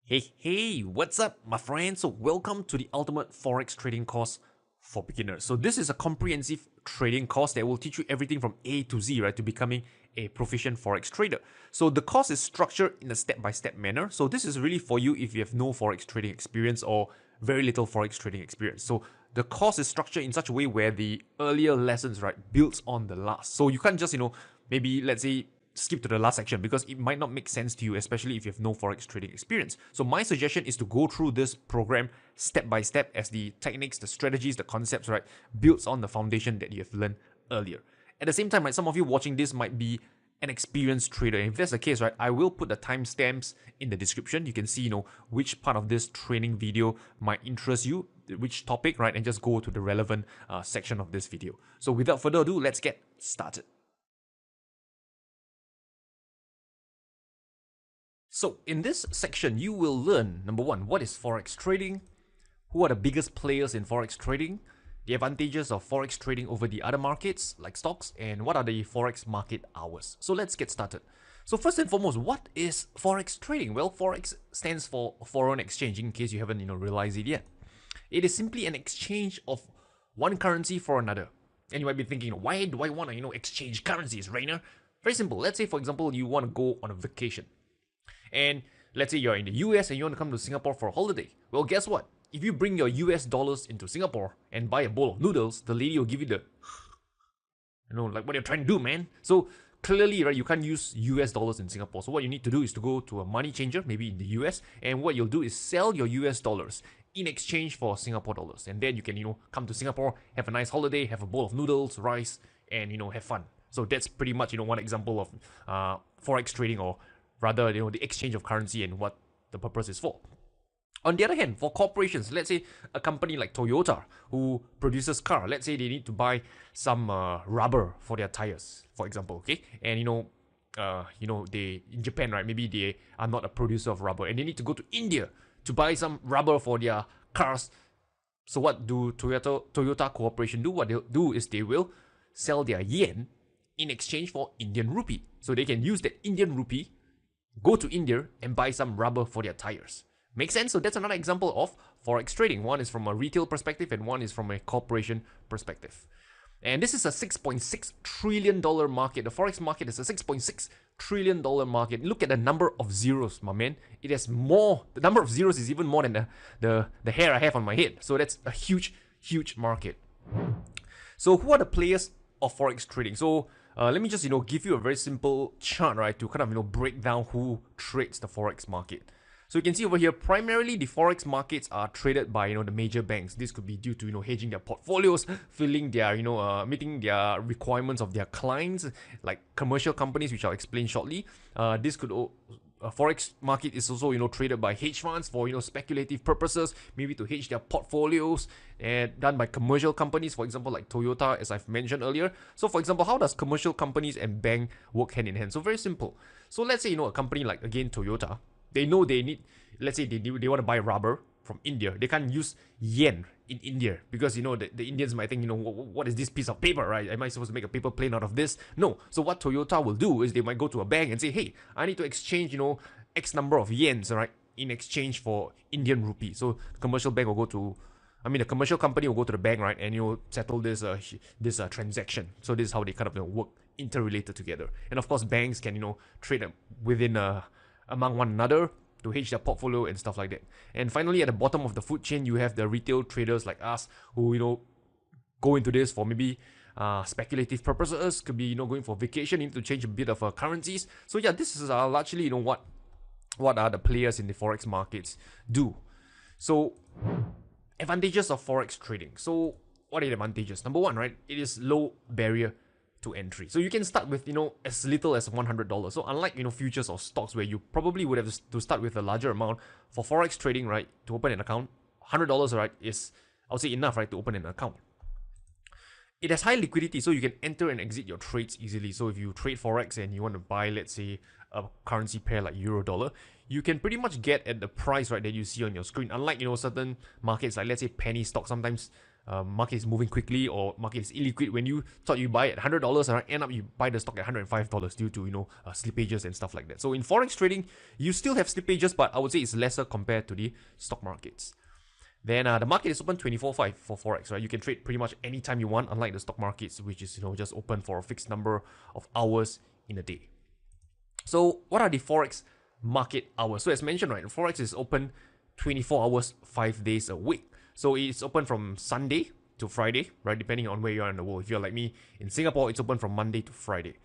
Hey, what's up, my friends? So, welcome to the Ultimate Forex Trading Course for Beginners. So, this is a comprehensive trading course that will teach you everything from A to Z, right, to becoming a proficient Forex trader. So, the course is structured in a step by step manner. So, this is really for you if you have no Forex trading experience or very little Forex trading experience. So, the course is structured in such a way where the earlier lessons, right, builds on the last. So, you can't just, maybe let's say skip to the last section because it might not make sense to you, especially if you have no Forex trading experience. So my suggestion is to go through this program step by step as the techniques, the strategies, the concepts, right, builds on the foundation that you have learned earlier. At the same time, right, some of you watching this might be an experienced trader. And if that's the case, right, I will put the timestamps in the description. You can see, which part of this training video might interest you, which topic, right, and just go to the relevant section of this video. So without further ado, let's get started. So in this section, you will learn, number one, what is Forex trading? Who are the biggest players in Forex trading? The advantages of Forex trading over the other markets, like stocks, and what are the Forex market hours? So let's get started. So first and foremost, what is Forex trading? Well, Forex stands for foreign exchange, in case you haven't realized it yet. It is simply an exchange of one currency for another. And you might be thinking, why do I want to, exchange currencies, Rainer? Very simple. Let's say, for example, you want to go on a vacation. And let's say you're in the US and you want to come to Singapore for a holiday. Well, guess what? If you bring your US dollars into Singapore and buy a bowl of noodles, the lady will give you the, like what you're trying to do, man. So clearly, right, you can't use US dollars in Singapore. So what you need to do is to go to a money changer, maybe in the US, and what you'll do is sell your US dollars in exchange for Singapore dollars. And then you can, come to Singapore, have a nice holiday, have a bowl of noodles, rice, and, have fun. So that's pretty much, one example of Forex trading, or rather, the exchange of currency and what the purpose is for. On the other hand, for corporations, let's say a company like Toyota who produces car, let's say they need to buy some rubber for their tires, for example, okay? And they in Japan, right? Maybe they are not a producer of rubber, and they need to go to India to buy some rubber for their cars. So what do Toyota Corporation do? What they'll do is they will sell their yen in exchange for Indian rupee, so they can use that Indian rupee, go to India and buy some rubber for their tires. Make sense? So that's another example of Forex trading. One is from a retail perspective and one is from a corporation perspective. And this is a $6.6 trillion market. The Forex market is a $6.6 trillion market. Look at the number of zeros, my man. It has more. The number of zeros is even more than the hair I have on my head. So that's a huge, huge market. So who are the players of Forex trading? So let me just give you a very simple chart, right, to kind of break down who trades the Forex market. So you can see over here, primarily the Forex markets are traded by the major banks. This could be due to hedging their portfolios, filling their meeting their requirements of their clients, like commercial companies, which I'll explain shortly. This could Forex market is also traded by hedge funds for speculative purposes, maybe to hedge their portfolios, and done by commercial companies, for example like Toyota, as I've mentioned earlier. So for example, how does commercial companies and bank work hand in hand? So very simple. So let's say a company like, again, Toyota, they know they need, let's say they want to buy rubber from India. They can't use yen in India because the Indians might think, what is this piece of paper, right? Am I supposed to make a paper plane out of this? No. So what Toyota will do is they might go to a bank and say, hey, I need to exchange X number of yens, right, in exchange for Indian rupee. So the commercial bank will go to, the commercial company will go to the bank, right, and settle this transaction. So this is how they kind of work interrelated together. And of course, banks can trade within among one another to hedge their portfolio and stuff like that. And finally, at the bottom of the food chain, you have the retail traders like us who go into this for maybe speculative purposes. Could be going for vacation, you need to change a bit of currencies. So yeah, this is largely what are the players in the Forex markets do. So advantages of Forex trading. So what are the advantages? Number one, right, it is low barrier to entry. So you can start with as little as $100. So unlike futures or stocks where you probably would have to start with a larger amount, for Forex trading, right, to open an account, $100, right, is, I would say, enough, right, to open an account. It has high liquidity, so you can enter and exit your trades easily. So if you trade Forex and you want to buy, let's say, a currency pair like euro dollar, you can pretty much get at the price, right, that you see on your screen. Unlike certain markets like, let's say, penny stock, sometimes market is moving quickly or market is illiquid. When you thought you buy at $100, and end up you buy the stock at $105 due to slippages and stuff like that. So in forex trading, you still have slippages, but I would say it's lesser compared to the stock markets. Then the market is open 24/5 for forex, right? You can trade pretty much anytime you want, unlike the stock markets, which is just open for a fixed number of hours in a day. So what are the forex market hours? So as mentioned, right, forex is open 24 hours, 5 days a week. So it's open from Sunday to Friday, right? Depending on where you are in the world. If you're like me in Singapore, it's open from Monday to Friday.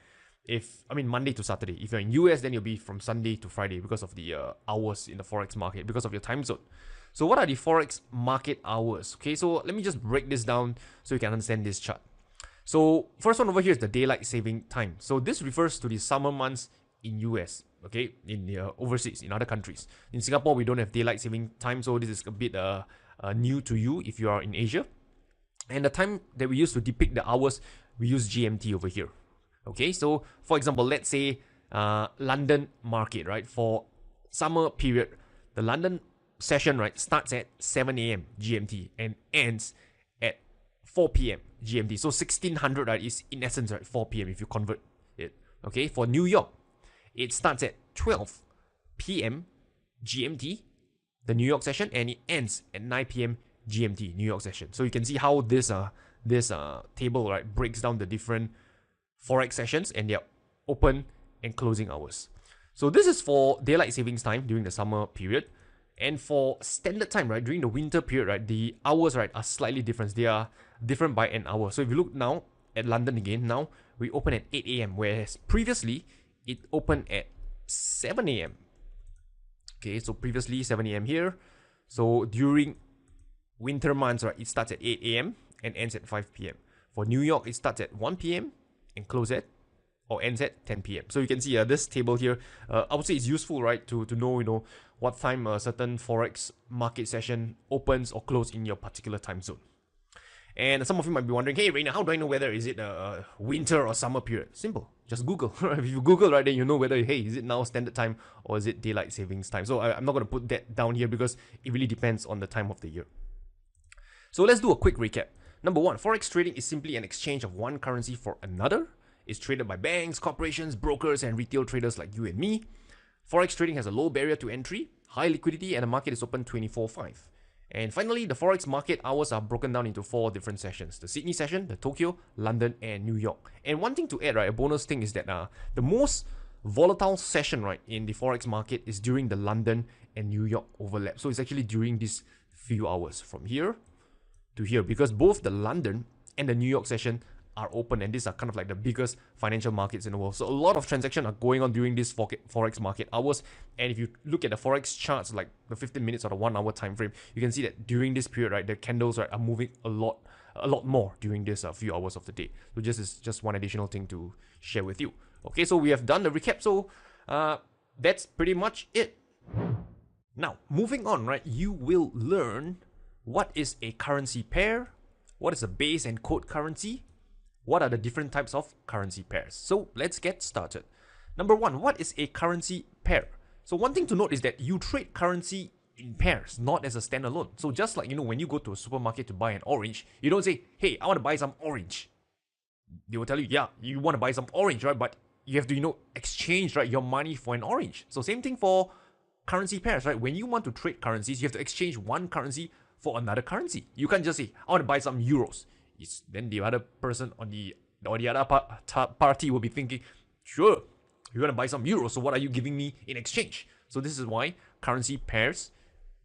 Monday to Saturday. If you're in US, then you'll be from Sunday to Friday because of the hours in the forex market, because of your time zone. So what are the forex market hours? Okay, so let me just break this down so you can understand this chart. So first one over here is the daylight saving time. So this refers to the summer months in US, okay, in the overseas, in other countries. In Singapore, we don't have daylight saving time, so this is a bit new to you if you are in Asia. And the time that we use to depict the hours, we use GMT over here. Okay, so for example, let's say London market, right? For summer period, the London session, right, starts at 7 a.m. GMT and ends at 4 p.m. GMT. So 1600, right, is in essence, right, 4 p.m. if you convert it. Okay, for New York, it starts at 12 p.m. GMT, the New York session, and it ends at 9 p.m. GMT, New York session. So you can see how this table, right, breaks down the different forex sessions and their open and closing hours. So this is for daylight savings time during the summer period. And for standard time, right, during the winter period, right, the hours, right, are slightly different. They are different by an hour. So if you look now at London again, now we open at 8 a.m. whereas previously it opened at 7 a.m. Okay, so previously 7 a.m. here. So during winter months, right, it starts at 8 a.m. and ends at 5 p.m. For New York, it starts at 1 p.m. and ends at 10 p.m. So you can see this table here. I would say it's useful, right, to know what time a certain forex market session opens or closes in your particular time zone. And some of you might be wondering, hey, Rainer, how do I know whether is it a winter or summer period? Simple, just Google. If you Google, right, then you know whether, hey, is it now standard time or is it daylight savings time? So I'm not going to put that down here because it really depends on the time of the year. So let's do a quick recap. Number one, forex trading is simply an exchange of one currency for another. It's traded by banks, corporations, brokers, and retail traders like you and me. Forex trading has a low barrier to entry, high liquidity, and the market is open 24/5. And finally, the forex market hours are broken down into 4 different sessions: the Sydney session, the Tokyo, London, and New York. And one thing to add, right, a bonus thing is that the most volatile session, right, in the forex market is during the London and New York overlap. So it's actually during these few hours from here to here, because both the London and the New York session are open, and these are kind of like the biggest financial markets in the world. So a lot of transactions are going on during these forex market hours. And if you look at the forex charts, like the 15 minutes or the 1 hour time frame, you can see that during this period, right, the candles, right, are moving a lot more during this few hours of the day. So this is just one additional thing to share with you. Okay, so we have done the recap. So that's pretty much it. Now, moving on, right, you will learn what is a currency pair, what is a base and code currency, what are the different types of currency pairs. So let's get started. Number one, what is a currency pair? So one thing to note is that you trade currency in pairs, not as a standalone. So just like, when you go to a supermarket to buy an orange, you don't say, hey, I want to buy some orange. They will tell you, yeah, you want to buy some orange, right? But you have to, exchange, right, your money for an orange. So same thing for currency pairs, right? When you want to trade currencies, you have to exchange one currency for another currency. You can't just say, I want to buy some euros. Then the other person the other party will be thinking, sure, you want to buy some euros, so what are you giving me in exchange? So this is why currency pairs,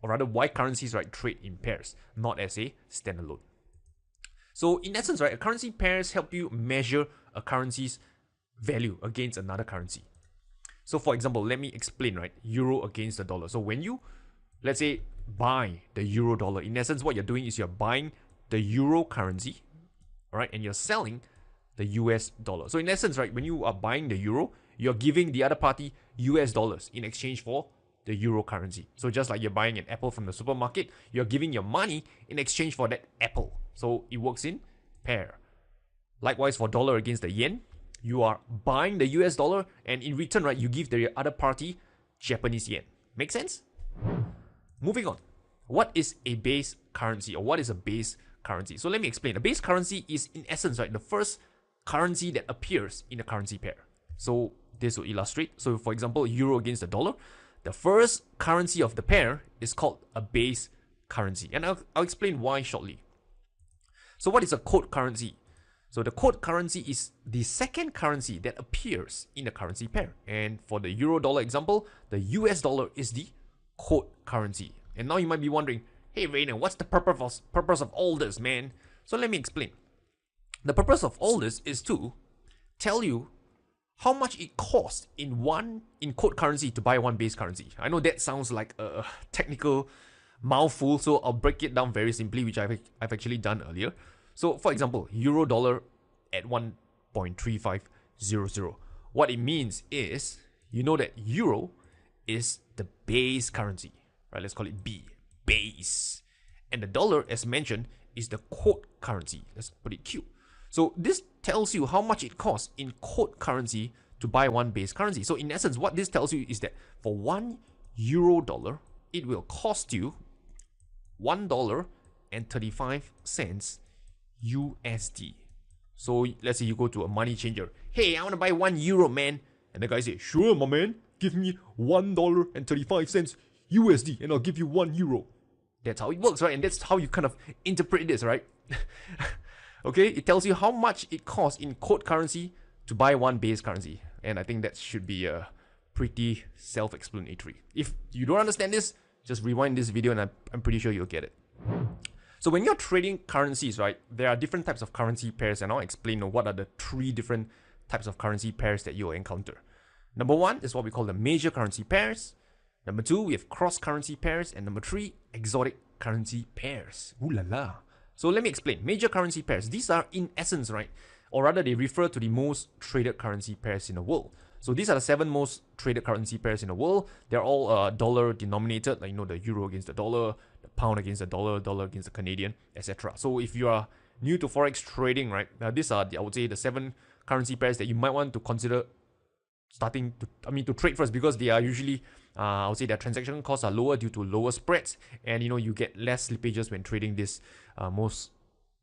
or rather why currencies, right, trade in pairs, not as a standalone. So in essence, right, currency pairs help you measure a currency's value against another currency. So for example, let me explain, right, euro against the dollar. So when you, let's say, buy the euro dollar, in essence, what you're doing is you're buying the euro currency, right, and you're selling the US dollar. So in essence, right, when you are buying the euro, you're giving the other party US dollars in exchange for the euro currency. So just like you're buying an apple from the supermarket, you're giving your money in exchange for that apple. So it works in pair. Likewise, for dollar against the yen, you are buying the US dollar, and in return, right, you give the other party Japanese yen. Make sense? Moving on. What is a base currency, or what is a base currency. So let me explain. The base currency is in essence, right, the first currency that appears in a currency pair. So this will illustrate. So for example, euro against the dollar, the first currency of the pair is called a base currency. And I'll explain why shortly. So what is a quote currency? So the quote currency is the second currency that appears in a currency pair. And for the euro dollar example, the US dollar is the quote currency. And now you might be wondering, hey Rainer, what's the purpose of all this, man? So let me explain. The purpose of all this is to tell you how much it costs in quote currency to buy one base currency. I know that sounds like a technical mouthful, so I'll break it down very simply, which I've actually done earlier. So for example, euro dollar at 1.3500. What it means is, you know that euro is the base currency, right? Let's call it B, base. And the dollar, as mentioned, is the quote currency. Let's put it Q. So this tells you how much it costs in quote currency to buy one base currency. So in essence, what this tells you is that for 1 euro dollar, it will cost you $1.35 USD. So let's say you go to a money changer. Hey, I want to buy 1 euro, man. And the guy says, sure, my man. Give me $1.35 USD and I'll give you 1 euro. That's how it works, right? And that's how you kind of interpret this, right? Okay, it tells you how much it costs in quote currency to buy one base currency. And I think that should be pretty self-explanatory. If you don't understand this, just rewind this video and I'm pretty sure you'll get it. So when you're trading currencies, right, there are different types of currency pairs, and I'll explain what are the 3 different types of currency pairs that you'll encounter. Number 1 is what we call the major currency pairs. Number 2, we have cross-currency pairs. And number 3, exotic currency pairs. Ooh la la. So let me explain. Major currency pairs, these are in essence, right, or rather they refer to the most traded currency pairs in the world. So these are the 7 most traded currency pairs in the world. They're all dollar denominated, like, you know, the euro against the dollar, the pound against the dollar, dollar against the Canadian, etc. So if you are new to Forex trading, right, these are, I would say, the 7 currency pairs that you might want to consider starting to, to trade first, because they are usually, I would say their transaction costs are lower due to lower spreads, and you know, you get less slippages when trading this the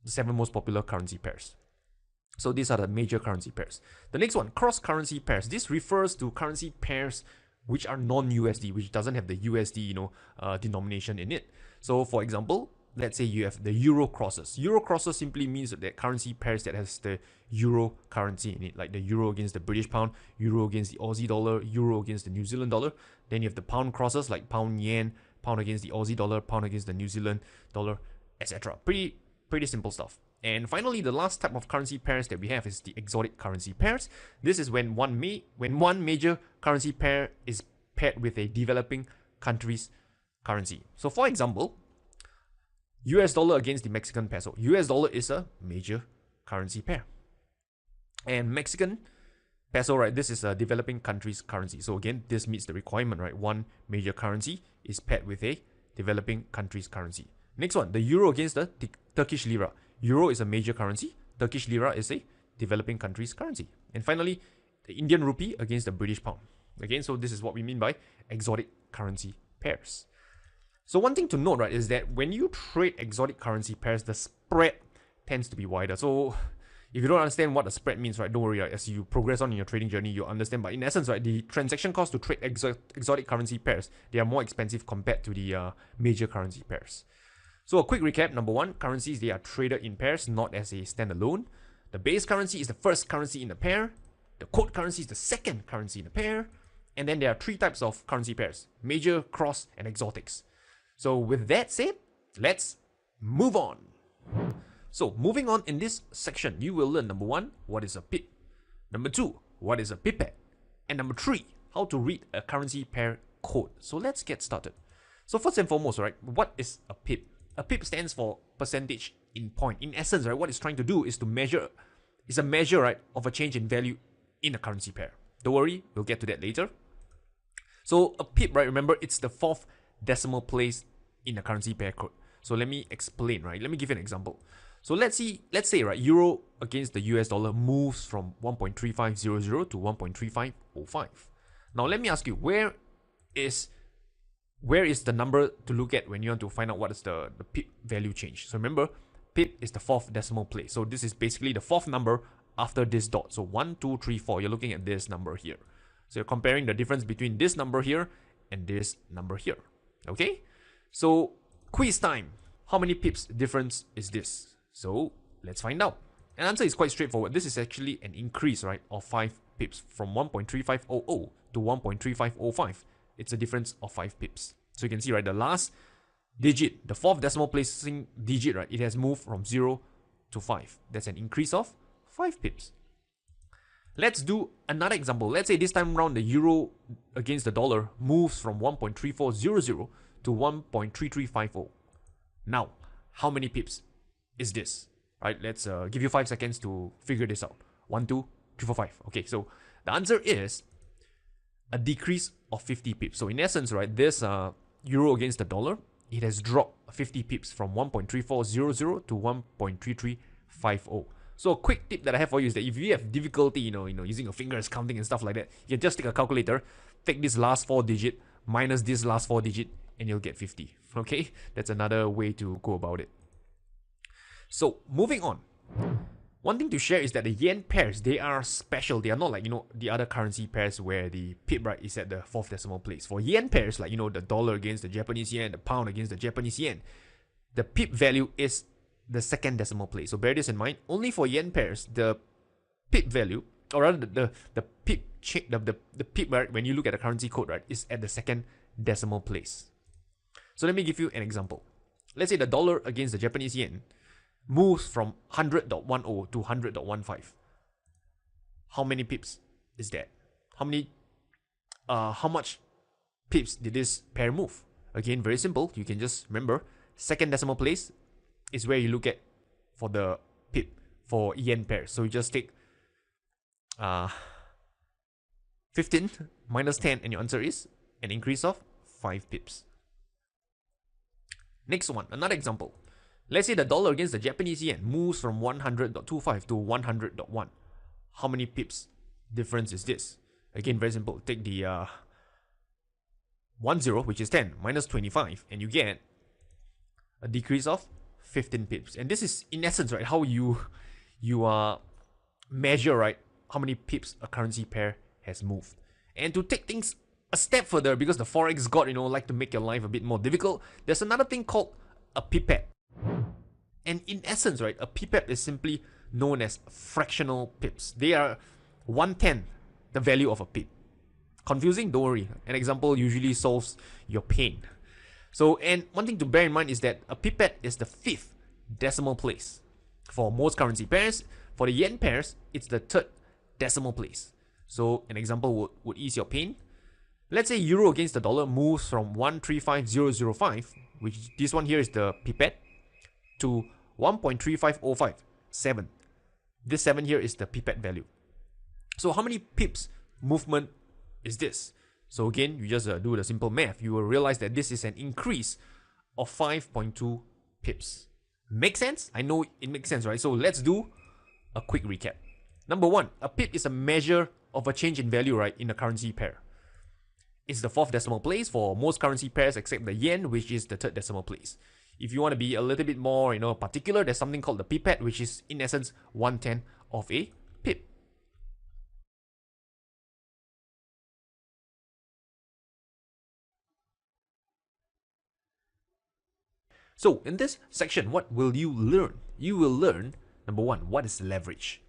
7 most popular currency pairs. So these are the major currency pairs. The next one, cross-currency pairs. This refers to currency pairs which are non-USD, which doesn't have the USD, denomination in it. So for example, let's say you have the euro crosses. Euro crosses simply means that currency pairs that has the euro currency in it, like the euro against the British pound, euro against the Aussie dollar, euro against the New Zealand dollar. Then you have the pound crosses, like pound yen, pound against the Aussie dollar, pound against the New Zealand dollar, etc. Pretty simple stuff. And finally, the last type of currency pairs that we have is the exotic currency pairs. This is when one major currency pair is paired with a developing country's currency. So for example, US dollar against the Mexican peso. US dollar is a major currency pair. And Mexican peso, right, this is a developing country's currency. So again, this meets the requirement, right? One major currency is paired with a developing country's currency. Next one, the euro against the Turkish lira. Euro is a major currency. Turkish lira is a developing country's currency. And finally, the Indian rupee against the British pound. Again, so this is what we mean by exotic currency pairs. So one thing to note, right, is that when you trade exotic currency pairs, the spread tends to be wider. So if you don't understand what the spread means, right, don't worry, right, as you progress on in your trading journey, you'll understand. But in essence, right, the transaction cost to trade exotic currency pairs, they are more expensive compared to the major currency pairs. So a quick recap. Number 1, currencies, they are traded in pairs, not as a standalone. The base currency is the first currency in the pair. The quote currency is the second currency in the pair. And then there are 3 types of currency pairs: major, cross, and exotics. So with that said, let's move on. So moving on in this section, you will learn number 1, what is a pip? Number 2, what is a pipette? And number 3, how to read a currency pair code. So let's get started. So first and foremost, right, what is a pip? A pip stands for percentage in point. In essence, right, what it's trying to do is to measure, is a measure, right, of a change in value in a currency pair. Don't worry, we'll get to that later. So a pip, right, remember, it's the 4th decimal place in a currency pair code. So let me explain, right? Let me give you an example. So let's say, right, euro against the US dollar moves from 1.3500 to 1.3505. Now let me ask you, where is the number to look at when you want to find out what is the pip value change? So remember, pip is the fourth decimal place. So this is basically the fourth number after this dot. So 1, 2, 3, 4. You're looking at this number here. So you're comparing the difference between this number here and this number here. Okay? So quiz time. How many pips difference is this? So let's find out. An answer is quite straightforward. This is actually an increase, right, of 5 pips from 1.3500 to 1.3505. It's a difference of 5 pips. So you can see, right, the last digit, the fourth decimal placing digit, right, it has moved from 0 to 5. That's an increase of 5 pips. Let's do another example. Let's say this time around the euro against the dollar moves from 1.3400 to 1.3350. Now, how many pips is this? Right, let's give you 5 seconds to figure this out. 1, 2, 3, 4, 5. Okay, so the answer is a decrease of 50 pips. So in essence, right, this euro against the dollar, it has dropped 50 pips from 1.3400 to 1.3350. So a quick tip that I have for you is that if you have difficulty, using your fingers, counting and stuff like that, you can just take a calculator, take this last 4 digit, minus this last 4 digit, and you'll get 50. Okay, that's another way to go about it. So moving on, one thing to share is that the yen pairs, they are special. They are not like, the other currency pairs where the pip, right, is at the fourth decimal place. For yen pairs, like, the dollar against the Japanese yen, the pound against the Japanese yen, the pip value is the second decimal place. So bear this in mind. Only for yen pairs, the pip value, or rather the pip, right, when you look at the currency code, right, is at the second decimal place. So let me give you an example. Let's say the dollar against the Japanese yen moves from 100.10 to 100.15. How many pips is that? How much pips did this pair move? Again, very simple. You can just remember, second decimal place is where you look at for the pip for yen pairs. So you just take 15 minus 10 and your answer is an increase of 5 pips. Next one, another example. Let's say the dollar against the Japanese yen moves from 100.25 to 100.1. How many pips difference is this? Again, very simple. Take the 10, which is 10, minus 25, and you get a decrease of 15 pips. And this is, in essence, right, how you measure, right, how many pips a currency pair has moved. And to take things a step further, because the Forex god, like to make your life a bit more difficult, there's another thing called a pipette. And in essence, right, a pipette is simply known as fractional pips. They are 1/10 the value of a pip. Confusing? Don't worry. An example usually solves your pain. So, and one thing to bear in mind is that a pipette is the 5th decimal place. For most currency pairs, for the yen pairs, it's the 3rd decimal place. So, an example would ease your pain. Let's say euro against the dollar moves from 135.005, which this one here is the pipette, to 1.3505, 7. This 7 here is the pipette value. So how many pips movement is this? So again, you just do the simple math. You will realize that this is an increase of 5.2 pips. Make sense? I know it makes sense, right? So let's do a quick recap. Number 1, a pip is a measure of a change in value, right, in a currency pair. It's the 4th decimal place for most currency pairs except the yen, which is the 3rd decimal place. If you want to be a little bit more, particular, there's something called the pipette, which is in essence 1/10 of a pip. So in this section, what will you learn? You will learn, number 1, what is leverage?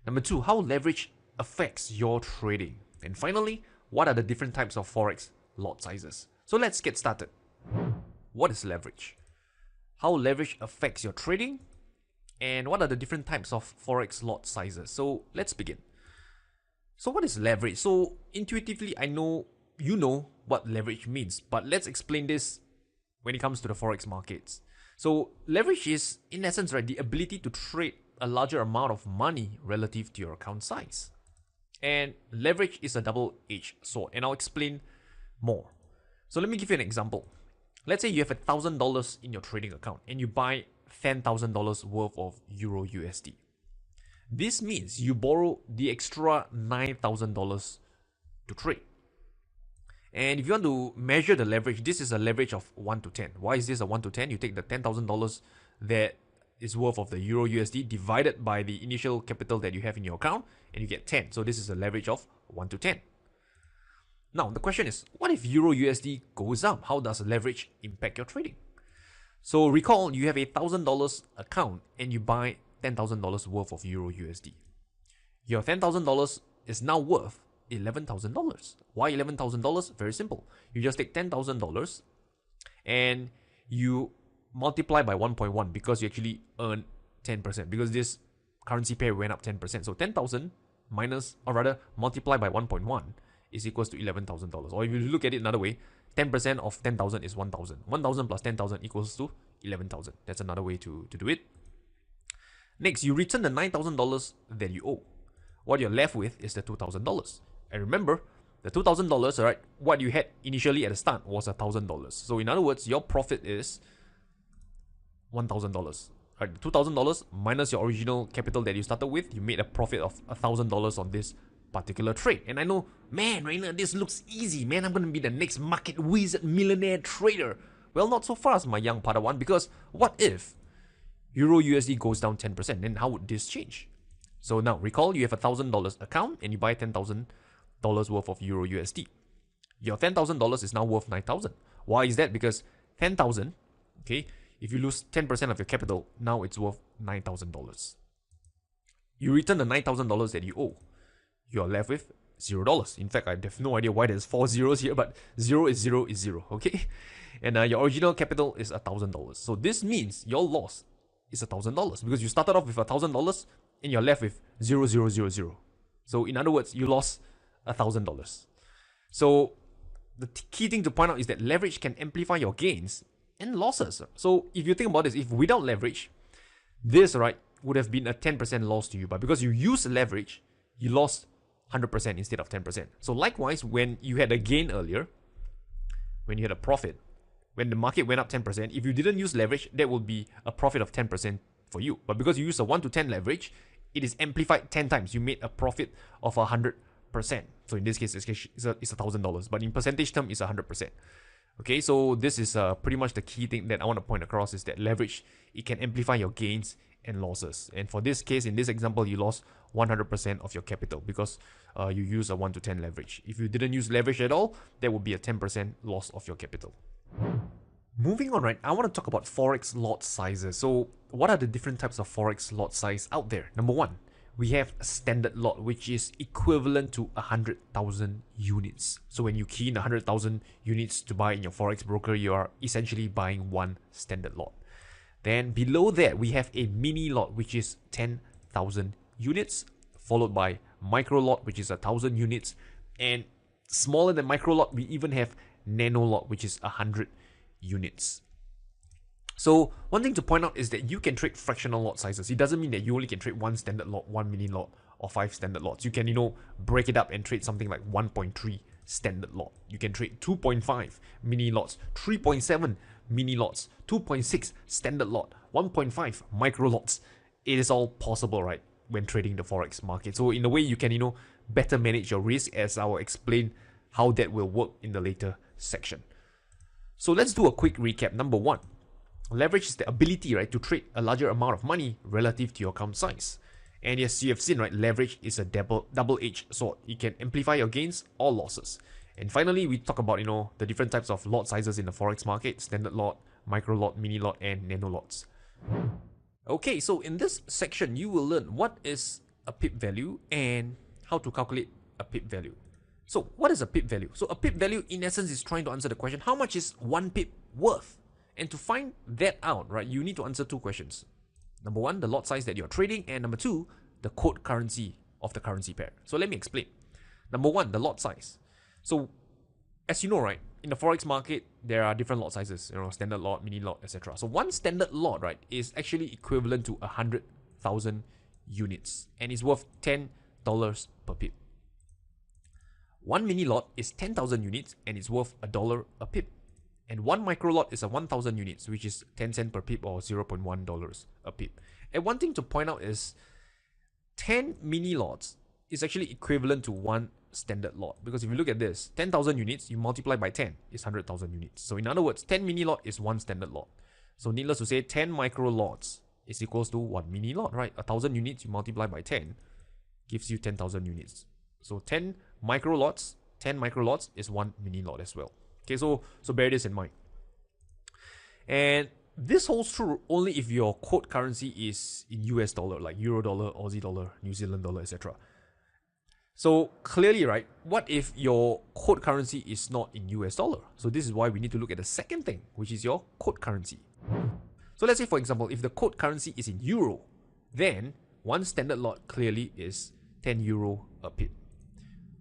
Number 2, how leverage affects your trading. And finally, what are the different types of Forex lot sizes? So let's get started. What is leverage? How leverage affects your trading? And what are the different types of Forex lot sizes? So let's begin. So what is leverage? So intuitively, I know you know what leverage means, but let's explain this when it comes to the Forex markets. So leverage is, in essence, right, the ability to trade a larger amount of money relative to your account size. And leverage is a double-edged sword, and I'll explain more. So let me give you an example. Let's say you have $1,000 in your trading account and you buy $10,000 worth of Euro USD. This means you borrow the extra $9,000 to trade. And if you want to measure the leverage, this is a leverage of 1 to 10. Why is this a 1 to 10? You take the $10,000 that is worth of the Euro USD divided by the initial capital that you have in your account, and you get 10. So this is a leverage of 1 to 10. Now, the question is, what if Euro USD goes up? How does leverage impact your trading? So recall you have a $1,000 account and you buy $10,000 worth of Euro USD. Your $10,000 is now worth $11,000. Why $11,000? Very simple. You just take $10,000 and you multiply by 1.1 because you actually earn 10%, because this currency pair went up 10%. So 10,000 minus, or rather multiply by 1.1 is equals to $11,000. Or if you look at it another way, 10% of 10,000 is 1,000. 1,000 plus 10,000 equals to 11,000. That's another way to do it. Next, you return the $9,000 that you owe. What you're left with is the $2,000. And remember, the $2,000, right, what you had initially at the start was $1,000. So in other words, your profit is $1,000. Right, $2,000 minus your original capital that you started with, you made a profit of $1,000 on this particular trade. And I know, man, Rainer, this looks easy, man. I'm going to be the next market wizard millionaire trader. Well, not so fast, my young Padawan, because what if Euro USD goes down 10%? Then how would this change? So now, recall you have a $1,000 account and you buy $10,000 worth of Euro USD. Your $10,000 is now worth 9,000. Why is that? Because 10,000, okay, if you lose 10% of your capital, now it's worth $9,000. You return the $9,000 that you owe. You're left with $0. In fact, I have no idea why there's 4 zeros here, but 0 is 0 is 0, okay? And your original capital is $1,000. So this means your loss is $1,000 because you started off with $1,000 and you're left with 0, 0, 0, 0. So in other words, you lost $1,000. So the key thing to point out is that leverage can amplify your gains and losses. So if you think about this, if without leverage, this, right, would have been a 10% loss to you. But because you used leverage, you lost 100% instead of 10%. So likewise, when you had a gain earlier, when you had a profit, when the market went up 10%, if you didn't use leverage, that would be a profit of 10% for you. But because you use a 1 to 10 leverage, it is amplified 10 times. You made a profit of 100%. So in this case, it's $1,000. But in percentage term, it's 100%. Okay, so this is pretty much the key thing that I want to point across, is that leverage, it can amplify your gains and losses. And for this case, in this example, you lost 100% of your capital because you use a 1 to 10 leverage. If you didn't use leverage at all, there would be a 10% loss of your capital. Moving on, right, I want to talk about Forex lot sizes. So what are the different types of Forex lot size out there? Number one, we have a standard lot, which is equivalent to 100,000 units. So when you key in 100,000 units to buy in your Forex broker, you are essentially buying one standard lot. Then below that, we have a mini lot, which is 10,000 units, followed by micro lot, which is 1,000 units. And smaller than micro lot, we even have nano lot, which is 100 units. So one thing to point out is that you can trade fractional lot sizes. It doesn't mean that you only can trade one standard lot, one mini lot, or 5 standard lots. You can, break it up and trade something like 1.3 standard lot. You can trade 2.5 mini lots, 3.7 mini lots, 2.6 standard lot, 1.5 micro lots. It is all possible, right, when trading the Forex market. So in a way, you can, better manage your risk, as I will explain how that will work in the later section. So let's do a quick recap. Number one, leverage is the ability, right, to trade a larger amount of money relative to your account size. And as you have seen, right, leverage is a double-edged sword. It can amplify your gains or losses. And finally, we talk about, the different types of lot sizes in the Forex market: standard lot, micro lot, mini lot, and nano lots. Okay, so in this section, you will learn what is a pip value and how to calculate a pip value. So what is a pip value? So a pip value, in essence, is trying to answer the question, how much is one pip worth? And to find that out, right, you need to answer two questions. Number one, the lot size that you're trading, and number two, the code currency of the currency pair. So let me explain. Number one, the lot size. So as you know, right, in the Forex market, there are different lot sizes, standard lot, mini lot, etc. So one standard lot, right, is actually equivalent to 100,000 units and is worth $10 per pip. One mini lot is 10,000 units and it's worth $1 a pip. And one micro lot is 1,000 units, which is 10 cents per pip or $0.1 a pip. And one thing to point out is 10 mini lots is actually equivalent to one standard lot. Because if you look at this, 10,000 units, you multiply by 10 is 100,000 units. So in other words, 10 mini lot is one standard lot. So needless to say, 10 micro lots is equals to 1 mini lot, right? 1,000 units you multiply by 10 gives you 10,000 units. So 10 micro lots is 1 mini lot as well. Okay, so bear this in mind. And this holds true only if your quote currency is in US dollar, like Euro dollar, Aussie dollar, New Zealand dollar, etc. So clearly, right, what if your quote currency is not in US dollar? So this is why we need to look at the second thing, which is your quote currency. So let's say, for example, if the quote currency is in euro, then one standard lot clearly is 10 euro a pip.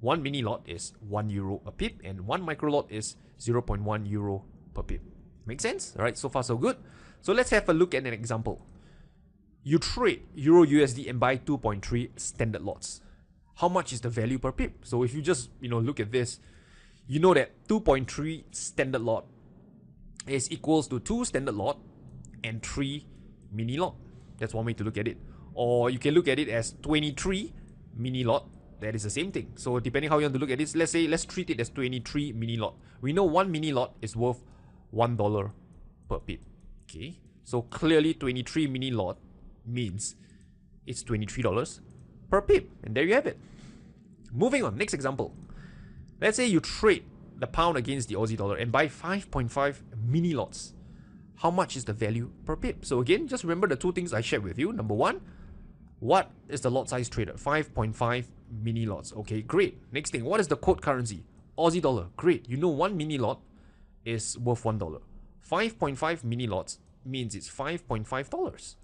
One mini lot is 1 euro a pip, and one micro lot is 0.1 euro per pip. Make sense? All right, so far so good. So let's have a look at an example. You trade Euro USD and buy 2.3 standard lots. How much is the value per pip? So if you just look at this, you know that 2.3 standard lot is equals to 2 standard lot and 3 mini lot. That's one way to look at it. Or you can look at it as 23 mini lot. That is the same thing. So depending how you want to look at this, let's treat it as 23 mini lot. We know one mini lot is worth $1 per pip. Okay, so clearly 23 mini lot means it's $23 per pip, and there you have it. Moving on, next example. Let's say you trade the pound against the Aussie dollar and buy 5.5 mini lots. How much is the value per pip? So again, just remember the two things I shared with you. Number one, what is the lot size traded? 5.5 mini lots. Okay, great. Next thing, what is the quote currency? Aussie dollar. Great. You know one mini lot is worth $1. 5.5 mini lots means it's $5.5.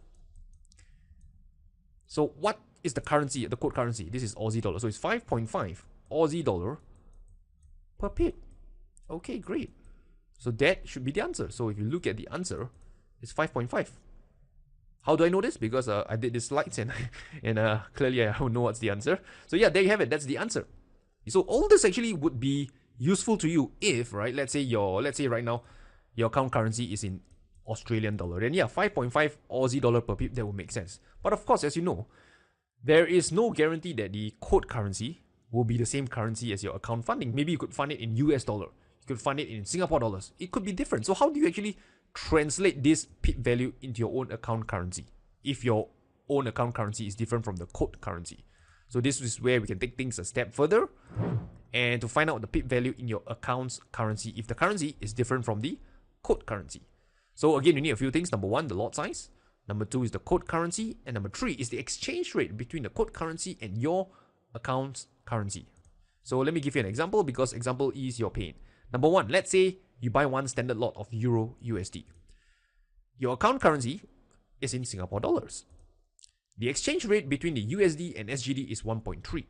So what is the currency, the quote currency? This is Aussie dollar. So it's 5.5 Aussie dollar per pip. Okay, great. So that should be the answer. So if you look at the answer, it's 5.5. How do I know this? Because I did these slides and clearly I don't know what's the answer. So yeah, there you have it. That's the answer. So all this actually would be useful to you if, right, let's say right now your account currency is in Australian dollar. Then yeah, 5.5 Aussie dollar per pip, that would make sense. But of course, as you know, there is no guarantee that the quote currency will be the same currency as your account funding. Maybe you could fund it in US dollar. You could fund it in Singapore dollars. It could be different. So how do you actually translate this pip value into your own account currency if your own account currency is different from the quote currency? So this is where we can take things a step further and to find out the pip value in your account's currency if the currency is different from the quote currency. So again, you need a few things. Number one, the lot size. Number two is the quote currency. And number three is the exchange rate between the quote currency and your account's currency. So let me give you an example because example ease your pain. Number one, let's say you buy one standard lot of Euro USD. Your account currency is in Singapore dollars. The exchange rate between the USD and SGD is 1.3.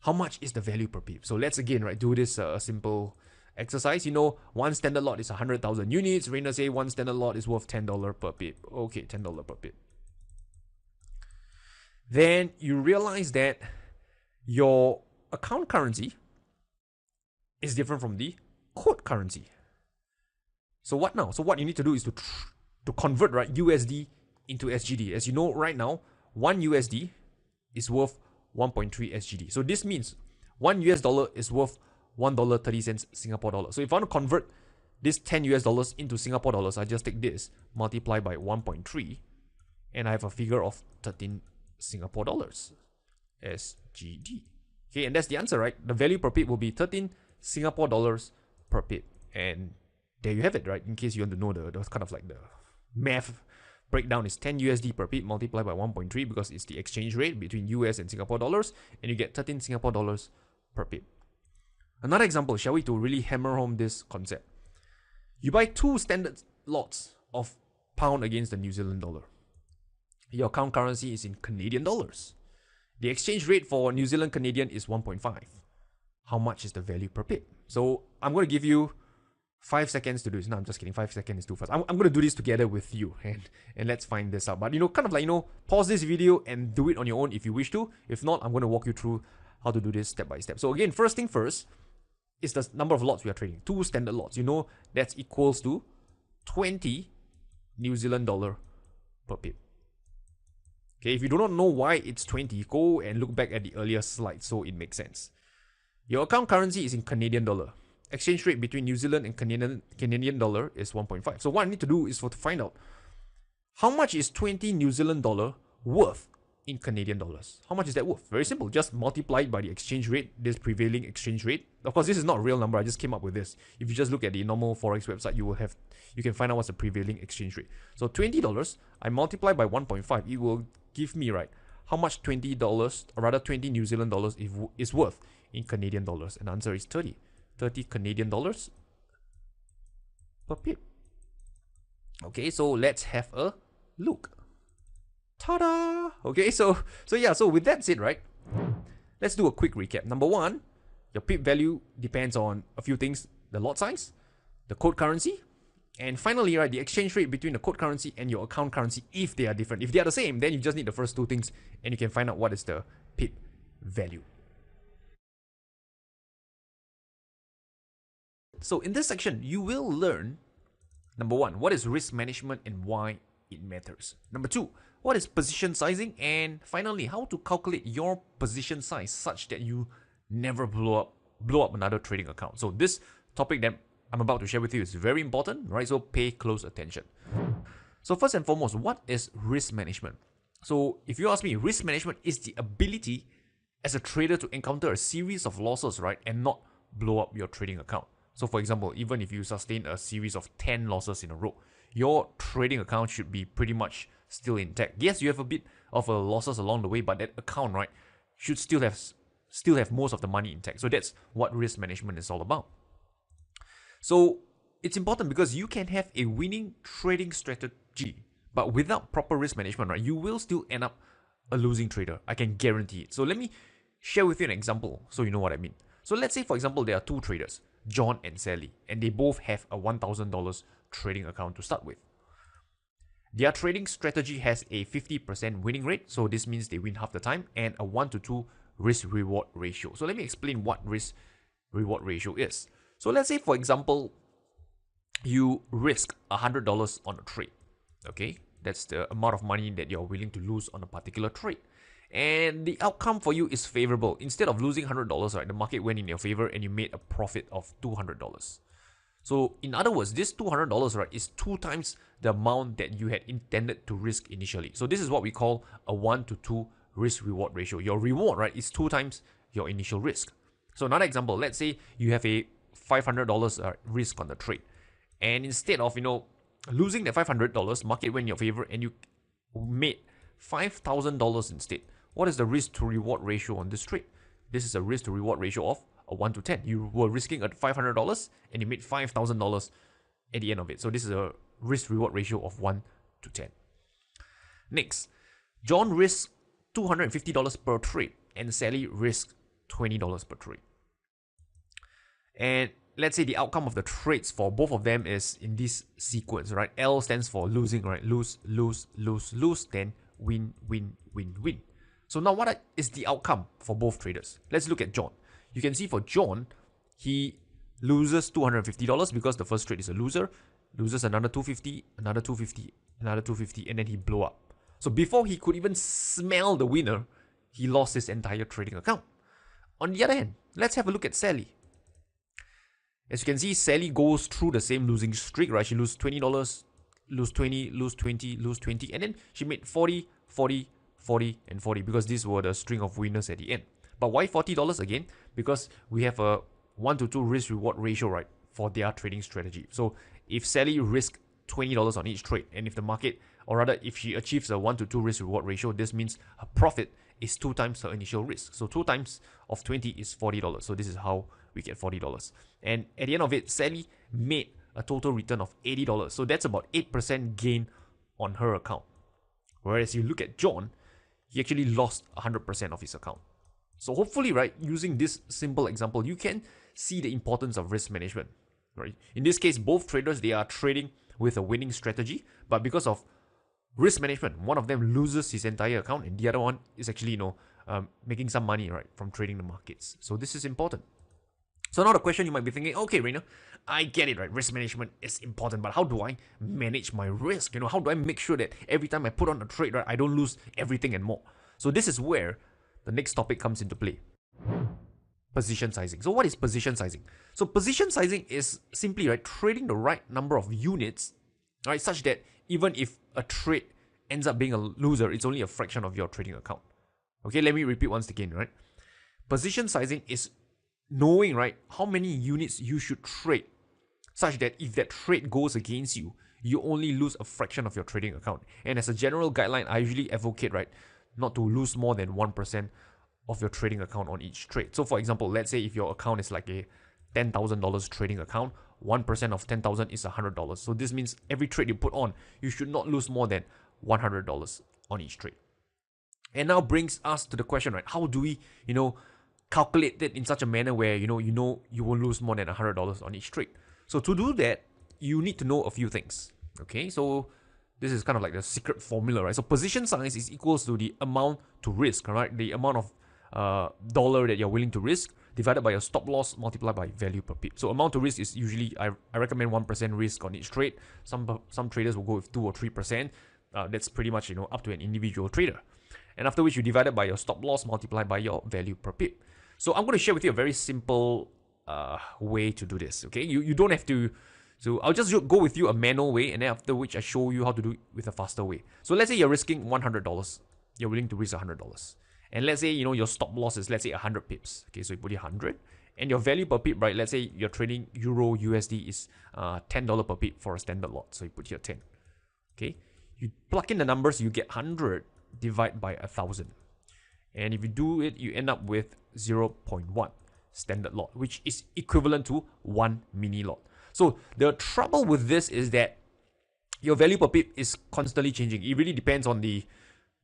How much is the value per pip? So let's again, right, do this simple exercise. You know, one standard lot is 100,000 units. Rainer say one standard lot is worth $10 per pip. Okay, $10 per pip. Then you realize that your account currency is different from the quote currency. So what now? So what you need to do is to convert, right, USD into SGD. As you know, right now, one USD is worth 1.3 SGD. So this means one US dollar is worth $1.30 Singapore dollar. So if I want to convert this 10 US dollars into Singapore dollars, I just take this, multiply by 1.3, and I have a figure of 13 Singapore dollars, SGD. Okay, and that's the answer, right? The value per pip will be 13 Singapore dollars per pip. And there you have it, right? In case you want to know the kind of like the math breakdown is 10 USD per pip multiplied by 1.3 because it's the exchange rate between US and Singapore dollars, and you get 13 Singapore dollars per pip. Another example, shall we, to really hammer home this concept. You buy two standard lots of pound against the New Zealand dollar. Your account currency is in Canadian dollars. The exchange rate for New Zealand Canadian is 1.5. How much is the value per pip? So I'm going to give you 5 seconds to do this. No, I'm just kidding. 5 seconds is too fast. I'm going to do this together with you and let's find this out. But kind of like, pause this video and do it on your own if you wish to. If not, I'm going to walk you through how to do this step by step. So again, first thing first is the number of lots we are trading. Two standard lots. That's equals to 20 New Zealand dollar per pip. Okay, if you do not know why it's 20, go and look back at the earlier slide so it makes sense. Your account currency is in Canadian dollar. Exchange rate between New Zealand and Canadian dollar is 1.5. So what I need to do is to find out How much is 20 New Zealand dollar worth in Canadian dollars? How much is that worth? Very simple. Just multiply it by the exchange rate, this prevailing exchange rate. Of course, this is not a real number. I just came up with this. If you just look at the normal Forex website, you can find out what's the prevailing exchange rate. So $20, I multiply by 1.5. It will give me, right, how much $20, or rather 20 New Zealand dollars is worth in Canadian dollars. And the answer is 30. 30 Canadian dollars per pip. Okay, so let's have a look. Ta-da! Okay, so with that said, right, let's do a quick recap. Number one, your pip value depends on a few things: the lot size, the code currency, and finally, right, the exchange rate between the code currency and your account currency if they are different. If they are the same, then you just need the first two things and you can find out what is the pip value. So in this section, you will learn, number one, what is risk management and why it matters. Number two, what is position sizing? And finally, how to calculate your position size such that you never blow up another trading account. So this topic that I'm about to share with you is very important, right? So pay close attention. So first and foremost, what is risk management? So if you ask me, risk management is the ability as a trader to encounter a series of losses, right, and not blow up your trading account. So for example, even if you sustain a series of 10 losses in a row, your trading account should be pretty much still intact. Yes, you have a bit of losses along the way, but that account, right, should still have most of the money intact. So that's what risk management is all about. So it's important because you can have a winning trading strategy, but without proper risk management, right, you will still end up a losing trader. I can guarantee it. So let me share with you an example so you know what I mean. So let's say, for example, there are two traders, John and Sally, and they both have a $1,000 trading account to start with. Their trading strategy has a 50% winning rate, so this means they win half the time, and a 1-to-2 risk-reward ratio. So let me explain what risk-reward ratio is. So let's say, for example, you risk $100 on a trade. Okay, that's the amount of money that you're willing to lose on a particular trade. And the outcome for you is favorable. Instead of losing $100, right, the market went in your favor and you made a profit of $200. So in other words, this $200, right, is 2 times the amount that you had intended to risk initially. So this is what we call a 1-to-2 risk-reward ratio. Your reward, right, is 2 times your initial risk. So another example, let's say you have a $500 risk on the trade. And instead of, losing that $500, market went in your favor and you made $5,000 instead. What is the risk to reward ratio on this trade? This is a risk to reward ratio of a 1 to 10. You were risking at $500 and you made $5,000 at the end of it. So this is a risk reward ratio of 1 to 10. Next, John risks $250 per trade and Sally risks $20 per trade. And let's say the outcome of the trades for both of them is in this sequence, right? L stands for losing, right? Lose, lose, lose, lose, then win, win, win, win. So now what is the outcome for both traders? Let's look at John. You can see for John, he loses $250 because the first trade is a loser, loses another $250, another $250, another $250, and then he blow up. So before he could even smell the winner, he lost his entire trading account. On the other hand, let's have a look at Sally. As you can see, Sally goes through the same losing streak, right? She loses $20, lose 20, lose 20, lose 20, and then she made 40, 40, 40, and 40 because these were the string of winners at the end. But why $40 again? Because we have a 1-to-2 risk-reward ratio, right, for their trading strategy. So if Sally risks $20 on each trade, and if the market, or rather if she achieves a 1-to-2 risk-reward ratio, this means her profit is 2 times her initial risk. So 2 times of 20 is $40. So this is how we get $40. And at the end of it, Sally made a total return of $80. So that's about 8% gain on her account. Whereas you look at John, he actually lost 100% of his account. So hopefully, right, using this simple example, you can see the importance of risk management, right? In this case, both traders, they are trading with a winning strategy, but because of risk management, one of them loses his entire account and the other one is actually, making some money, right, from trading the markets. So this is important. So now the question you might be thinking, okay, Rainer, I get it, right? Risk management is important, but how do I manage my risk? How do I make sure that every time I put on a trade, right, I don't lose everything and more? So this is where the next topic comes into play. Position sizing. So what is position sizing? So position sizing is simply, right, trading the right number of units, right, such that even if a trade ends up being a loser, it's only a fraction of your trading account. Okay, let me repeat once again, right? Position sizing is knowing, right, how many units you should trade such that if that trade goes against you, you only lose a fraction of your trading account. And as a general guideline, I usually advocate, right, not to lose more than 1% of your trading account on each trade. So for example, let's say if your account is like a $10,000 trading account, 1% of 10,000 is $100. So this means every trade you put on, you should not lose more than $100 on each trade. And now brings us to the question, right? How do we, calculate it in such a manner where you won't lose more than $100 on each trade? So to do that, you need to know a few things. Okay, so this is kind of like the secret formula, right? So position size is equals to the amount to risk, right? The amount of dollar that you're willing to risk divided by your stop loss multiplied by value per pip. So amount to risk is usually, I recommend 1% risk on each trade. Some traders will go with 2 or 3%. That's pretty much up to an individual trader. And after which you divide it by your stop loss multiplied by your value per pip. So I'm going to share with you a very simple way to do this. Okay, you don't have to. So I'll just go with you a manual way, and then after which I show you how to do it with a faster way. So let's say you're risking $100. You're willing to risk $100. And let's say, your stop loss is, let's say, 100 pips. Okay, so you put it 100. And your value per pip, right? Let's say you're trading Euro USD is $10 per pip for a standard lot. So you put here 10. Okay, you plug in the numbers, you get 100 divide by 1,000. And if you do it, you end up with 0.1 standard lot, which is equivalent to 1 mini lot. So the trouble with this is that your value per pip is constantly changing. It really depends on the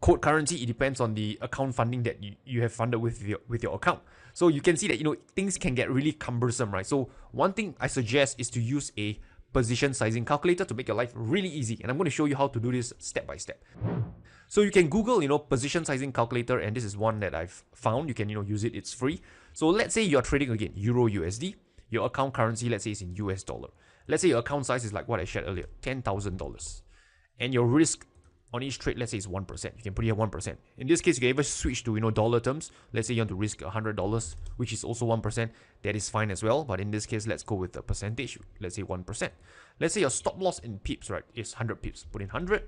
code currency. It depends on the account funding that you have funded with your account. So you can see that things can get really cumbersome, right? So one thing I suggest is to use a position sizing calculator to make your life really easy. And I'm going to show you how to do this step by step. So you can Google, position sizing calculator, and this is one that I've found. You can, use it. It's free. So let's say you're trading again Euro USD. Your account currency, let's say, is in US dollar. Let's say your account size is like what I shared earlier, $10,000. And your risk on each trade, let's say, is 1%. You can put here 1%. In this case, you can even switch to, dollar terms. Let's say you want to risk $100, which is also 1%. That is fine as well. But in this case, let's go with the percentage. Let's say 1%. Let's say your stop loss in pips, right, is 100 pips. Put in 100.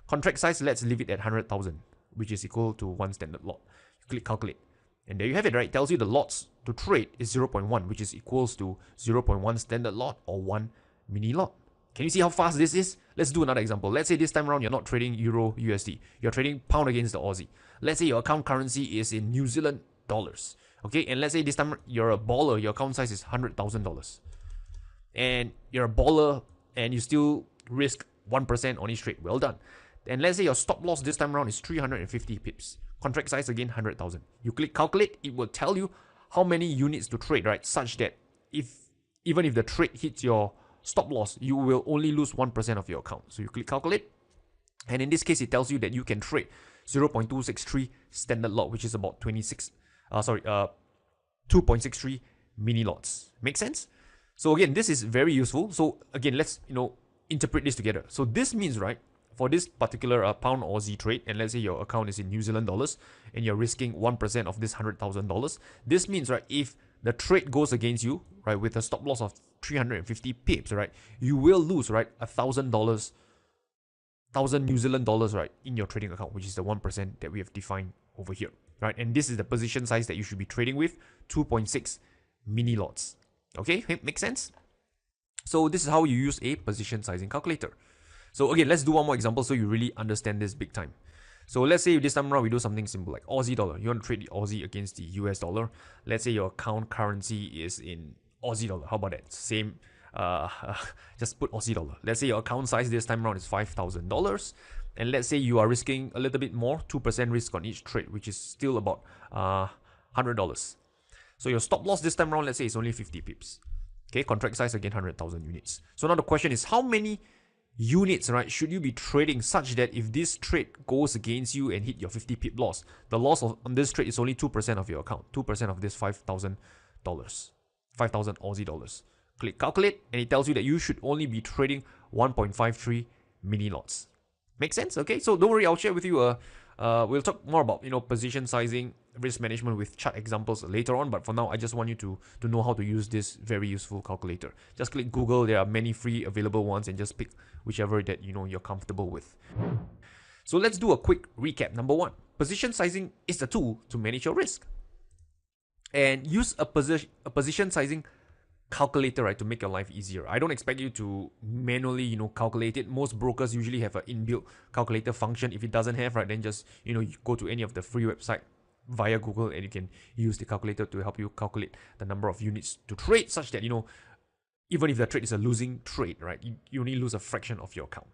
Contract size, let's leave it at 100,000, which is equal to 1 standard lot. You click calculate. And there you have it, right? It tells you the lots to trade is 0.1, which is equals to 0.1 standard lot or 1 mini lot. Can you see how fast this is? Let's do another example. Let's say this time around, you're not trading Euro USD. You're trading pound against the Aussie. Let's say your account currency is in New Zealand dollars. Okay, and let's say this time you're a baller. Your account size is $100,000. And you're a baller and you still risk 1% on each trade. Well done. And let's say your stop loss this time around is 350 pips. Contract size again 100,000. You click calculate, it will tell you how many units to trade, right? Such that even if the trade hits your stop loss, you will only lose 1% of your account. So you click calculate, and in this case, it tells you that you can trade 0.263 standard lot, which is about 2.63 mini lots. Make sense? So again, this is very useful. So again, let's interpret this together. So this means, right, for this particular pound Aussie trade, and let's say your account is in New Zealand dollars, and you're risking 1% of this $100,000. This means, right, if the trade goes against you, right, with a stop loss of 350 pips, right, you will lose, right, $1,000, 1,000 New Zealand dollars, right, in your trading account, which is the 1% that we have defined over here, right? And this is the position size that you should be trading with, 2.6 mini lots. Okay, make sense? So this is how you use a position sizing calculator. So again, let's do one more example so you really understand this big time. So let's say this time around we do something simple like Aussie dollar. You want to trade the Aussie against the US dollar. Let's say your account currency is in Aussie dollar. How about that? Same, just put Aussie dollar. Let's say your account size this time around is $5,000. And let's say you are risking a little bit more, 2% risk on each trade, which is still about $100. So your stop loss this time around, let's say, is only 50 pips. Okay, contract size again 100,000 units. So now the question is, how many units, right, should you be trading such that if this trade goes against you and hit your 50 pip loss, the loss on this trade is only 2% of your account, 2% of this $5,000, 5,000 Aussie dollars. Click calculate, and it tells you that you should only be trading 1.53 mini lots. Make sense? Okay, so don't worry, I'll share with you we'll talk more about position sizing, risk management with chart examples later on, but for now I just want you to know how to use this very useful calculator. Just click Google, there are many free available ones, and just pick whichever that you're comfortable with. So let's do a quick recap. Number one, position sizing is the tool to manage your risk. And use a position sizing calculator, right, to make your life easier. I don't expect you to manually, calculate it. Most brokers usually have an inbuilt calculator function. If it doesn't have, right, then just, you go to any of the free website via Google and you can use the calculator to help you calculate the number of units to trade, such that, even if the trade is a losing trade, right, you only lose a fraction of your account.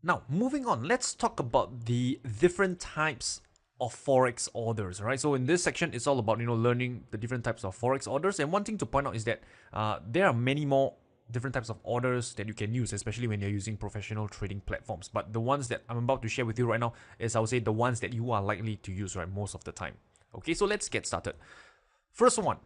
Now, moving on, let's talk about the different types of Forex orders, right? So in this section, it's all about, learning the different types of Forex orders. And one thing to point out is that there are many more different types of orders that you can use, especially when you're using professional trading platforms. But the ones that I'm about to share with you right now is, I would say, the ones that you are likely to use, right, most of the time. Okay, so let's get started. First one,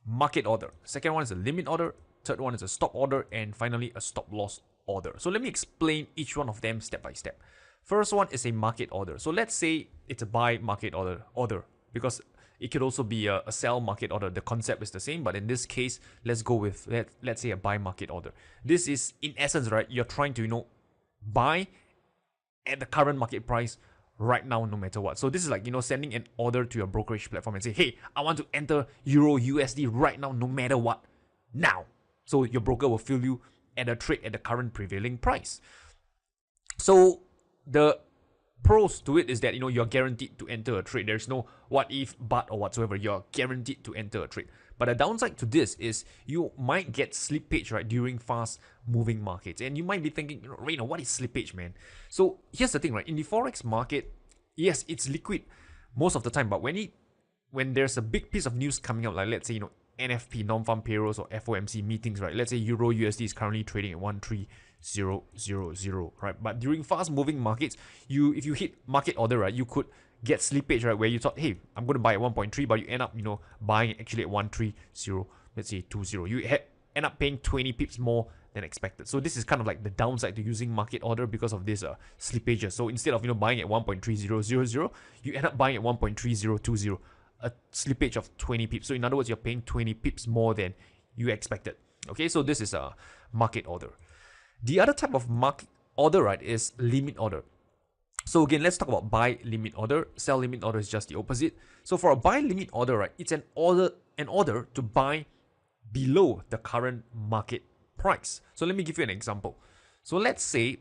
market order. Second one is a limit order. Third one is a stop order. And finally, a stop loss order. So let me explain each one of them step by step. First one is a market order. So let's say it's a buy market order, because it could also be a sell market order. The concept is the same, but in this case, let's go with, let's say, a buy market order. This is, in essence, right, you're trying to, buy at the current market price right now, no matter what. So this is like, sending an order to your brokerage platform and say, hey, I want to enter Euro USD right now, no matter what, now. So your broker will fill you at a trade at the current prevailing price. So the pros to it is that, you're guaranteed to enter a trade. There's no what if, but, or whatsoever. You're guaranteed to enter a trade. But the downside to this is you might get slippage, right, during fast moving markets. And you might be thinking, Rayno, what is slippage, man? So here's the thing, right? In the Forex market, yes, it's liquid most of the time. But when there's a big piece of news coming out, like let's say, NFP, non-farm payrolls, or FOMC meetings, right? Let's say Euro USD is currently trading at 13000, right? But during fast-moving markets, if you hit market order, right, you could get slippage, right, where you thought, hey, I'm going to buy at 1.3, but you end up, buying actually at 130, let's say 20. You end up paying 20 pips more than expected. So this is kind of like the downside to using market order because of this slippages. So instead of buying at 1.3000, you end up buying at 1.3020. A slippage of 20 pips. So in other words, you're paying 20 pips more than you expected. Okay, so this is a market order. The other type of market order, right, is limit order. So again, let's talk about buy limit order. Sell limit order is just the opposite. So for a buy limit order, right, it's an order to buy below the current market price. So let me give you an example. So let's say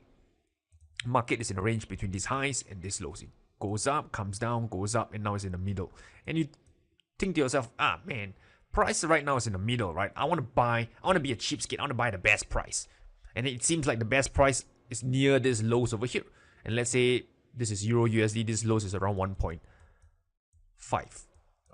market is in a range between these highs and these lows. Goes up, comes down, goes up, and now it's in the middle. And you think to yourself, man, price right now is in the middle, right? I want to be a cheapskate. I want to buy the best price. And it seems like the best price is near this lows over here. And let's say this is Euro USD, this lows is around 1.5.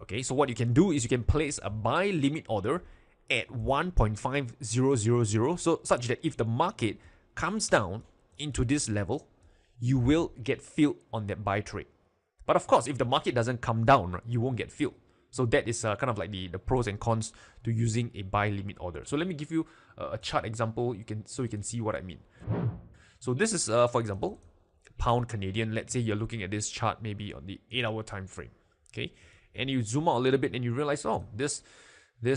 Okay, so what you can do is you can place a buy limit order at 1.5000, so such that if the market comes down into this level, you will get filled on that buy trade. But of course, if the market doesn't come down, you won't get filled. So that is kind of like the pros and cons to using a buy limit order. So let me give you a chart example so you can see what I mean. So this is, for example, pound Canadian. Let's say you're looking at this chart maybe on the 8-hour time frame. Okay, and you zoom out a little bit and you realize, oh, this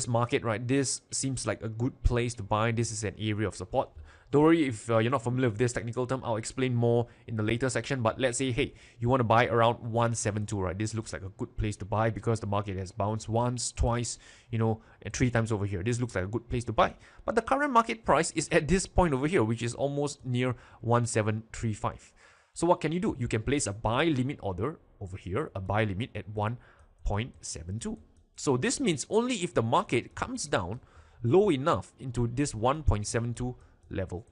market, right, this seems like a good place to buy. This is an area of support. Don't worry if you're not familiar with this technical term. I'll explain more in the later section. But let's say, hey, you want to buy around 172, right? This looks like a good place to buy because the market has bounced once, twice, and 3 times over here. This looks like a good place to buy. But the current market price is at this point over here, which is almost near 1735. So what can you do? You can place a buy limit order over here, a buy limit at 1.72. So this means only if the market comes down low enough into this 1.72 level,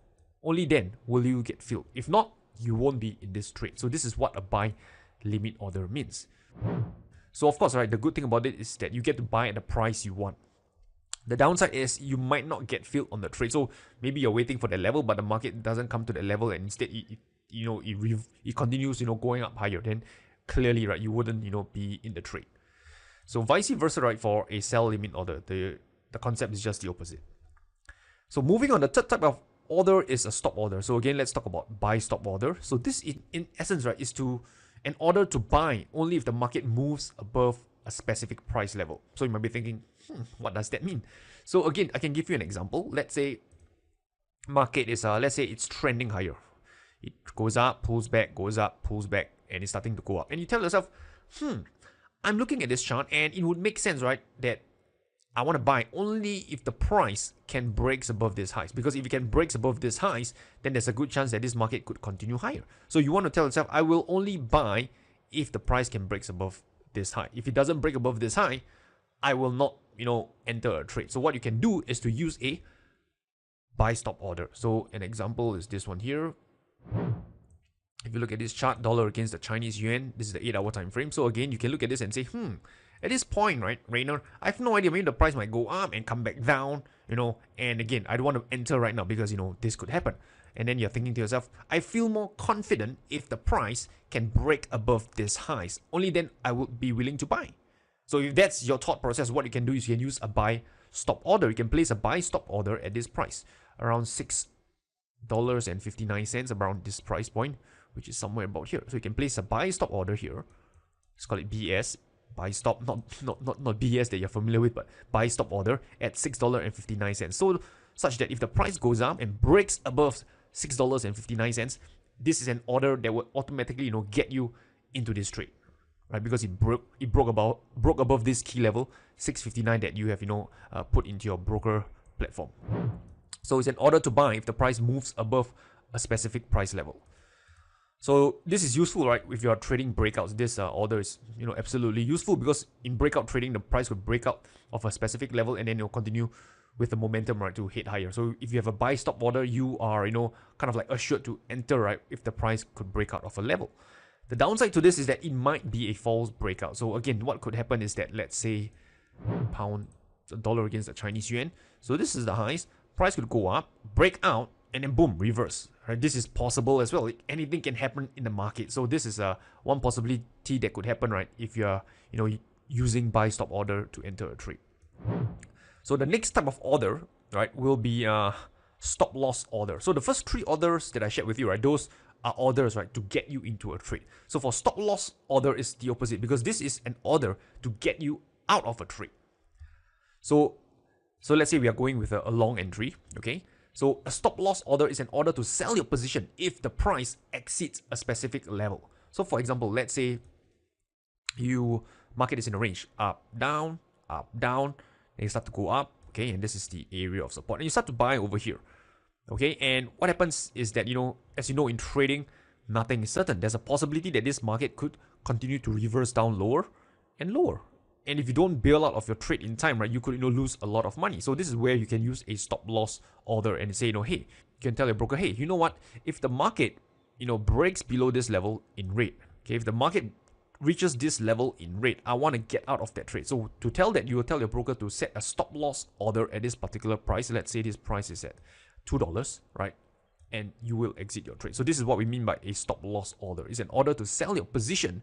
only then will you get filled. If not, you won't be in this trade. So this is what a buy limit order means. So of course, right, the good thing about it is that you get to buy at the price you want. The downside is you might not get filled on the trade. So maybe you're waiting for the level, but the market doesn't come to the level, and instead it continues going up higher. Then clearly, right, you wouldn't be in the trade. So vice versa, right, for a sell limit order, the concept is just the opposite. So moving on, the third type of order is a stop order. So again, let's talk about buy stop order. So this in essence, right, is an order to buy only if the market moves above a specific price level. So you might be thinking, what does that mean? So again, I can give you an example. Let's say market is let's say it's trending higher. It goes up, pulls back, goes up, pulls back, and it's starting to go up. And you tell yourself, I'm looking at this chart and it would make sense, right, that I want to buy only if the price can breaks above this highs. Because if it can breaks above this highs, then there's a good chance that this market could continue higher. So you want to tell yourself, I will only buy if the price can breaks above this high. If it doesn't break above this high, I will not, enter a trade. So what you can do is to use a buy stop order. So an example is this one here. If you look at this chart, dollar against the Chinese yuan, this is the 8-hour time frame. So again, you can look at this and say, at this point, right, Rainer, I have no idea. Maybe the price might go up and come back down, and again, I don't want to enter right now because, this could happen. And then you're thinking to yourself, I feel more confident if the price can break above this highs. Only then I would be willing to buy. So if that's your thought process, what you can do is you can use a buy stop order. You can place a buy stop order at this price, around $6.59, around this price point, which is somewhere about here. So you can place a buy stop order here. Let's call it BS, buy stop, not BS that you're familiar with, but buy stop order at $6.59. So such that if the price goes up and breaks above $6.59, this is an order that will automatically, get you into this trade, right? Because it broke above this key level, 659, that you have, put into your broker platform. So it's an order to buy if the price moves above a specific price level. So this is useful, right? If you are trading breakouts, this order is, absolutely useful, because in breakout trading, the price will break out of a specific level and then it'll continue with the momentum, right, to hit higher. So if you have a buy stop order, you are, kind of like assured to enter, right, if the price could break out of a level. The downside to this is that it might be a false breakout. So again, what could happen is that, let's say, the dollar against the Chinese yuan. So this is the highs. Price could go up, break out, and then boom, reverse. Right? This is possible as well. Anything can happen in the market. So this is one possibility that could happen, right, if you're, using buy stop order to enter a trade. So the next type of order, right, will be stop loss order. So the first three orders that I shared with you, right, those are orders, right, to get you into a trade. So for stop loss order is the opposite, because this is an order to get you out of a trade. So let's say we are going with a long entry, okay? So a stop loss order is an order to sell your position if the price exceeds a specific level. So for example, let's say market is in a range up, down, then you start to go up, okay? And this is the area of support. And you start to buy over here, okay? And what happens is that, as you know, in trading, nothing is certain. There's a possibility that this market could continue to reverse down lower and lower. And if you don't bail out of your trade in time, right, you could, lose a lot of money. So this is where you can use a stop loss order and say, hey, you can tell your broker, hey, you know what? If the market, breaks below this level in rate, okay, if the market reaches this level in rate, I want to get out of that trade. So to tell that, you will tell your broker to set a stop loss order at this particular price. Let's say this price is at $2, right? And you will exit your trade. So this is what we mean by a stop loss order. It's an order to sell your position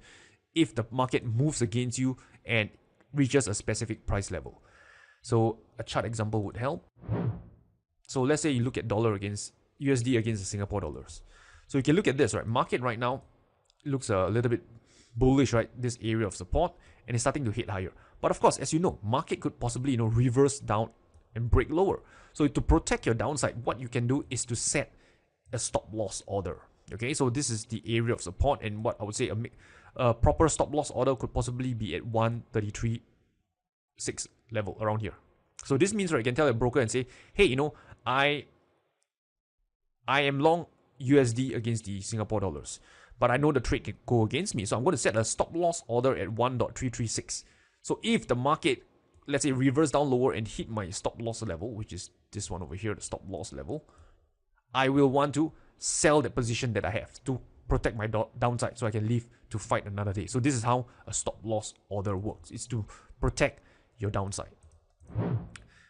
if the market moves against you and reaches a specific price level. So a chart example would help. So let's say you look at dollar against USD against the Singapore dollars. So you can look at this, right? Market right now looks a little bit bullish, right? This area of support, and it's starting to hit higher. But of course, as you know, market could possibly, reverse down and break lower. So to protect your downside, what you can do is to set a stop loss order. Okay, so this is the area of support, and what I would say a proper stop loss order could possibly be at 133.6 level, around here. So this means, right, you can tell a broker and say, hey, I am long USD against the Singapore dollars, but I know the trade can go against me, so I'm going to set a stop loss order at 1.336. So if the market, let's say, reverse down lower and hit my stop loss level, which is this one over here, the stop loss level, I will want to sell the position that I have to protect my downside, so I can leave to fight another day. So this is how a stop loss order works. It's to protect your downside.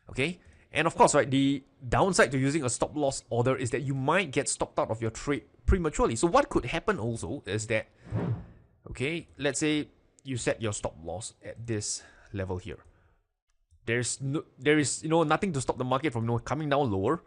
Okay, and of course, right, the downside to using a stop loss order is that you might get stopped out of your trade prematurely. So what could happen also is that, okay, let's say you set your stop loss at this level here. There is nothing to stop the market from coming down lower.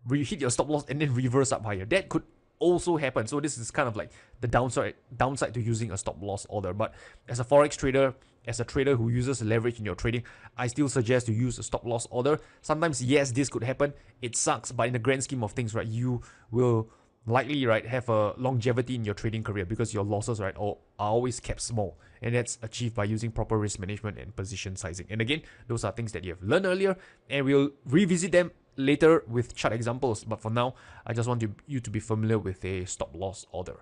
Hit your stop loss and then reverse up higher. That could also happen. So this is kind of like the downside to using a stop loss order. But as a Forex trader, as a trader who uses leverage in your trading, I still suggest to use a stop loss order. Sometimes, yes, this could happen. It sucks, but in the grand scheme of things, right, you will likely, right, have a longevity in your trading career because your losses, right, are always kept small, and that's achieved by using proper risk management and position sizing. And again, those are things that you have learned earlier, and we'll revisit them later with chart examples. But for now, I just want you to be familiar with a stop loss order.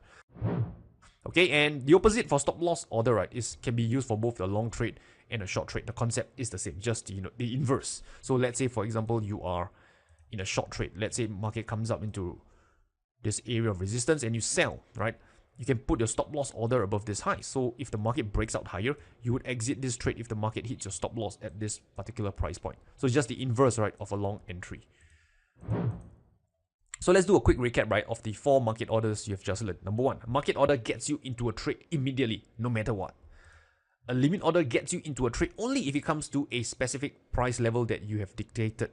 Okay, and the opposite for stop loss order, right, can be used for both a long trade and a short trade. The concept is the same, just the inverse. So let's say, for example, you are in a short trade. Let's say market comes up into this area of resistance and you sell, right? You can put your stop loss order above this high. So if the market breaks out higher, you would exit this trade if the market hits your stop loss at this particular price point. So it's just the inverse, right, of a long entry. So let's do a quick recap, right, of the 4 market orders you've just learned. Number 1, a market order gets you into a trade immediately, no matter what. A limit order gets you into a trade only if it comes to a specific price level that you have dictated.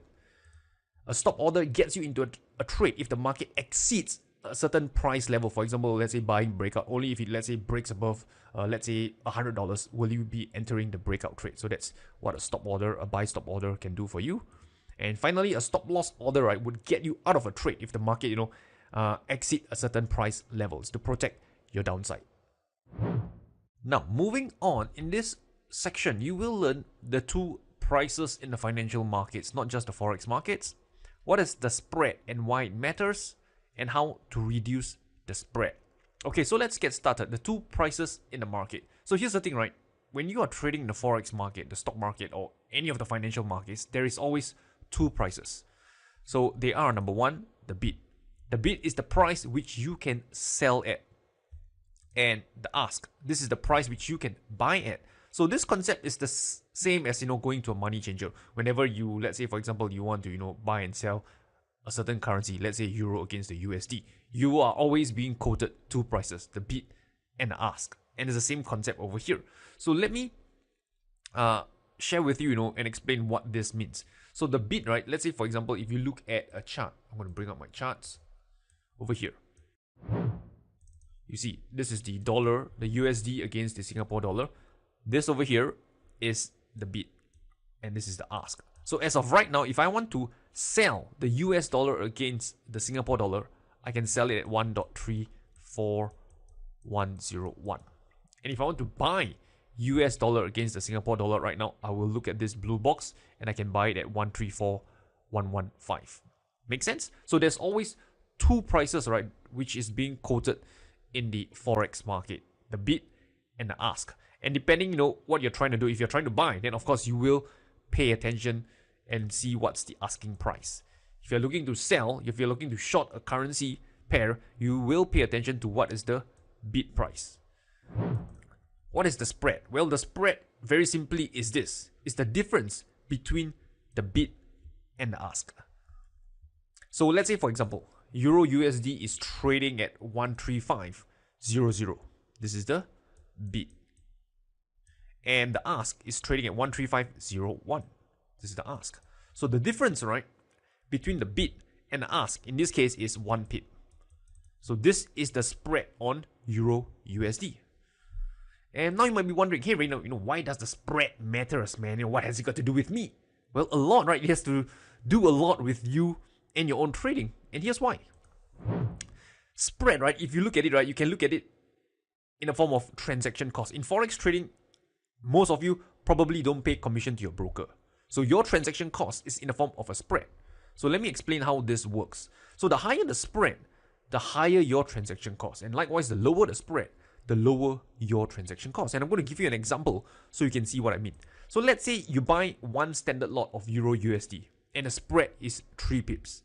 A stop order gets you into a trade if the market exceeds a certain price level. For example, let's say buying breakout, only if it, let's say, breaks above, let's say $100, will you be entering the breakout trade. So that's what a stop order, a buy stop order can do for you. And finally, a stop loss order, right, would get you out of a trade if the market, exceed a certain price levels to protect your downside. Now, moving on, in this section, you will learn the 2 prices in the financial markets, not just the Forex markets. What is the spread and why it matters, and how to reduce the spread. Okay, so let's get started. The 2 prices in the market. So here's the thing, right? When you are trading in the Forex market, the stock market, or any of the financial markets, there is always 2 prices. So they are, number 1, the bid. The bid is the price which you can sell at. And the ask, this is the price which you can buy at. So this concept is the same as, going to a money changer. Whenever you, let's say, for example, you want to, buy and sell a certain currency, let's say euro against the USD, you are always being quoted 2 prices, the bid and the ask. And it's the same concept over here. So let me share with you, and explain what this means. So the bid, right, let's say, for example, if you look at a chart, I'm going to bring up my charts over here. You see, this is the dollar, the USD against the Singapore dollar. This over here is the bid, and this is the ask. So as of right now, if I want to sell the US dollar against the Singapore dollar, I can sell it at 1.34101. And if I want to buy US dollar against the Singapore dollar right now, I will look at this blue box and I can buy it at 1.34115. Make sense? So there's always 2 prices, right, which is being quoted in the Forex market, the bid and the ask. And depending, what you're trying to do, if you're trying to buy, then of course you will pay attention and see what's the asking price. If you're looking to sell, if you're looking to short a currency pair, you will pay attention to what is the bid price. What is the spread? Well, the spread, very simply, is this. It's the difference between the bid and the ask. So let's say, for example, Euro USD is trading at 135.00. This is the bid. And the ask is trading at 135.01. This is the ask. So the difference, right, between the bid and the ask, in this case, is 1 pip. So this is the spread on Euro USD. And now you might be wondering, hey, Reina, why does the spread matters, man? What has it got to do with me? Well, a lot, right? It has to do a lot with you and your own trading. And here's why. Spread, right? If you look at it, right, you can look at it in the form of transaction cost. In Forex trading, most of you probably don't pay commission to your broker. So your transaction cost is in the form of a spread. So let me explain how this works. So the higher the spread, the higher your transaction cost. And likewise, the lower the spread, the lower your transaction cost. And I'm going to give you an example so you can see what I mean. So let's say you buy 1 standard lot of Euro USD and the spread is 3 pips.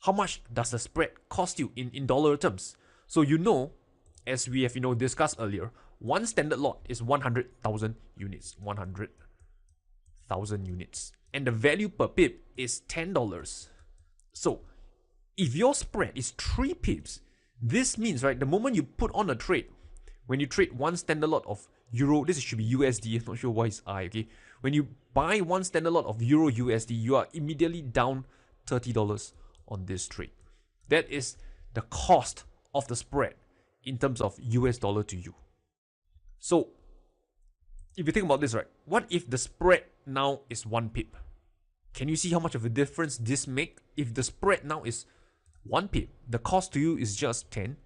How much does the spread cost you in dollar terms? So as we have discussed earlier, 1 standard lot is 100,000 units. 100,000 units. And the value per pip is $10. So if your spread is 3 pips, this means, right, the moment you put on a trade, when you trade 1 standard lot of Euro, this should be USD, I'm not sure why it's I, okay? When you buy 1 standard lot of Euro USD, you are immediately down $30 on this trade. That is the cost of the spread in terms of US dollar to you. So if you think about this, right, what if the spread now is 1 pip? Can you see how much of a difference this make? If the spread now is 1 pip. The cost to you is just $10.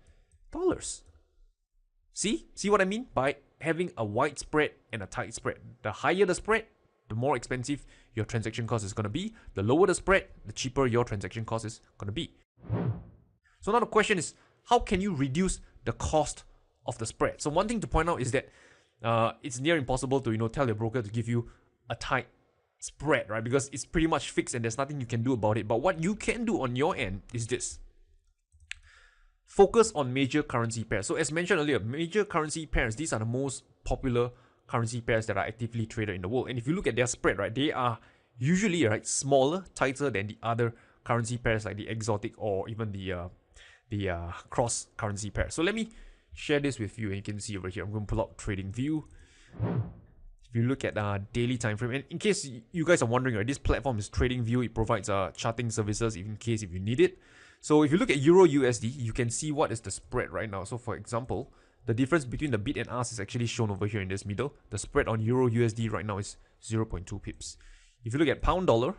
See what I mean by having a wide spread and a tight spread? The higher the spread, the more expensive your transaction cost is going to be. The lower the spread, the cheaper your transaction cost is going to be. So now the question is, how can you reduce the cost of the spread? So one thing to point out is that it's near impossible to tell your broker to give you a tight spread, right? Because it's pretty much fixed and there's nothing you can do about it. But what you can do on your end is this. Focus on major currency pairs. So as mentioned earlier, major currency pairs, these are the most popular currency pairs that are actively traded in the world. And if you look at their spread, right, they are usually smaller, tighter than the other currency pairs like the exotic or even the cross currency pair. So let me share this with you and you can see over here. I'm going to pull up trading view. If you look at daily time frame, and in case you guys are wondering, right, this platform is trading view. It provides charting services in case if you need it. So if you look at Euro USD, you can see what is the spread right now. So for example, the difference between the bid and ask is actually shown over here in this middle. The spread on Euro USD right now is 0.2 pips. If you look at pound dollar,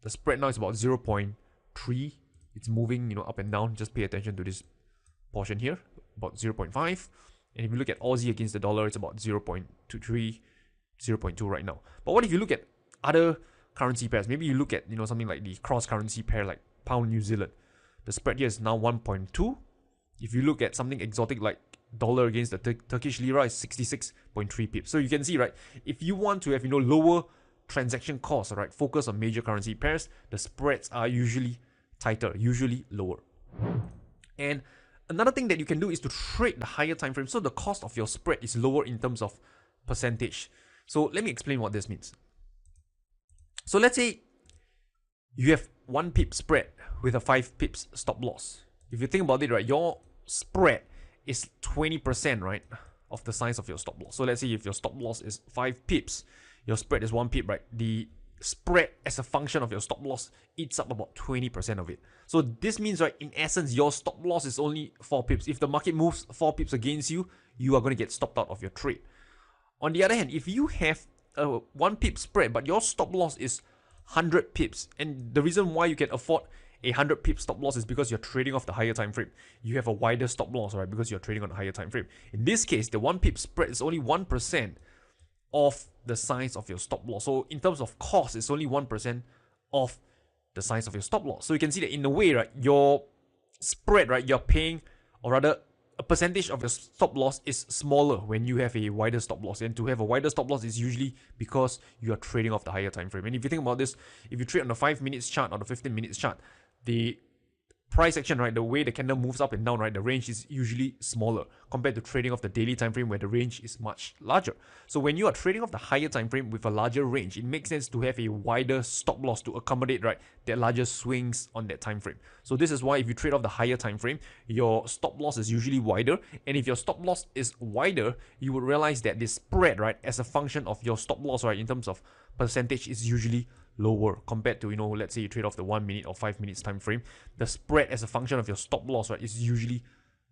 the spread now is about 0.3. It's moving, up and down. Just pay attention to this portion here, about 0.5. And if you look at Aussie against the dollar, it's about 0.23, 0.2 right now. But what if you look at other currency pairs? Maybe you look at, something like the cross currency pair like pound New Zealand. The spread here is now 1.2. If you look at something exotic like dollar against the Turkish lira, is 66.3 pips. So you can see, right, if you want to have, lower transaction costs, right, focus on major currency pairs. The spreads are usually tighter, usually lower. And another thing that you can do is to trade the higher time frame. So the cost of your spread is lower in terms of percentage. So let me explain what this means. So let's say you have 1 pip spread with a 5 pips stop loss. If you think about it, right, your spread is 20%, right, of the size of your stop loss. So let's say if your stop loss is 5 pips, your spread is 1 pip, right? The spread as a function of your stop loss eats up about 20% of it. So this means, right, in essence, your stop loss is only 4 pips. If the market moves 4 pips against you, you are going to get stopped out of your trade. On the other hand, if you have a 1 pip spread, but your stop loss is 100 pips, and the reason why you can afford a 100 pip stop loss is because you're trading off the higher time frame. You have a wider stop loss, right, because you're trading on a higher time frame. In this case, the 1 pip spread is only 1% of the size of your stop loss. So in terms of cost, it's only 1% of the size of your stop loss. So you can see that in a way, right, your spread, right, you're paying, or rather a percentage of your stop loss is smaller when you have a wider stop loss. And to have a wider stop loss is usually because you are trading off the higher time frame. And if you think about this, if you trade on the 5 minutes chart or the 15 minutes chart, the price action, right, the way the candle moves up and down, right, the range is usually smaller compared to trading off the daily time frame where the range is much larger. So when you are trading off the higher time frame with a larger range, it makes sense to have a wider stop loss to accommodate, right, that larger swings on that time frame. So this is why if you trade off the higher time frame, your stop loss is usually wider. And if your stop loss is wider, you would realize that the spread, right, as a function of your stop loss, right, in terms of percentage, is usually lower compared to, let's say you trade off the 1 minute or 5 minutes time frame. The spread as a function of your stop loss, right, is usually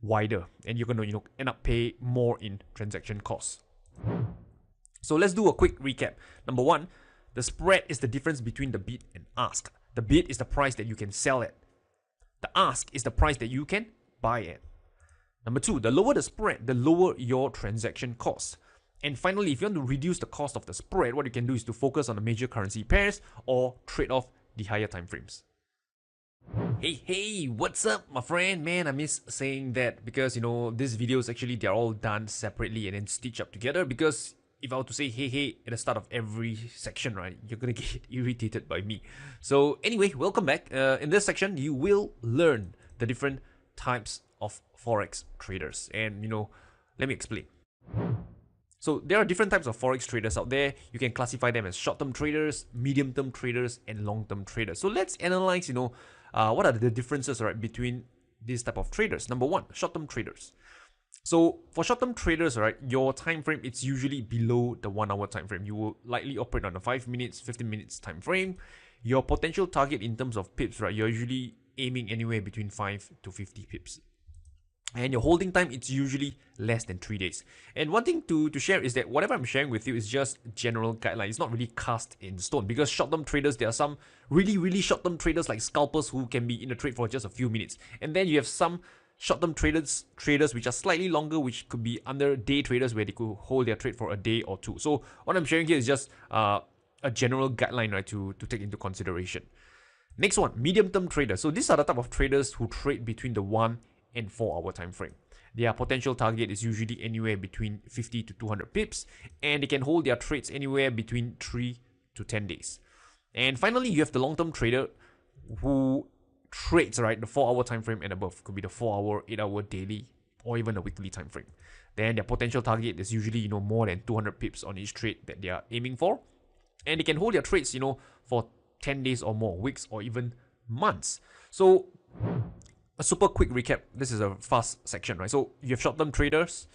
wider, and you're going to end up pay more in transaction costs. So let's do a quick recap. Number 1, the spread is the difference between the bid and ask. The bid is the price that you can sell at. The ask is the price that you can buy at. Number 2, the lower the spread, the lower your transaction costs. And finally, if you want to reduce the cost of the spread, what you can do is to focus on the major currency pairs or trade off the higher time frames. Hey, what's up, my friend? Man, I miss saying that because, these videos actually, they're all done separately and then stitched up together, because if I were to say hey at the start of every section, right, you're going to get irritated by me. So anyway, welcome back. In this section, you will learn the different types of Forex traders. And, let me explain. So there are different types of Forex traders out there. You can classify them as short-term traders, medium-term traders, and long-term traders. So let's analyze, what are the differences, right, between these type of traders. Number 1, short-term traders. So for short-term traders, right, your time frame, it's usually below the 1 hour time frame. You will likely operate on a 5 minutes, 15 minutes time frame. Your potential target in terms of pips, right, you're usually aiming anywhere between 5 to 50 pips. And your holding time, it's usually less than 3 days. And one thing to share is that whatever I'm sharing with you is just general guidelines. It's not really cast in stone, because short-term traders, there are some really short-term traders like scalpers who can be in a trade for just a few minutes. And then you have some short-term traders which are slightly longer, which could be under day traders where they could hold their trade for a day or two. So what I'm sharing here is just a general guideline, right, to take into consideration. Next one, medium-term traders. So these are the type of traders who trade between the 1 and 4 hour time frame. Their potential target is usually anywhere between 50 to 200 pips, and they can hold their trades anywhere between 3 to 10 days. And finally, you have the long-term trader who trades, right, the 4 hour time frame and above. Could be the 4 hour, 8 hour daily, or even a weekly time frame. Then their potential target is usually, more than 200 pips on each trade that they are aiming for. And they can hold their trades, for 10 days or more, weeks or even months. So a super quick recap. This is a fast section, right? So you have short-term traders,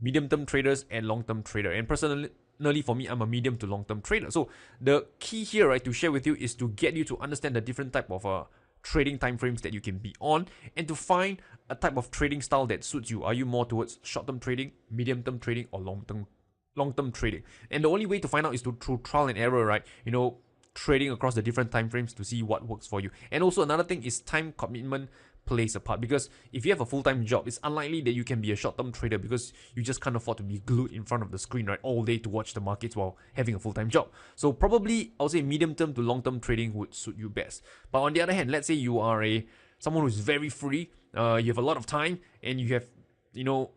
medium-term traders, and long-term trader. And personally, for me, I'm a medium to long-term trader. So the key here, right, to share with you is to get you to understand the different type of trading timeframes that you can be on, and to find a type of trading style that suits you. Are you more towards short-term trading, medium-term trading, or long-term trading? And the only way to find out is through trial and error, right? Trading across the different timeframes to see what works for you. And also another thing is time commitment plays a part, because if you have a full-time job, it's unlikely that you can be a short-term trader, because you just can't afford to be glued in front of the screen, right, all day to watch the markets while having a full-time job. So probably I would say medium-term to long-term trading would suit you best. But on the other hand, let's say you are someone who's very free, you have a lot of time, and you have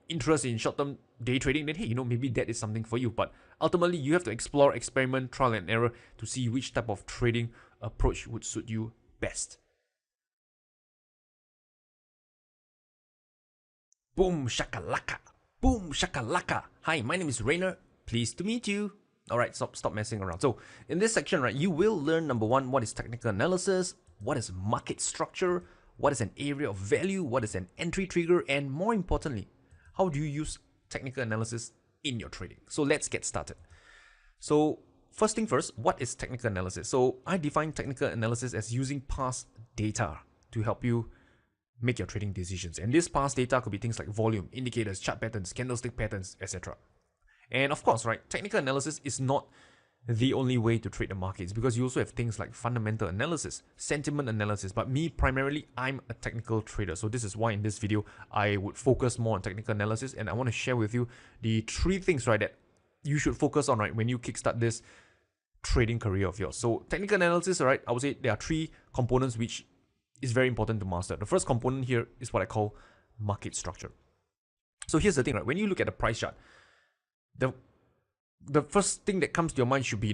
interest in short-term day trading, then hey, maybe that is something for you. But ultimately, you have to explore, experiment, trial and error to see which type of trading approach would suit you best. Boom shakalaka. Boom shakalaka. Hi, my name is Rainer. Pleased to meet you. Alright, stop messing around. So in this section, right, you will learn number 1, what is technical analysis, what is market structure, what is an area of value, what is an entry trigger, and more importantly, how do you use technical analysis in your trading. So let's get started. So first thing first, what is technical analysis? So I define technical analysis as using past data to help you make your trading decisions. And this past data could be things like volume, indicators, chart patterns, candlestick patterns, etc. And of course, right, technical analysis is not the only way to trade the markets, because you also have things like fundamental analysis, sentiment analysis. But me, primarily, I'm a technical trader. So this is why in this video, I would focus more on technical analysis. And I want to share with you the 3 things, right, that you should focus on, right, when you kickstart this trading career of yours. So technical analysis, right, I would say there are 3 components which is very important to master. The first component here is what I call market structure. So here's the thing, right? When you look at the price chart, the first thing that comes to your mind should be,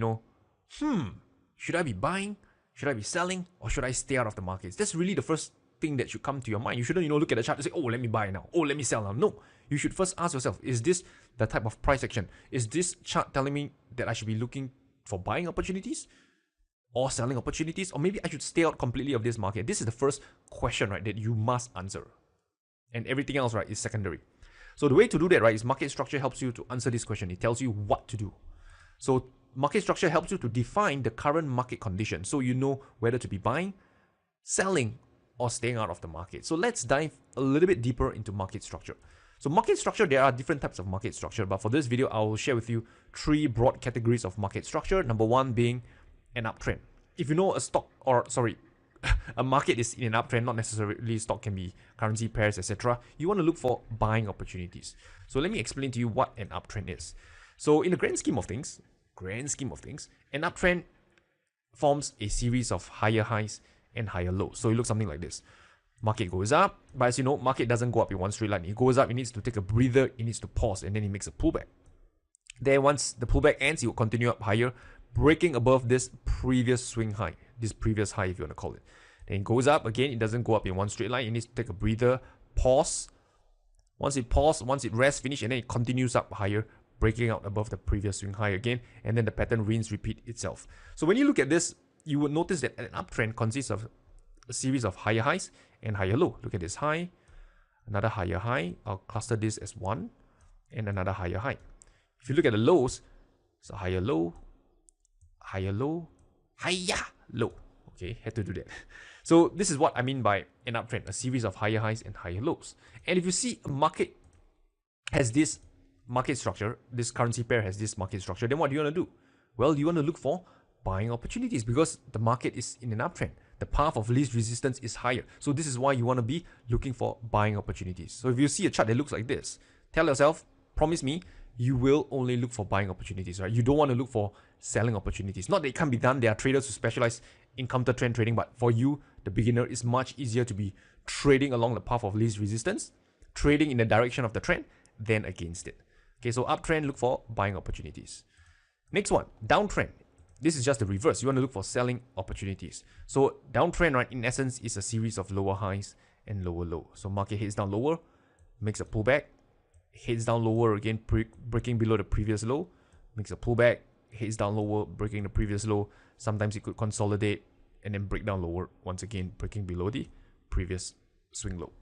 should I be buying? Should I be selling? Or should I stay out of the markets? That's really the first thing that should come to your mind. You shouldn't, look at the chart and say, oh, let me buy now. Oh, let me sell now. No, you should first ask yourself, is this the type of price action? Is this chart telling me that I should be looking for buying opportunities or selling opportunities? Or maybe I should stay out completely of this market? This is the first question, right, that you must answer. And everything else, right, is secondary. So the way to do that, right, is market structure helps you to answer this question. It tells you what to do. So market structure helps you to define the current market condition, so you know whether to be buying, selling, or staying out of the market. So let's dive a little bit deeper into market structure. So market structure, there are different types of market structure, but for this video, I will share with you 3 broad categories of market structure. Number 1 being an uptrend. If you know a market is in an uptrend, not necessarily stock, can be currency pairs, etc. You want to look for buying opportunities. So let me explain to you what an uptrend is. So in the grand scheme of things, an uptrend forms a series of higher highs and higher lows. So it looks something like this. Market goes up, but as you know, market doesn't go up in one straight line. It goes up, it needs to take a breather, it needs to pause, and then it makes a pullback. Then once the pullback ends, it will continue up higher, breaking above this previous swing high, this previous high if you want to call it. Then it goes up again, it doesn't go up in one straight line, it needs to take a breather, pause. Once it rests, finish, and then it continues up higher, breaking out above the previous swing high again, and then the pattern repeat itself. So when you look at this, you would notice that an uptrend consists of a series of higher highs and higher low. Look at this high, another higher high. I'll cluster this as 1, and another higher high. If you look at the lows, it's a higher low, higher low, higher low. Okay, had to do that. So this is what I mean by an uptrend, a series of higher highs and higher lows. And if you see a market has this market structure, this currency pair has this market structure, then what do you want to do? Well, you want to look for buying opportunities because the market is in an uptrend. The path of least resistance is higher. So this is why you want to be looking for buying opportunities. So if you see a chart that looks like this, tell yourself, promise me, you will only look for buying opportunities, right? You don't want to look for selling opportunities. Not that it can't be done. There are traders who specialize in counter trend trading, but for you, the beginner, it's much easier to be trading along the path of least resistance, trading in the direction of the trend, than against it. Okay, so uptrend, look for buying opportunities. Next one, downtrend. This is just the reverse. You want to look for selling opportunities. So downtrend, right, in essence, is a series of lower highs and lower lows. So market heads down lower, makes a pullback, heads down lower again, breaking below the previous low, makes a pullback, heads down lower, breaking the previous low. Sometimes it could consolidate and then break down lower, once again, breaking below the previous swing low.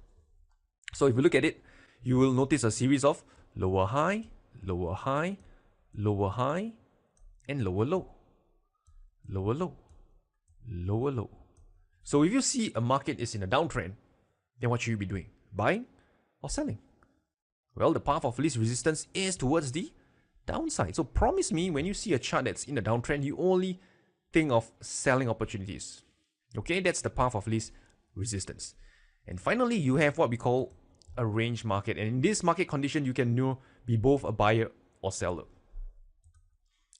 So if you look at it, you will notice a series of lower high, lower high, lower high, and lower low. Lower low, lower low. So if you see a market is in a downtrend, then what should you be doing? Buying or selling? Well, the path of least resistance is towards the downside. So promise me when you see a chart that's in a downtrend, you only think of selling opportunities. Okay, that's the path of least resistance. And finally, you have what we call a range market. And in this market condition, you can be both a buyer or seller.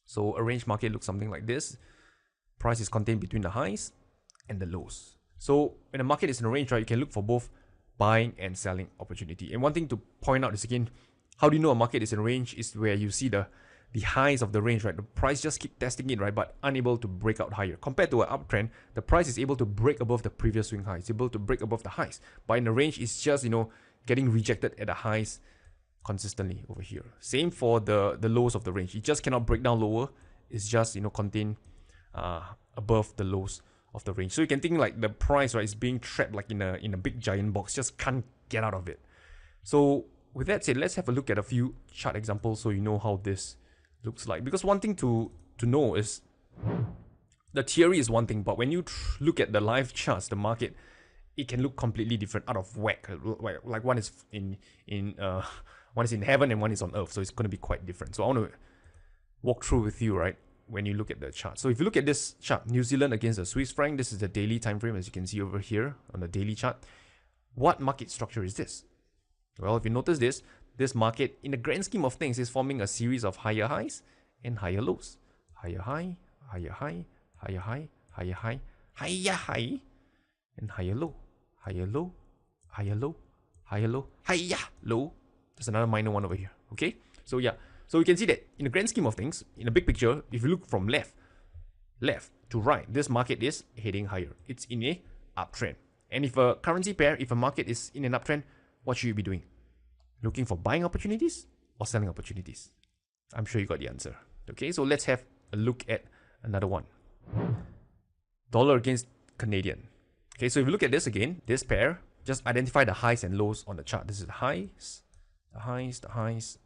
So a range market looks something like this. Price is contained between the highs and the lows. So when the market is in a range, right, you can look for both buying and selling opportunity. And one thing to point out is, again, how do you know a market is in a range is where you see the highs of the range, right? The price just keep testing it, right, but unable to break out higher. Compared to an uptrend, the price is able to break above the previous swing high. It's able to break above the highs. But in the range, it's just, getting rejected at the highs consistently over here. Same for the lows of the range. It just cannot break down lower. It's just, contained above the lows of the range. So you can think like the price, right, is being trapped like in a big giant box, just can't get out of it. So with that said, let's have a look at a few chart examples so you know how this looks like. Because one thing to know is the theory is one thing, but when you look at the live charts, the market, it can look completely different, out of whack. Like one is in heaven and one is on earth, so it's going to be quite different. So I want to walk through with you, right, when you look at the chart. So if you look at this chart, New Zealand against the Swiss franc, this is the daily time frame, as you can see over here on the daily chart. What market structure is this? Well, if you notice this market, in the grand scheme of things, is forming a series of higher highs and higher lows. Higher high, higher high, higher high, higher high, higher high, and higher low. Higher low, higher low, higher low, higher low. There's another minor one over here. Okay? So yeah. So we can see that in the grand scheme of things, in the big picture, if you look from left to right, this market is heading higher. It's in a uptrend. And if a currency pair, if a market is in an uptrend, what should you be doing? Looking for buying opportunities or selling opportunities? I'm sure you got the answer. Okay, so let's have a look at another one. Dollar against Canadian. Okay, so if you look at this again, this pair, just identify the highs and lows on the chart. This is the highs, the highs, the highs,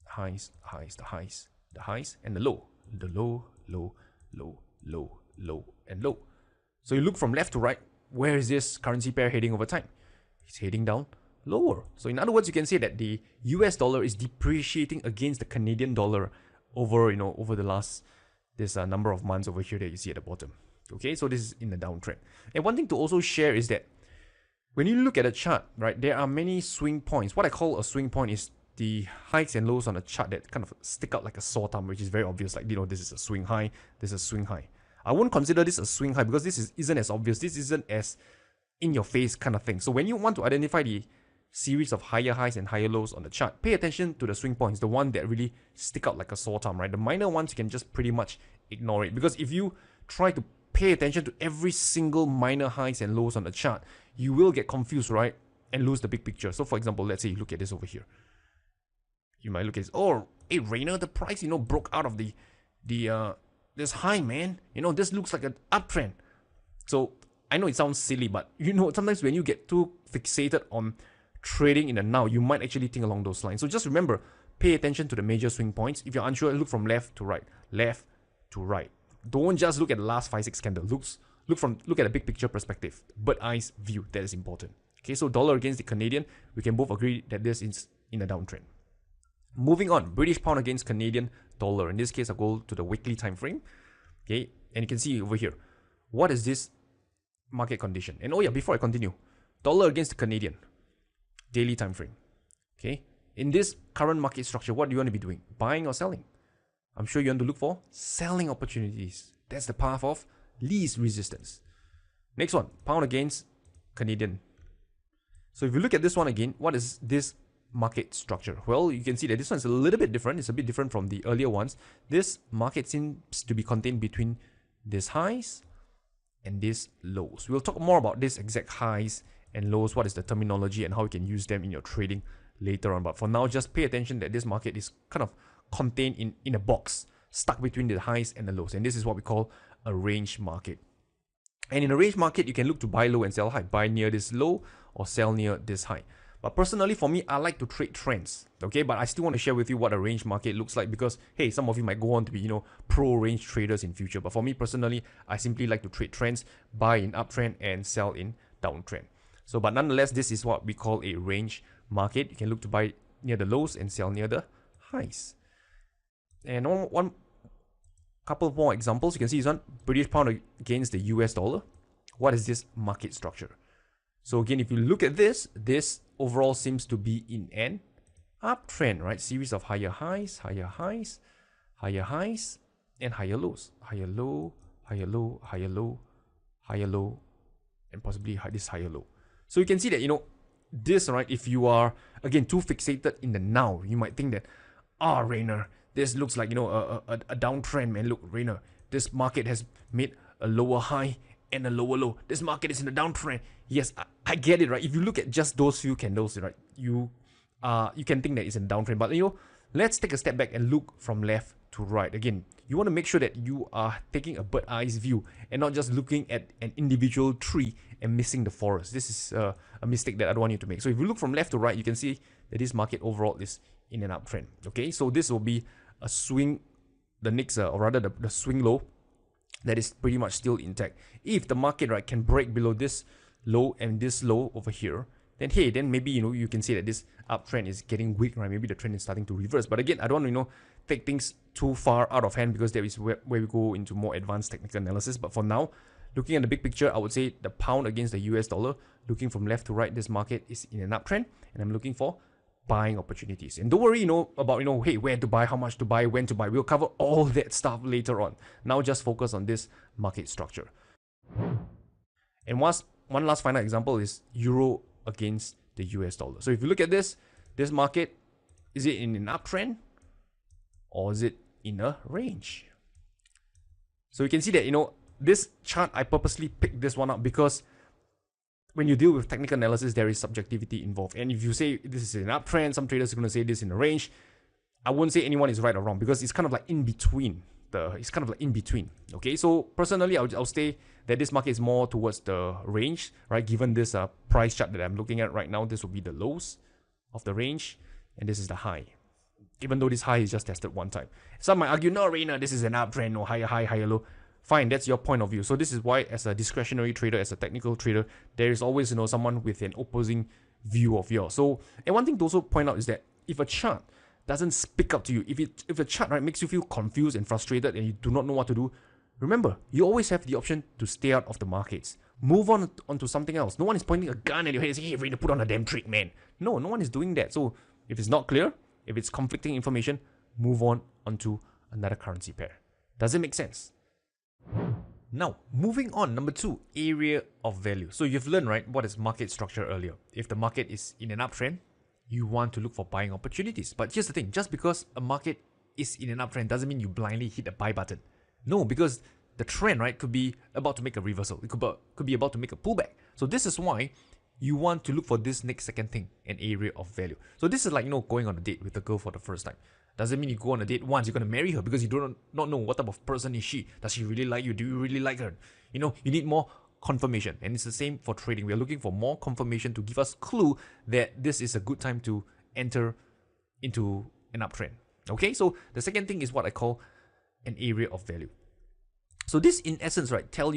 highs, highs, the highs, the highs, and the low, low, low, low, low, and low. So you look from left to right, where is this currency pair heading over time? It's heading down lower. So in other words, you can say that the US dollar is depreciating against the Canadian dollar over, over the last number of months over here that you see at the bottom. Okay, so this is in the downtrend. And one thing to also share is that when you look at a chart, right, there are many swing points. What I call a swing point is the highs and lows on a chart that kind of stick out like a sore thumb, which is very obvious. Like, this is a swing high, this is a swing high. I won't consider this a swing high because this isn't as obvious. This isn't as in your face kind of thing. So when you want to identify the series of higher highs and higher lows on the chart, pay attention to the swing points, the one that really stick out like a sore thumb, right? The minor ones, you can just pretty much ignore it, because if you try to pay attention to every single minor highs and lows on the chart, you will get confused, right? And lose the big picture. So for example, let's say you look at this over here. You might look at this. Oh, hey, Rainer, the price, broke out of this high, man. This looks like an uptrend. So I know it sounds silly, but sometimes when you get too fixated on trading in the now, you might actually think along those lines. So just remember, pay attention to the major swing points. If you're unsure, look from left to right. Left to right. Don't just look at the last 5-6 candles. look at a big picture perspective, bird eyes view. That is important. Okay, so dollar against the Canadian, we can both agree that this is in a downtrend. Moving on, British pound against Canadian dollar. In this case, I'll go to the weekly time frame. Okay, and you can see over here, what is this market condition? And oh yeah, before I continue, dollar against the Canadian, daily time frame. Okay, in this current market structure, what do you want to be doing? Buying or selling? I'm sure you want to look for selling opportunities. That's the path of least resistance. Next one, pound against Canadian. So if you look at this one again, what is this market structure? Well, you can see that this one's a little bit different. It's a bit different from the earlier ones. This market seems to be contained between these highs and these lows. We'll talk more about these exact highs and lows, what is the terminology and how you can use them in your trading later on. But for now, just pay attention that this market is kind of contained in a box, stuck between the highs and the lows. And this is what we call a range market. And in a range market, you can look to buy low and sell high, buy near this low or sell near this high. But personally, for me, I like to trade trends, okay? But I still want to share with you what a range market looks like because, hey, some of you might go on to be, pro range traders in future. But for me personally, I simply like to trade trends, buy in uptrend and sell in downtrend. So, but nonetheless, this is what we call a range market. You can look to buy near the lows and sell near the highs. And one couple more examples. You can see this one, British pound against the US dollar. What is this market structure? So again, if you look at this overall seems to be in an uptrend, right? Series of higher highs, higher highs, higher highs, and higher lows. Higher low, higher low, higher low, higher low, and possibly this higher low. So you can see that, this, right, if you are, again, too fixated in the now, you might think that, Rainer, this looks like, a downtrend, man. Look, Rainer, this market has made a lower high and a lower low. This market is in a downtrend. Yes, I get it, right? If you look at just those few candles, right, you can think that it's a downtrend. But, let's take a step back and look from left to right. Again, you want to make sure that you are taking a bird eyes view and not just looking at an individual tree and missing the forest. This is a mistake that I don't want you to make. So if you look from left to right, you can see that this market overall is in an uptrend. Okay, so this will be a swing, the next, or rather the swing low that is pretty much still intact. If the market, right, can break below this low and this low over here, then hey, then maybe, you can say that this uptrend is getting weak, right? Maybe the trend is starting to reverse. But again, I don't want to, take things too far out of hand because there is where we go into more advanced technical analysis. But for now, looking at the big picture, I would say the pound against the US dollar, looking from left to right, this market is in an uptrend, and I'm looking for buying opportunities. And don't worry, about, hey, where to buy, how much to buy, when to buy. We'll cover all that stuff later on. Now just focus on this market structure. And one last final example is euro against the US dollar. So if you look at this market, is it in an uptrend or is it in a range? So you can see that, this chart, I purposely picked this one up because when you deal with technical analysis, there is subjectivity involved. And if you say this is an uptrend, some traders are going to say this in a range. I wouldn't say anyone is right or wrong because it's kind of like in between. Okay, so personally, I'll say that this market is more towards the range, right? Given this price chart that I'm looking at right now, this will be the lows of the range, and this is the high. Even though this high is just tested one time. Some might argue, no, Rainer, this is an uptrend, no, higher high, higher low. Fine, that's your point of view. So this is why, as a discretionary trader, as a technical trader, there is always, someone with an opposing view of yours. So, and one thing to also point out is that if a chart doesn't speak up to you, if a chart, right, makes you feel confused and frustrated and you do not know what to do, remember, you always have the option to stay out of the markets. Move on to something else. No one is pointing a gun at your head and saying, hey, Rainer, put on a damn trick, man. No one is doing that. So if it's not clear, if it's conflicting information, move on onto another currency pair. Does it make sense? Now, moving on, number 2, area of value. So you've learned, right, what is market structure earlier. If the market is in an uptrend, you want to look for buying opportunities. But here's the thing, just because a market is in an uptrend doesn't mean you blindly hit the buy button. No, because the trend, right, could be about to make a reversal. It could be about to make a pullback. So this is why you want to look for this next second thing, an area of value. So this is like, going on a date with a girl for the first time. Doesn't mean you go on a date once, you're going to marry her because you do not know what type of person is she. Does she really like you? Do you really like her? You need more confirmation. And it's the same for trading. We are looking for more confirmation to give us clue that this is a good time to enter into an uptrend. Okay, so the second thing is what I call an area of value. So this, in essence, right, tells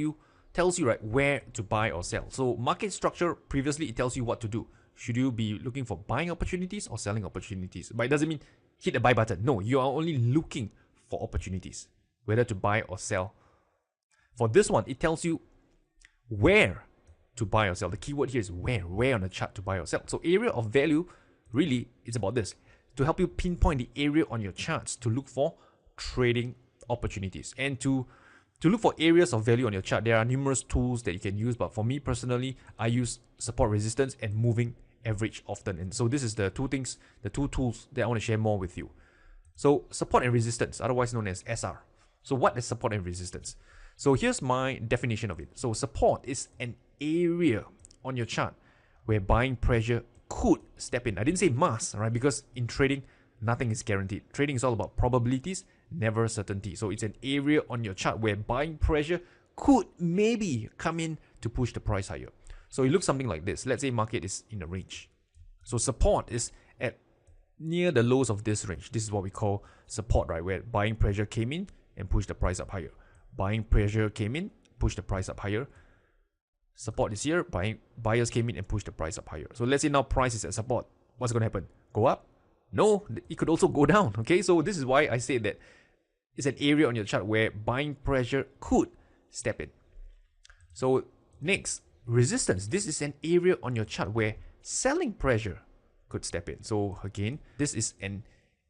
tells you, right, where to buy or sell. So market structure, previously it tells you what to do. Should you be looking for buying opportunities or selling opportunities? But it doesn't mean hit the buy button. No, you are only looking for opportunities, whether to buy or sell. For this one, it tells you where to buy or sell. The keyword here is where on the chart to buy or sell. So area of value, really, it's about this, to help you pinpoint the area on your charts to look for trading opportunities. And to look for areas of value on your chart, there are numerous tools that you can use, but for me personally, I use support, resistance, and moving average often. And so this is the two tools that I want to share more with you. So support and resistance, otherwise known as SR. So what is support and resistance? So here's my definition of it. So support is an area on your chart where buying pressure could step in. I didn't say must, right? Because in trading, nothing is guaranteed. Trading is all about probabilities, never certainty. So it's an area on your chart where buying pressure could maybe come in to push the price higher. So it looks something like this. Let's say market is in a range. So support is at near the lows of this range. This is what we call support, right? Where buying pressure came in and pushed the price up higher. Buying pressure came in, pushed the price up higher. Support is here. Buyers came in and pushed the price up higher. So let's say now price is at support. What's going to happen? Go up? No, it could also go down. Okay, so this is why I say that it's an area on your chart where buying pressure could step in. So next, resistance. This is an area on your chart where selling pressure could step in. So again, this is an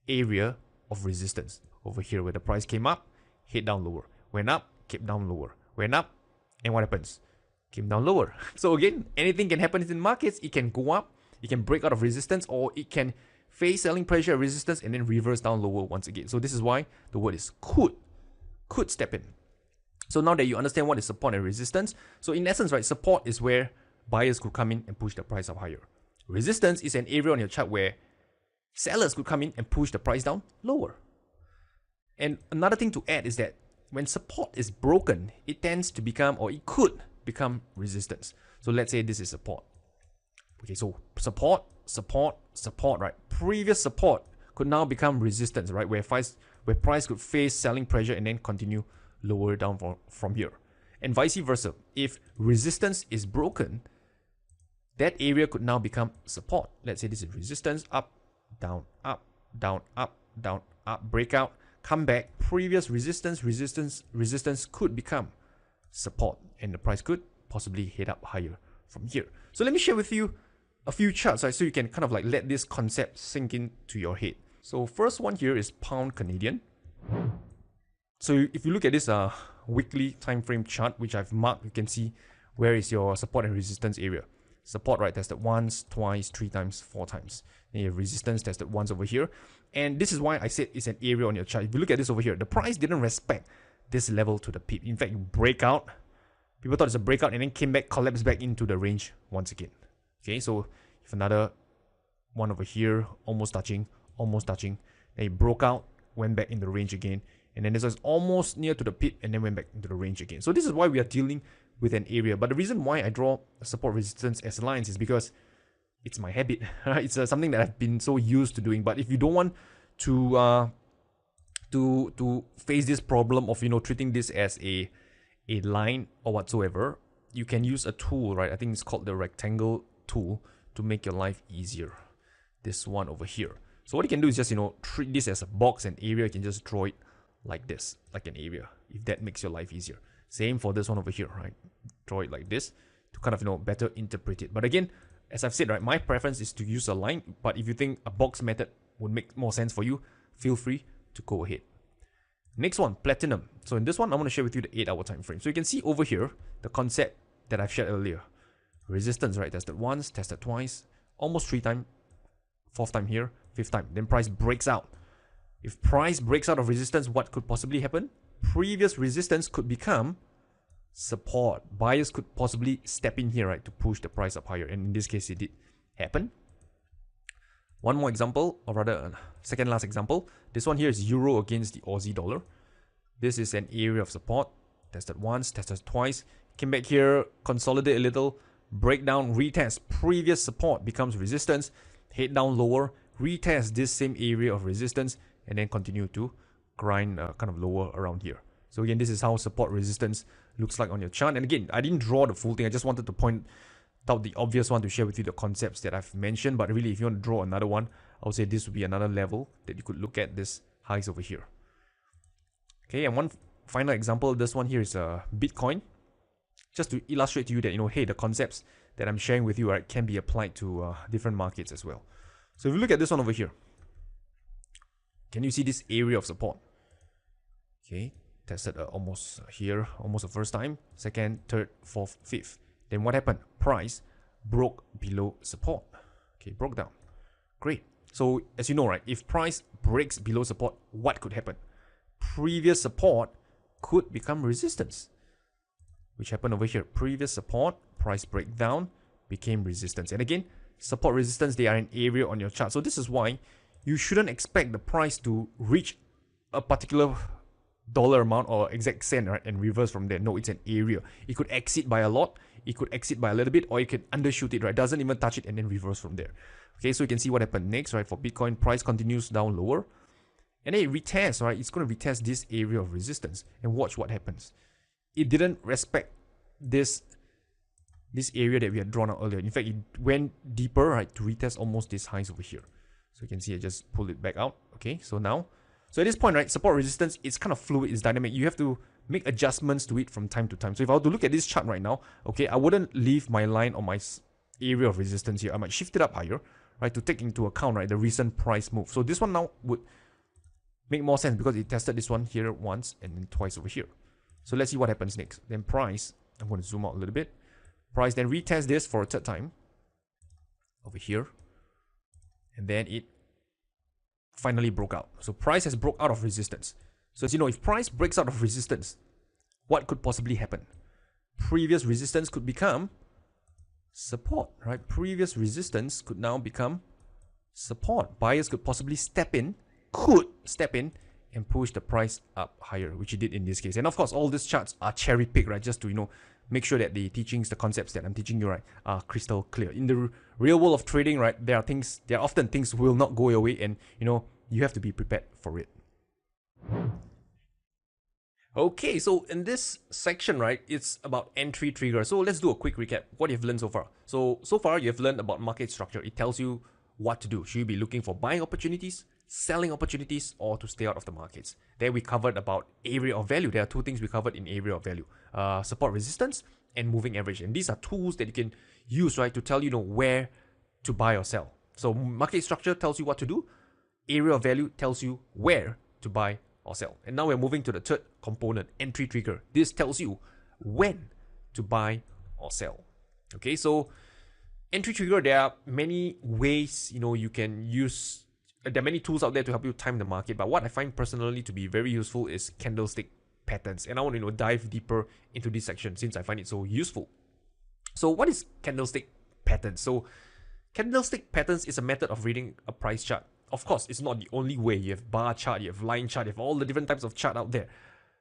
area of resistance over here where the price came up, hit down lower, went up, came down lower, went up, and what happens? Came down lower. So again, anything can happen in markets. It can go up, it can break out of resistance, or it can face selling pressure, resistance, and then reverse down lower once again. So this is why the word is could step in. So now that you understand what is support and resistance, so in essence, right, support is where buyers could come in and push the price up higher. Resistance is an area on your chart where sellers could come in and push the price down lower. And another thing to add is that when support is broken, it tends to become, or it could become, resistance. So let's say this is support. Okay, so support, right? Previous support could now become resistance, right? Where price could face selling pressure and then continue lower down from here. And vice versa. If resistance is broken, that area could now become support. Let's say this is resistance, up, down, up, down, up, down, up, breakout, come back. Previous resistance could become support, and the price could possibly head up higher from here. So let me share with you a few charts, right, so you can kind of like let this concept sink into your head. So first one here is pound Canadian. So if you look at this weekly time frame chart, which I've marked, you can see where is your support and resistance area. Support, right, tested once, twice, 3 times, 4 times. Then you have resistance tested once over here. And this is why I said it's an area on your chart. If you look at this over here, the price didn't respect this level to the peak. In fact, you break out. People thought it's a breakout and then came back, collapsed back into the range once again. Okay, so if another one over here, almost touching, then it broke out, went back in the range again, and then this was almost near to the peak and then went back into the range again. So this is why we are dealing with an area. But the reason why I draw support resistance as lines is because it's my habit. It's something that I've been so used to doing. But if you don't want to face this problem of, you know, treating this as a line or whatsoever, you can use a tool, right? I think it's called the rectangle tool to make your life easier. This one over here. So what you can do is just, you know, treat this as a box and area. You can just draw it like this, like an area, if that makes your life easier. Same for this one over here, right? Draw it like this to kind of, you know, better interpret it. But again, as I've said, right, my preference is to use a line. But if you think a box method would make more sense for you, feel free to go ahead. Next one, platinum. So in this one, I'm going to share with you the 8-hour time frame. So you can see over here the concept that I've shared earlier. Resistance, right? Tested once, tested twice, almost 3 times, 4th time here, 5th time. Then price breaks out. If price breaks out of resistance, what could possibly happen? Previous resistance could become support. Buyers could possibly step in here, right, to push the price up higher. And in this case, it did happen. One more example, or rather, second last example. This one here is euro against the Aussie dollar. This is an area of support. Tested once, tested twice. Came back here, consolidate a little, break down, retest. Previous support becomes resistance. Head down lower, retest this same area of resistance, and then continue to grind kind of lower around here. So again, this is how support resistance looks like on your chart. And again, I didn't draw the full thing. I just wanted to point out the obvious one to share with you the concepts that I've mentioned. But really, if you want to draw another one, I would say this would be another level that you could look at, this highs over here. Okay, and one final example, this one here is Bitcoin. Just to illustrate to you that, hey, the concepts that I'm sharing with you, right, can be applied to different markets as well. So if you look at this one over here, can you see this area of support? Okay, tested almost here, almost the first time, second, third, fourth, fifth. Then what happened? Price broke below support. Okay, broke down. Great. So as you know, right, if price breaks below support, what could happen? Previous support could become resistance, which happened over here. Previous support, price breakdown, became resistance. And again, support, resistance, they are an area on your chart. So this is why you shouldn't expect the price to reach a particular dollar amount or exact cent, right, and reverse from there. No, it's an area. It could exit by a lot, it could exit by a little bit, or it could undershoot it, right? Doesn't even touch it and then reverse from there. Okay, so you can see what happened next, right? For Bitcoin, price continues down lower, and then it retests, right? It's going to retest this area of resistance, and watch what happens. It didn't respect this area that we had drawn out earlier. In fact, it went deeper, right, to retest almost these highs over here. So you can see I just pulled it back out. Okay, so at this point, right, support resistance, it's kind of fluid, it's dynamic. You have to make adjustments to it from time to time. So if I were to look at this chart right now, okay, I wouldn't leave my line on my area of resistance here. I might shift it up higher, right, to take into account, right, the recent price move. So this one now would make more sense because it tested this one here once and then twice over here. So let's see what happens next. Then price, I'm going to zoom out a little bit. Price then retest this for a third time over here, and then it finally broke out. So price has broke out of resistance. So as you know, if price breaks out of resistance, what could possibly happen? Previous resistance could become support, right? Previous resistance could now become support. Buyers could possibly step in and push the price up higher, which it did in this case. And of course, all these charts are cherry picked, right? Just to, make sure that the teachings, the concepts that I'm teaching you, right, are crystal clear. In the real world of trading, right, there are often things will not go your way, and you have to be prepared for it. Okay, so in this section, right, it's about entry trigger. So let's do a quick recap. What you've learned so far. So far you've learned about market structure. It tells you what to do. Should you be looking for buying opportunities, selling opportunities, or to stay out of the markets? Then we covered about area of value. There are two things we covered in area of value. Support resistance and moving average. And these are tools that you can use, right, to tell you where to buy or sell. So market structure tells you what to do. Area of value tells you where to buy or sell. And now we're moving to the third component, entry trigger. This tells you when to buy or sell. Okay, so entry trigger, there are many ways, you can use. There are many tools out there to help you time the market, but what I find personally to be very useful is candlestick patterns. And I want to dive deeper into this section since I find it so useful. So what is candlestick patterns? So candlestick patterns is a method of reading a price chart. Of course, it's not the only way. You have bar chart, you have line chart, you have all the different types of chart out there.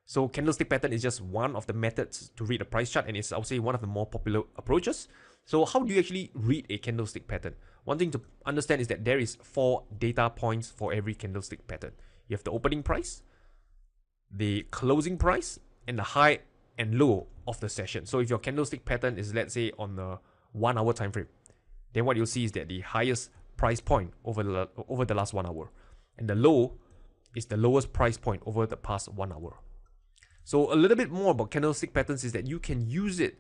So candlestick pattern is just one of the methods to read a price chart, and it's, I would say, one of the more popular approaches. So how do you actually read a candlestick pattern? One thing to understand is that there is 4 data points for every candlestick pattern. You have the opening price, the closing price, and the high and low of the session. So if your candlestick pattern is, let's say, on a 1 hour time frame, then what you'll see is that the highest price point over the last 1 hour, and the low is the lowest price point over the past 1 hour. So a little bit more about candlestick patterns is that you can use it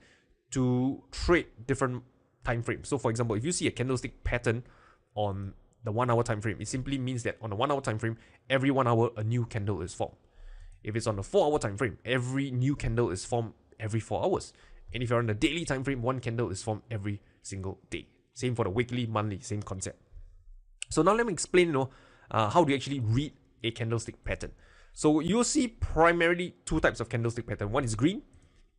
to trade different time frames. So for example, if you see a candlestick pattern on the 1 hour time frame, it simply means that on a 1 hour time frame, every 1 hour a new candle is formed. If it's on a 4 hour time frame, every new candle is formed every 4 hours. And if you're on the daily time frame, one candle is formed every single day. Same for the weekly, monthly, same concept. So now let me explain, how do you actually read a candlestick pattern. So you'll see primarily 2 types of candlestick pattern. One is green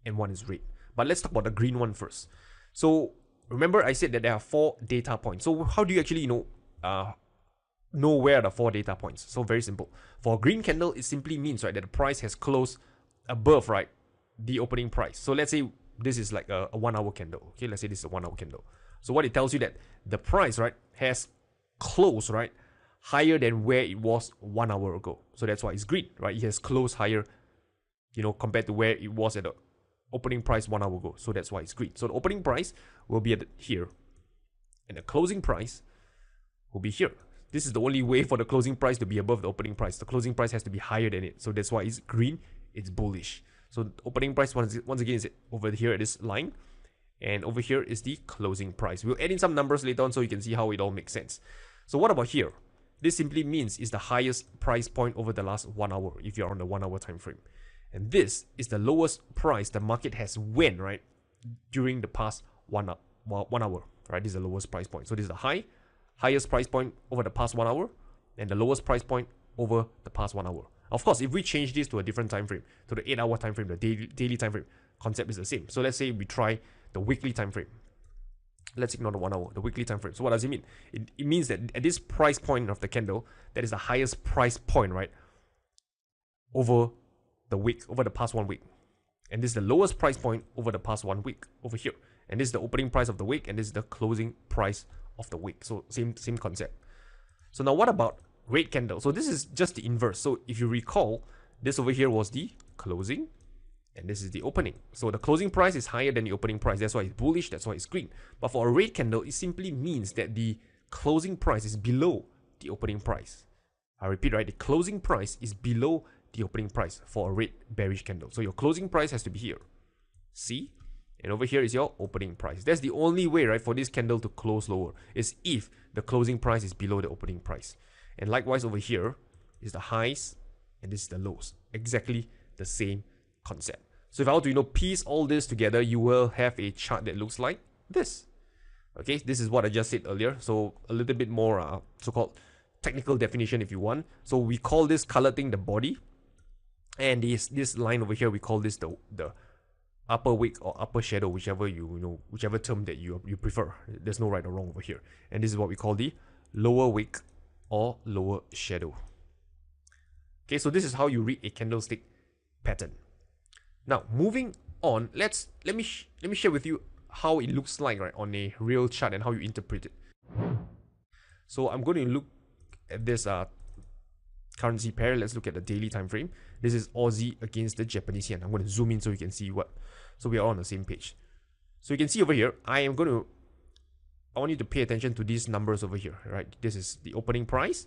and one is red. But let's talk about the green one first. So remember I said that there are 4 data points. So how do you actually know where are the 4 data points? So very simple. For a green candle, it simply means, right, that the price has closed above, right, the opening price. So let's say this is like a 1 hour candle. Okay, let's say this is a 1 hour candle. So what it tells you that the price, right, has closed, right, higher than where it was 1 hour ago. So that's why it's green, right? It has closed higher compared to where it was at the opening price 1 hour ago. So that's why it's green. So the opening price will be at here, and the closing price will be here. This is the only way for the closing price to be above the opening price. The closing price has to be higher than it. So that's why it's green, it's bullish. So opening price once again is over here at this line, and over here is the closing price. We'll add in some numbers later on so you can see how it all makes sense. So what about here? This simply means it's the highest price point over the last 1 hour if you're on the 1 hour time frame. And this is the lowest price the market has went, right, during the past 1 hour, right? This is the lowest price point. So this is the highest price point over the past 1 hour, and the lowest price point over the past 1 hour. Of course, if we change this to a different time frame, to the 8-hour time frame, the daily time frame, concept is the same. So let's say we try the weekly time frame. Let's ignore the 1 hour, the weekly time frame. So what does it mean? It means that at this price point of the candle, that is the highest price point, right, over the week, over the past 1 week. And this is the lowest price point over the past 1 week over here. And this is the opening price of the week, and this is the closing price of the week. So same concept. So now what about red candle? So this is just the inverse. So if you recall, this over here was the closing, and this is the opening. So the closing price is higher than the opening price. That's why it's bullish. That's why it's green. But for a red candle, it simply means that the closing price is below the opening price. I repeat, right? The closing price is below the opening price for a red bearish candle. So your closing price has to be here. See? And over here is your opening price. That's the only way, right, for this candle to close lower, is if the closing price is below the opening price. And likewise over here is the highs, and this is the lows. Exactly the same concept. So if I were to, piece all this together, you will have a chart that looks like this. Okay, this is what I just said earlier. So a little bit more so-called technical definition if you want. So we call this color thing the body. And this line over here, we call this the upper wick or upper shadow, whichever whichever term that you prefer. There's no right or wrong over here. And this is what we call the lower wick or lower shadow. Okay, so this is how you read a candlestick pattern. Now, moving on, let me share with you how it looks like, right, on a real chart and how you interpret it. So I'm going to look at this currency pair. Let's look at the daily time frame. This is Aussie against the Japanese yen. I'm going to zoom in so you can see so we are on the same page. So you can see over here, I want you to pay attention to these numbers over here, right? This is the opening price.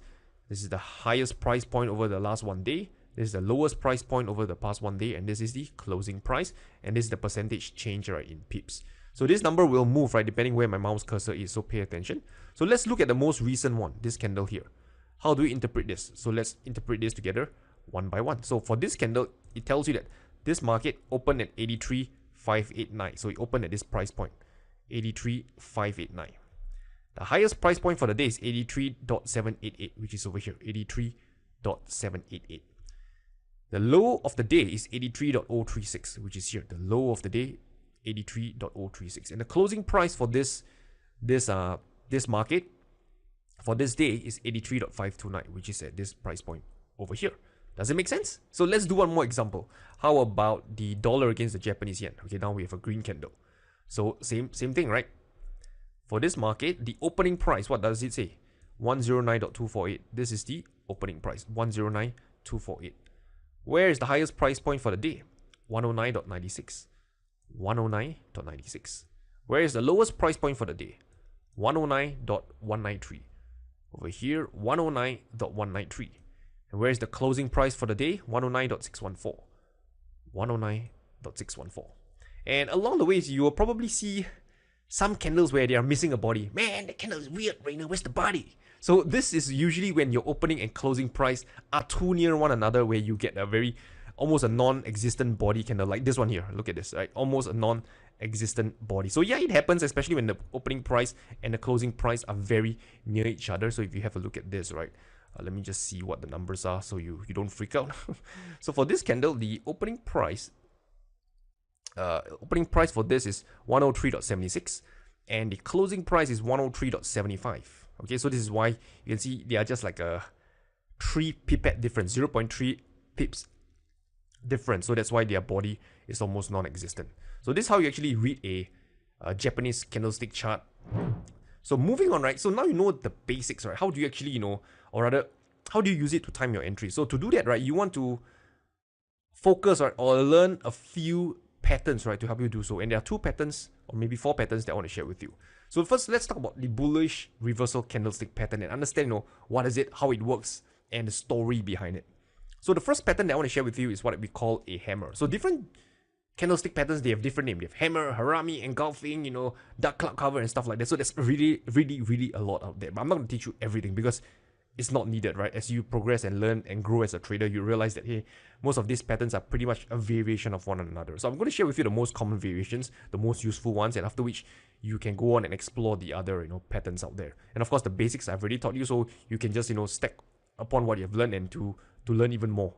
This is the highest price point over the last 1 day. This is the lowest price point over the past 1 day, and this is the closing price, and this is the percentage change, right, in pips. So this number will move, right, depending where my mouse cursor is, so pay attention. So let's look at the most recent one, this candle here. How do we interpret this? So let's interpret this together one by one. So for this candle, it tells you that this market opened at 83,589. So it opened at this price point, 83,589. The highest price point for the day is 83.788, which is over here, 83.788. The low of the day is 83.036, which is here. The low of the day, 83.036. And the closing price for this market for this day is 83.529, which is at this price point over here. Does it make sense? So let's do one more example. How about the dollar against the Japanese yen? Okay, now we have a green candle. So same thing, right? For this market, the opening price, what does it say? 109.248. This is the opening price, 109.248. Where is the highest price point for the day? 109.96. 109.96. Where is the lowest price point for the day? 109.193. Over here, 109.193. And where is the closing price for the day? 109.614. 109.614. And along the ways, you will probably see some candles where they are missing a body. Man, that candle is weird, Rainer. Where's the body? So this is usually when your opening and closing price are too near one another, where you get almost a non-existent body candle, like this one here. Look at this, right? Almost a non-existent body. So yeah, it happens, especially when the opening price and the closing price are very near each other. So if you have a look at this, right? Let me just see what the numbers are so you don't freak out. So for this candle, the opening price for this is 103.76, and the closing price is 103.75. Okay, so this is why you can see they are just like a 3 pipette difference, 0.3 pips difference. So that's why their body is almost non-existent. So this is how you actually read a Japanese candlestick chart. So moving on, right? So now you know the basics, right? How do you actually, or rather, how do you use it to time your entry? So to do that, right, you want to focus, right, or learn a few patterns, right, to help you do so. And there are 2 patterns, or maybe 4 patterns that I want to share with you. So first, let's talk about the bullish reversal candlestick pattern and understand, what is it, how it works, and the story behind it. So the first pattern that I want to share with you is what we call a hammer. So different candlestick patterns, they have different names. They have hammer, harami, engulfing, dark cloud cover and stuff like that. So there's really, really, really a lot out there. But I'm not going to teach you everything because it's not needed, right? As you progress and learn and grow as a trader, you realize that, hey, most of these patterns are pretty much a variation of one another. So I'm going to share with you the most common variations, the most useful ones, and after which you can go on and explore the other, patterns out there. And of course, the basics I've already taught you, so you can just, stack upon what you've learned and to learn even more.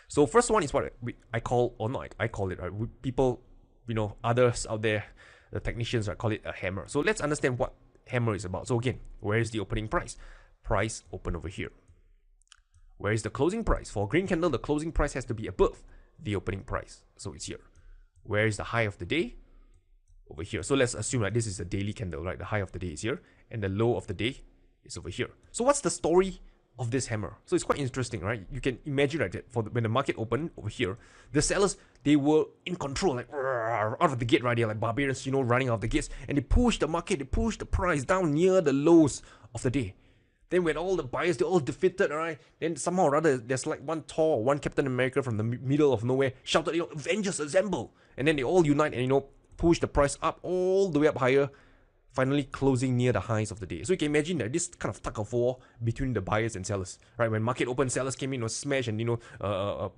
So first one is what I call, or not I call it, right? People, others out there, the technicians, right, call it a hammer. So let's understand what hammer is about. So again, where is the opening price? Price open over here. Where is the closing price? For a green candle, the closing price has to be above the opening price. So it's here. Where is the high of the day? Over here. So let's assume that this is a daily candle, right? The high of the day is here, and the low of the day is over here. So what's the story of this hammer? So it's quite interesting, right? You can imagine, right, that when the market opened over here, the sellers, they were in control, like out of the gate, right? They're like barbarians, running out of the gates, and they pushed the market, they pushed the price down near the lows of the day. Then when all the buyers, they're all defeated, right? Then somehow or other, there's like one Thor, one Captain America from the middle of nowhere shouted, Avengers assemble! And then they all unite and, push the price up all the way up higher, finally closing near the highs of the day. So you can imagine that this kind of tug of war between the buyers and sellers, right? When market open, sellers came in, smash and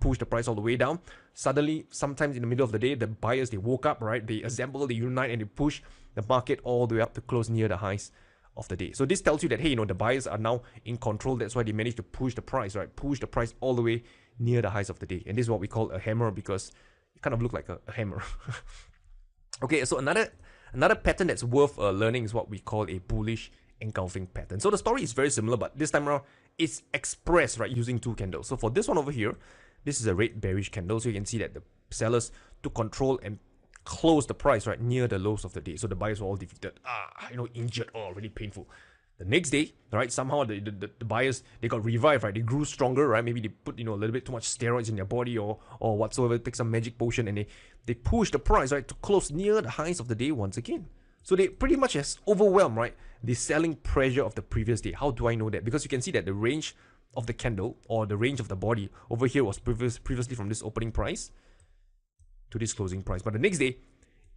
push the price all the way down. Suddenly, sometimes in the middle of the day, the buyers, they woke up, right? They assemble, they unite, and they push the market all the way up to close near the highs of the day. So this tells you that, hey, the buyers are now in control. That's why they managed to push the price, right? Push the price all the way near the highs of the day. And this is what we call a hammer because it kind of looks like a hammer. Okay, so another pattern that's worth learning is what we call a bullish engulfing pattern. So the story is very similar, but this time around, it's expressed, right, using 2 candles. So for this one over here, this is a red bearish candle. So you can see that the sellers took control and closed the price, right, near the lows of the day. So the buyers were all defeated, injured, really painful. The next day, right, somehow the buyers, they got revived, right? They grew stronger, right? Maybe they put, a little bit too much steroids in their body or whatsoever, take some magic potion, and they push the price, right, to close near the highs of the day once again. So they pretty much has overwhelmed, right, the selling pressure of the previous day. How do I know that? Because you can see that the range of the candle or the range of the body over here was previously from this opening price to this closing price. But the next day,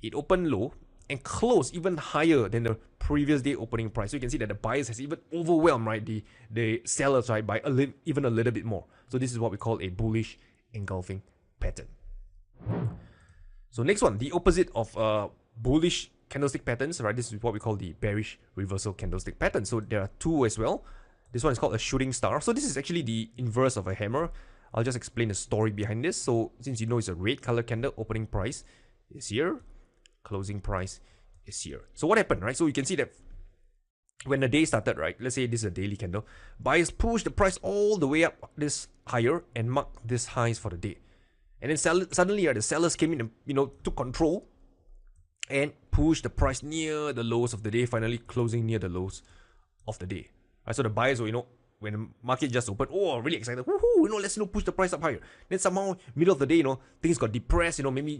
it opened low and closed even higher than the previous day opening price. So you can see that the buyers has even overwhelmed, right, the sellers, right, by even a little bit more. So this is what we call a bullish engulfing pattern. So next one, the opposite of bullish candlestick patterns, right? This is what we call the bearish reversal candlestick pattern. So there are 2 as well. This one is called a shooting star. So this is actually the inverse of a hammer. I'll just explain the story behind this. So since it's a red color candle, opening price is here, closing price is here. So what happened, right? So you can see that when the day started, right, let's say this is a daily candle, buyers pushed the price all the way up this higher and marked this highs for the day. And then suddenly, the sellers came in and, took control and pushed the price near the lows of the day, finally closing near the lows of the day. Right, so the buyers were, when the market just opened, really excited, woohoo, let's push the price up higher. Then somehow, middle of the day, things got depressed, maybe,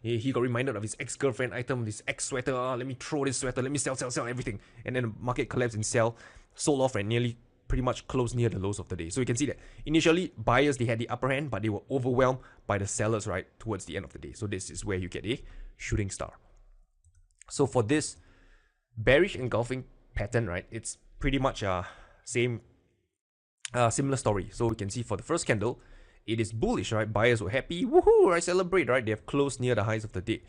he got reminded of his ex-girlfriend item, this ex-sweater, let me throw this sweater, let me sell everything. And then the market collapsed and sold off and nearly pretty much closed near the lows of the day. So you can see that initially, buyers, they had the upper hand, but they were overwhelmed by the sellers, right, towards the end of the day. So this is where you get a shooting star. So for this bearish engulfing pattern, right, it's pretty much similar story. So we can see for the first candle, it is bullish, right? Buyers were happy, woohoo, right? Celebrate, right? They have closed near the highs of the day.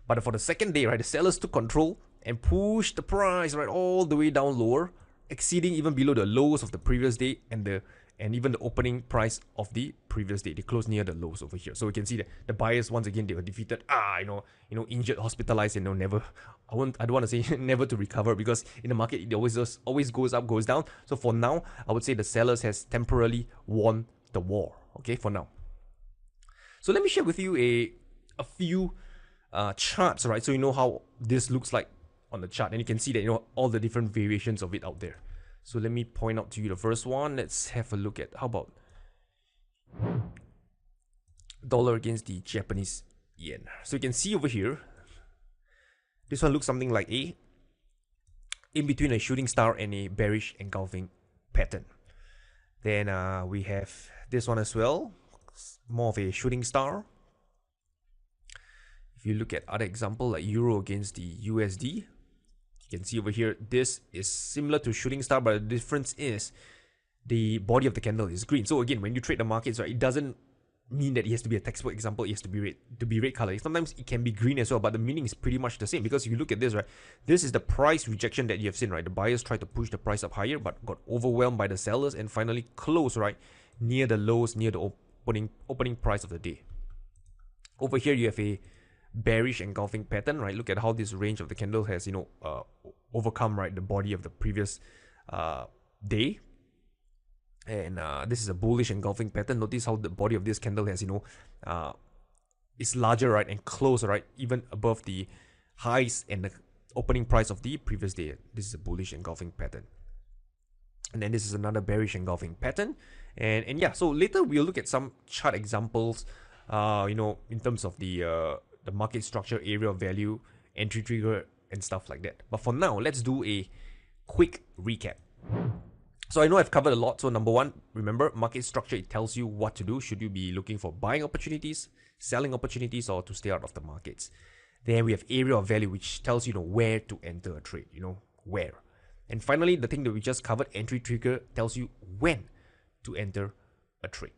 But for the second day, right, the sellers took control and pushed the price, right, all the way down lower, exceeding even below the lows of the previous day and even the opening price of the previous day. They closed near the lows over here. So we can see that the buyers, once again, they were defeated. Injured, hospitalized, and never. I don't want to say never to recover, because in the market it always goes up, goes down. So for now, I would say the sellers has temporarily won the war. Okay, for now. So let me share with you a few charts, right? So you know how this looks like on the chart, and you can see that all the different variations of it out there. So let me point out to you the first one. Let's have a look at, how about dollar against the Japanese yen. So you can see over here, this one looks something like a in between a shooting star and a bearish engulfing pattern. Then we have this one as well, more of a shooting star. If you look at other example like euro against the USD, you can see over here, this is similar to shooting star, but the difference is the body of the candle is green. So again, when you trade the markets, right, it doesn't mean that it has to be a textbook example, it has to be red color. Sometimes it can be green as well, but the meaning is pretty much the same, because if you look at this, right, this is the price rejection that you have seen, right? The buyers tried to push the price up higher but got overwhelmed by the sellers and finally closed, right, near the lows, near the opening price of the day. Over here you have a bearish engulfing pattern, right? Look at how this range of the candle has, overcome, right, the body of the previous day. And this is a bullish engulfing pattern. Notice how the body of this candle has, is larger, right, and close, right, even above the highs and the opening price of the previous day. This is a bullish engulfing pattern. And then this is another bearish engulfing pattern. And yeah, so later we'll look at some chart examples, in terms of the market structure, area of value, entry trigger, and stuff like that. But for now, let's do a quick recap. So I know I've covered a lot. So number one, remember, market structure, it tells you what to do. Should you be looking for buying opportunities, selling opportunities, or to stay out of the markets? Then we have area of value, which tells you where to enter a trade, where. And finally, the thing that we just covered, entry trigger, tells you when to enter a trade.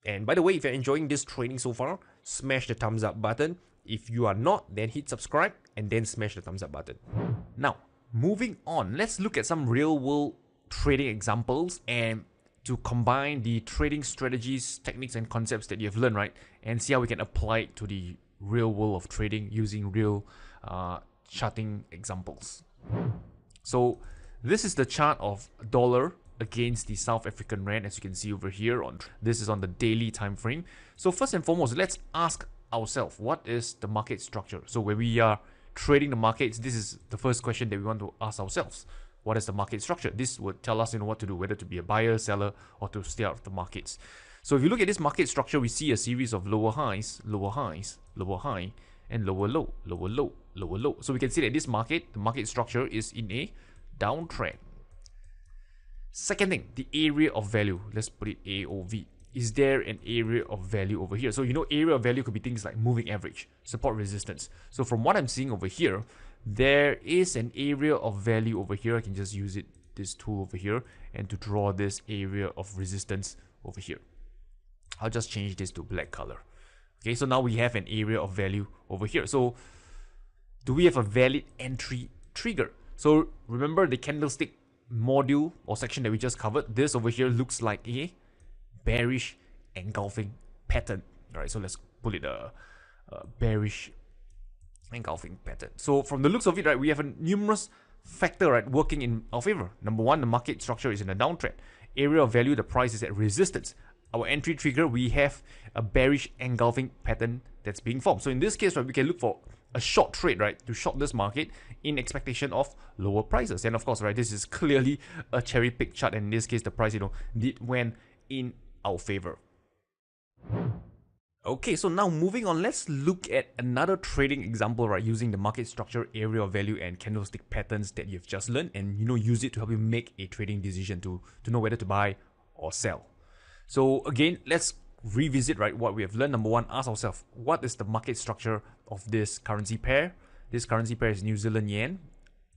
And by the way, if you're enjoying this training so far, smash the thumbs up button. If you are not, then hit subscribe and then smash the thumbs up button. Now, moving on, let's look at some real world trading examples and to combine the trading strategies, techniques, and concepts that you've learned, right? And see how we can apply it to the real world of trading using real charting examples. So this is the chart of dollar against the South African rand, as you can see over here. This is on the daily time frame. So first and foremost, let's ask ourselves, what is the market structure? So when we are trading the markets, this is the first question that we want to ask ourselves. What is the market structure? This would tell us what to do, whether to be a buyer, seller, or to stay out of the markets. So if you look at this market structure, we see a series of lower highs, lower highs, lower high, and lower low, lower low, lower low. So we can see that this market, the market structure is in a downtrend. Second thing, the area of value. Let's put it AOV. Is there an area of value over here? So area of value could be things like moving average, support, resistance. So from what I'm seeing over here, there is an area of value over here. I can just use this tool over here, and to draw this area of resistance over here. I'll just change this to black color. Okay, so now we have an area of value over here. So do we have a valid entry trigger? So remember the candlestick module or section that we just covered. This over here looks like a bearish engulfing pattern. All right, so let's pull it a bearish engulfing pattern. So from the looks of it, right, we have a numerous factor, right, working in our favor. Number one, the market structure is in a downtrend. Area of value, the price is at resistance. Our entry trigger, we have a bearish engulfing pattern that's being formed. So in this case, right, we can look for a short trade, right, to short this market in expectation of lower prices. And of course, right, this is clearly a cherry pick chart, and in this case the price went in our favor. Okay, so now moving on, let's look at another trading example, right, using the market structure, area of value, and candlestick patterns that you've just learned, and use it to help you make a trading decision to know whether to buy or sell. So again, let's revisit, right, what we have learned. Number one, ask ourselves, what is the market structure of this currency pair? This currency pair is New Zealand yen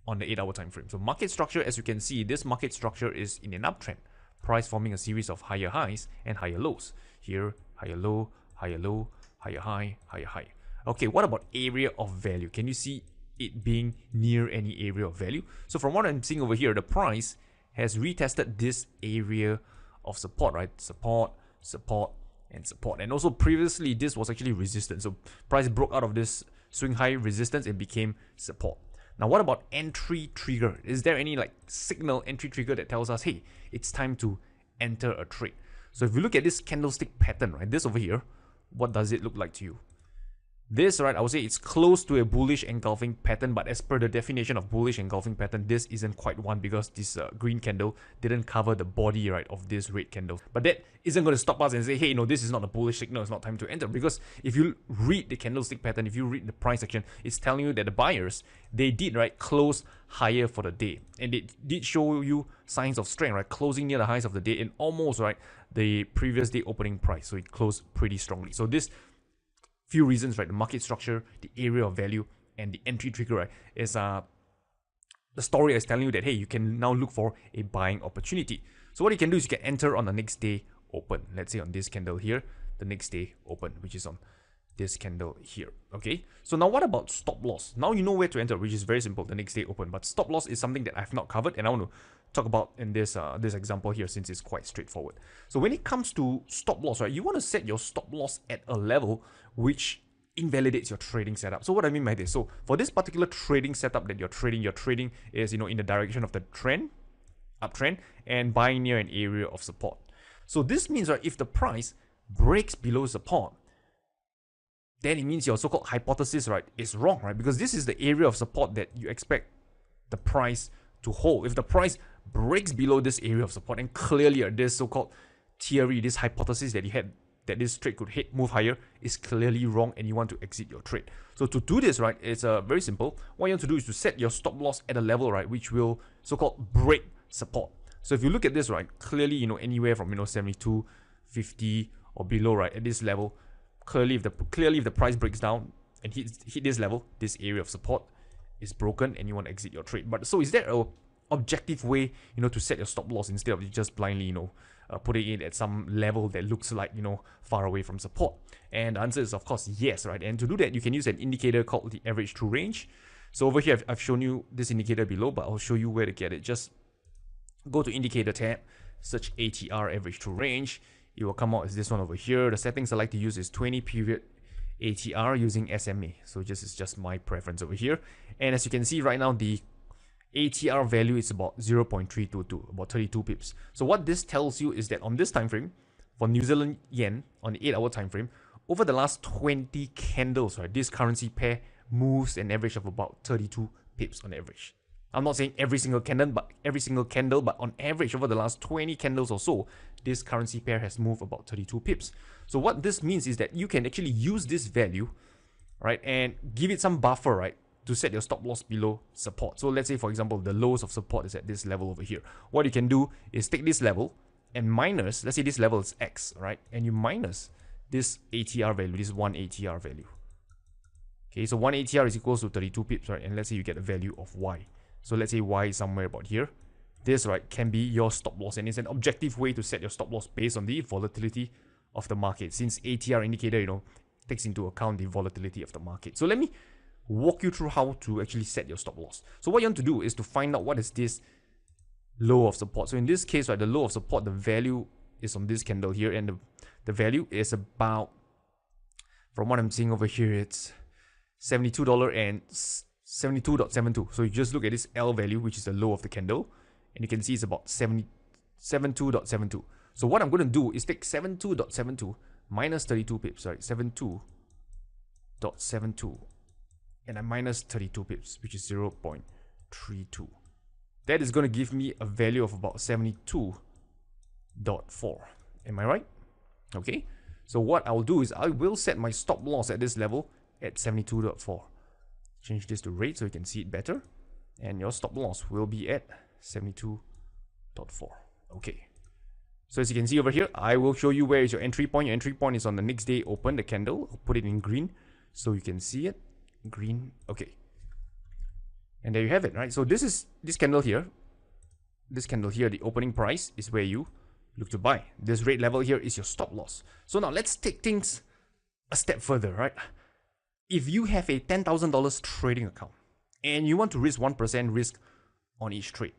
on the 8-hour time frame. So market structure, as you can see, this market structure is in an uptrend, price forming a series of higher highs and higher lows. Here, higher low, higher low, higher high, higher high. Okay, what about area of value? Can you see it being near any area of value? So from what I'm seeing over here, the price has retested this area of support, right? Support, support, and support. And also previously, this was actually resistance. So price broke out of this swing high resistance and became support. Now, what about entry trigger? Is there any signal entry trigger that tells us, hey, it's time to enter a trade? So if you look at this candlestick pattern, right, this over here, what does it look like to you? This, right, I would say it's close to a bullish engulfing pattern, but as per the definition of bullish engulfing pattern, this isn't quite one because this green candle didn't cover the body, right, of this red candle. But that isn't going to stop us and say, hey, no, this is not a bullish signal, it's not time to enter. Because if you read the candlestick pattern, if you read the price action, it's telling you that the buyers, they did, right, close higher for the day. And they did show you signs of strength, right, closing near the highs of the day and almost, right, the previous day opening price. So it closed pretty strongly. So this few reasons, right? The market structure, the area of value, and the entry trigger, right? Is the story is telling you that, hey, you can now look for a buying opportunity. So what you can do is you can enter on the next day open. Let's say on this candle here, the next day open, which is on this candle here. Okay. So now what about stop loss? Now you know where to enter, which is very simple, the next day open. But stop loss is something that I've not covered, and I want to talk about in this this example here since it's quite straightforward. So when it comes to stop loss, right, you want to set your stop loss at a level which invalidates your trading setup. So what I mean by this, so for this particular trading setup that you're trading is, you know, in the direction of the trend, uptrend, and buying near an area of support. So this means, right, if the price breaks below support, then it means your so-called hypothesis, right, is wrong, right? Because this is the area of support that you expect the price to hold. If the price breaks below this area of support, and clearly this so-called theory, this hypothesis that you had that this trade could move higher is clearly wrong, and you want to exit your trade. So to do this, right, it's very simple. What you want to do is to set your stop loss at a level, right, which will so-called break support. So if you look at this, right, clearly, you know, anywhere from, you know, 72, 50 or below, right, at this level, clearly if the price breaks down and hit this level, this area of support is broken and you want to exit your trade. But so is there a objective way, you know, to set your stop loss instead of just blindly, you know, putting it at some level that looks like, you know, far away from support? And the answer is, of course, yes, right? And to do that, you can use an indicator called the average true range. So over here, I've shown you this indicator below, but I'll show you where to get it. Just go to indicator tab, search ATR, average true range. It will come out as this one over here. The settings I like to use is 20 period ATR using SMA. So this is just my preference over here. And as you can see right now, the ATR value is about 0.322, about 32 pips. So what this tells you is that on this time frame, for New Zealand yen, on the 8-hour time frame, over the last 20 candles, right, this currency pair moves an average of about 32 pips on average. I'm not saying every single candle, but on average over the last 20 candles or so, this currency pair has moved about 32 pips. So what this means is that you can actually use this value, right, and give it some buffer, right, to set your stop loss below support. So let's say, for example, the lows of support is at this level over here. What you can do is take this level and minus, let's say this level is X, right, and you minus this ATR value, this 1 ATR value. Okay, so 1 ATR is equals to 32 pips, right, and let's say you get a value of Y. So let's say Y is somewhere about here. This, right, can be your stop loss, and it's an objective way to set your stop loss based on the volatility of the market, since ATR indicator, you know, takes into account the volatility of the market. So let me walk you through how to actually set your stop loss. So what you want to do is to find out what is this low of support. So in this case, right, the low of support, the value is on this candle here, and the value is about, from what I'm seeing over here, it's $72 and 72.72. So you just look at this L value, which is the low of the candle, and you can see it's about 72.72. So what I'm going to do is take 72.72 minus 32 pips, right? 72.72, and I minus 32 pips, which is 0.32. That is going to give me a value of about 72.4. Am I right? Okay. So what I'll do is I will set my stop loss at this level at 72.4. Change this to rate so you can see it better, and your stop loss will be at 72.4. Okay. So as you can see over here, I will show you where is your entry point. Your entry point is on the next day open, the candle. I'll put it in green so you can see it. Green. Okay. And there you have it, right? So this is this candle here. This candle here, the opening price is where you look to buy. This red level here is your stop loss. So now let's take things a step further, right? If you have a $10,000 trading account and you want to risk 1% risk on each trade,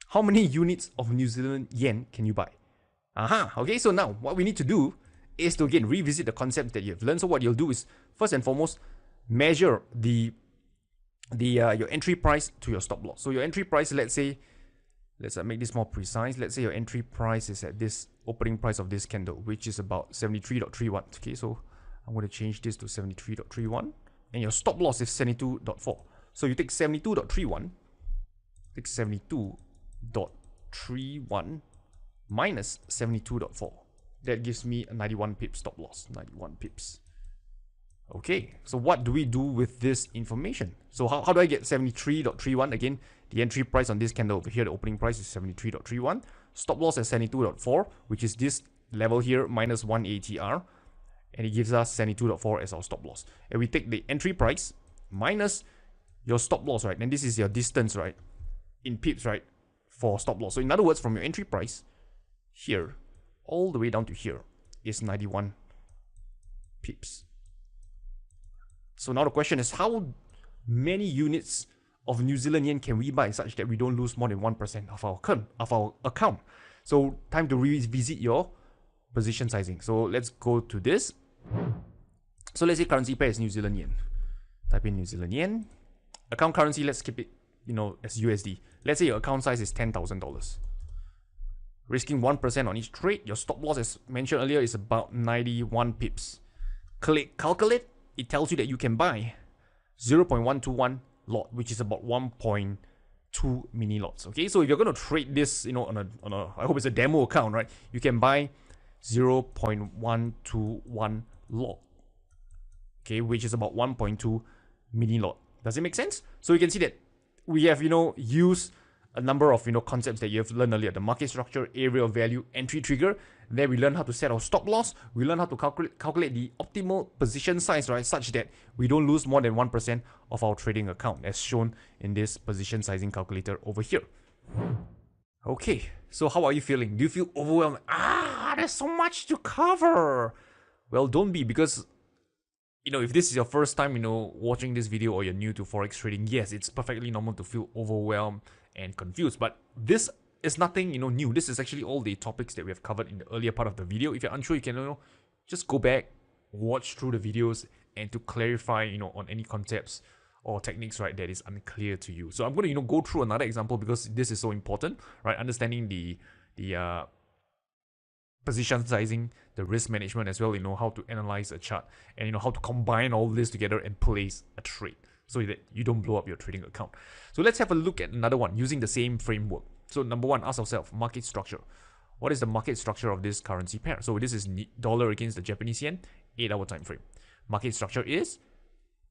how many units of New Zealand yen can you buy? Okay, so now what we need to do is to again revisit the concepts that you've learned. So what you'll do is first and foremost measure your entry price to your stop loss. So your entry price, let's make this more precise. Let's say your entry price is at this opening price of this candle, which is about 73.31. Okay, so I'm going to change this to 73.31. And your stop loss is 72.4. So you take 72.31, take 72.31 minus 72.4. That gives me a 91 pips stop loss, 91 pips. Okay, so what do we do with this information? So how do I get 73.31? Again, the entry price on this candle over here, the opening price is 73.31. Stop loss at 72.4, which is this level here, minus 1 ATR. And it gives us 72.4 as our stop loss. And we take the entry price minus your stop loss, right? And this is your distance, right? In pips, right? For stop loss. So in other words, from your entry price here, all the way down to here is 91 pips. So now the question is, how many units of New Zealand yen can we buy such that we don't lose more than 1% of our account? So time to revisit your position sizing. So let's go to this. So let's say currency pair is New Zealand yen. Type in New Zealand yen. Account currency, let's keep it, as USD. Let's say your account size is $10,000. Risking 1% on each trade. Your stop loss, as mentioned earlier, is about 91 pips. Click calculate. It tells you that you can buy 0.121 lot, which is about 1.2 mini lots. Okay, so if you're going to trade this, on a I hope it's a demo account, right? You can buy 0.121 lot. Okay, which is about 1.2 mini lot. Does it make sense? So you can see that we have, used a number of, concepts that you have learned earlier. The market structure, area of value, entry trigger. Then we learn how to set our stop loss. We learn how to calculate the optimal position size, right? Such that we don't lose more than 1% of our trading account, as shown in this position sizing calculator over here. Okay, so how are you feeling? Do you feel overwhelmed? There's so much to cover. Well, don't be, because if this is your first time, watching this video, or you're new to Forex trading, yes, it's perfectly normal to feel overwhelmed and confused. But this is nothing, new. This is actually all the topics that we have covered in the earlier part of the video. If you're unsure, you can, just go back, watch through the videos, and to clarify, on any concepts or techniques, right, that is unclear to you. So I'm going to, go through another example, because this is so important, right? Understanding the position sizing, the risk management as well, how to analyze a chart, and how to combine all this together and place a trade so that you don't blow up your trading account. So let's have a look at another one using the same framework. So number one, ask ourselves, market structure. What is the market structure of this currency pair? So this is dollar against the Japanese yen, 8-hour time frame. Market structure is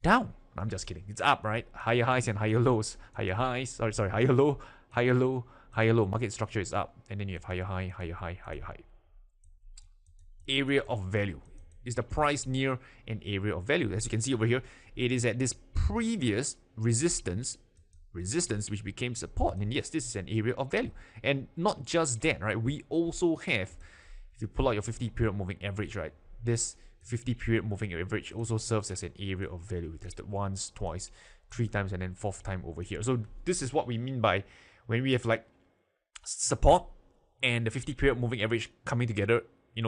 down. I'm just kidding. It's up, right? Higher highs and higher lows. Higher highs, higher low, higher low, higher low. Market structure is up. And then you have higher high, higher high, higher high. Area of value is the price near an area of value. As you can see over here, it is at this previous resistance which became support. And yes, this is an area of value. And not just that, right? We also have, if you pull out your 50 period moving average, right? This 50 period moving average also serves as an area of value. We tested once, twice, 3 times, and then 4th time over here. So this is what we mean by when we have like support and the 50 period moving average coming together,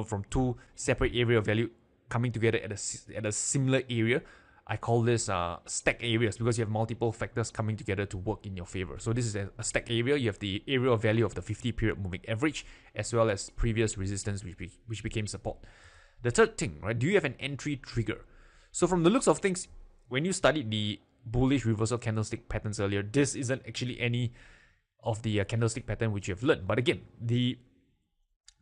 from 2 separate area of value coming together at a similar area. I call this stack areas, because you have multiple factors coming together to work in your favor. So this is a stack area. You have the area of value of the 50 period moving average, as well as previous resistance which became support. The third thing, right? Do you have an entry trigger? So from the looks of things, when you studied the bullish reversal candlestick patterns earlier, this isn't actually any of the candlestick pattern which you have learned. But again, the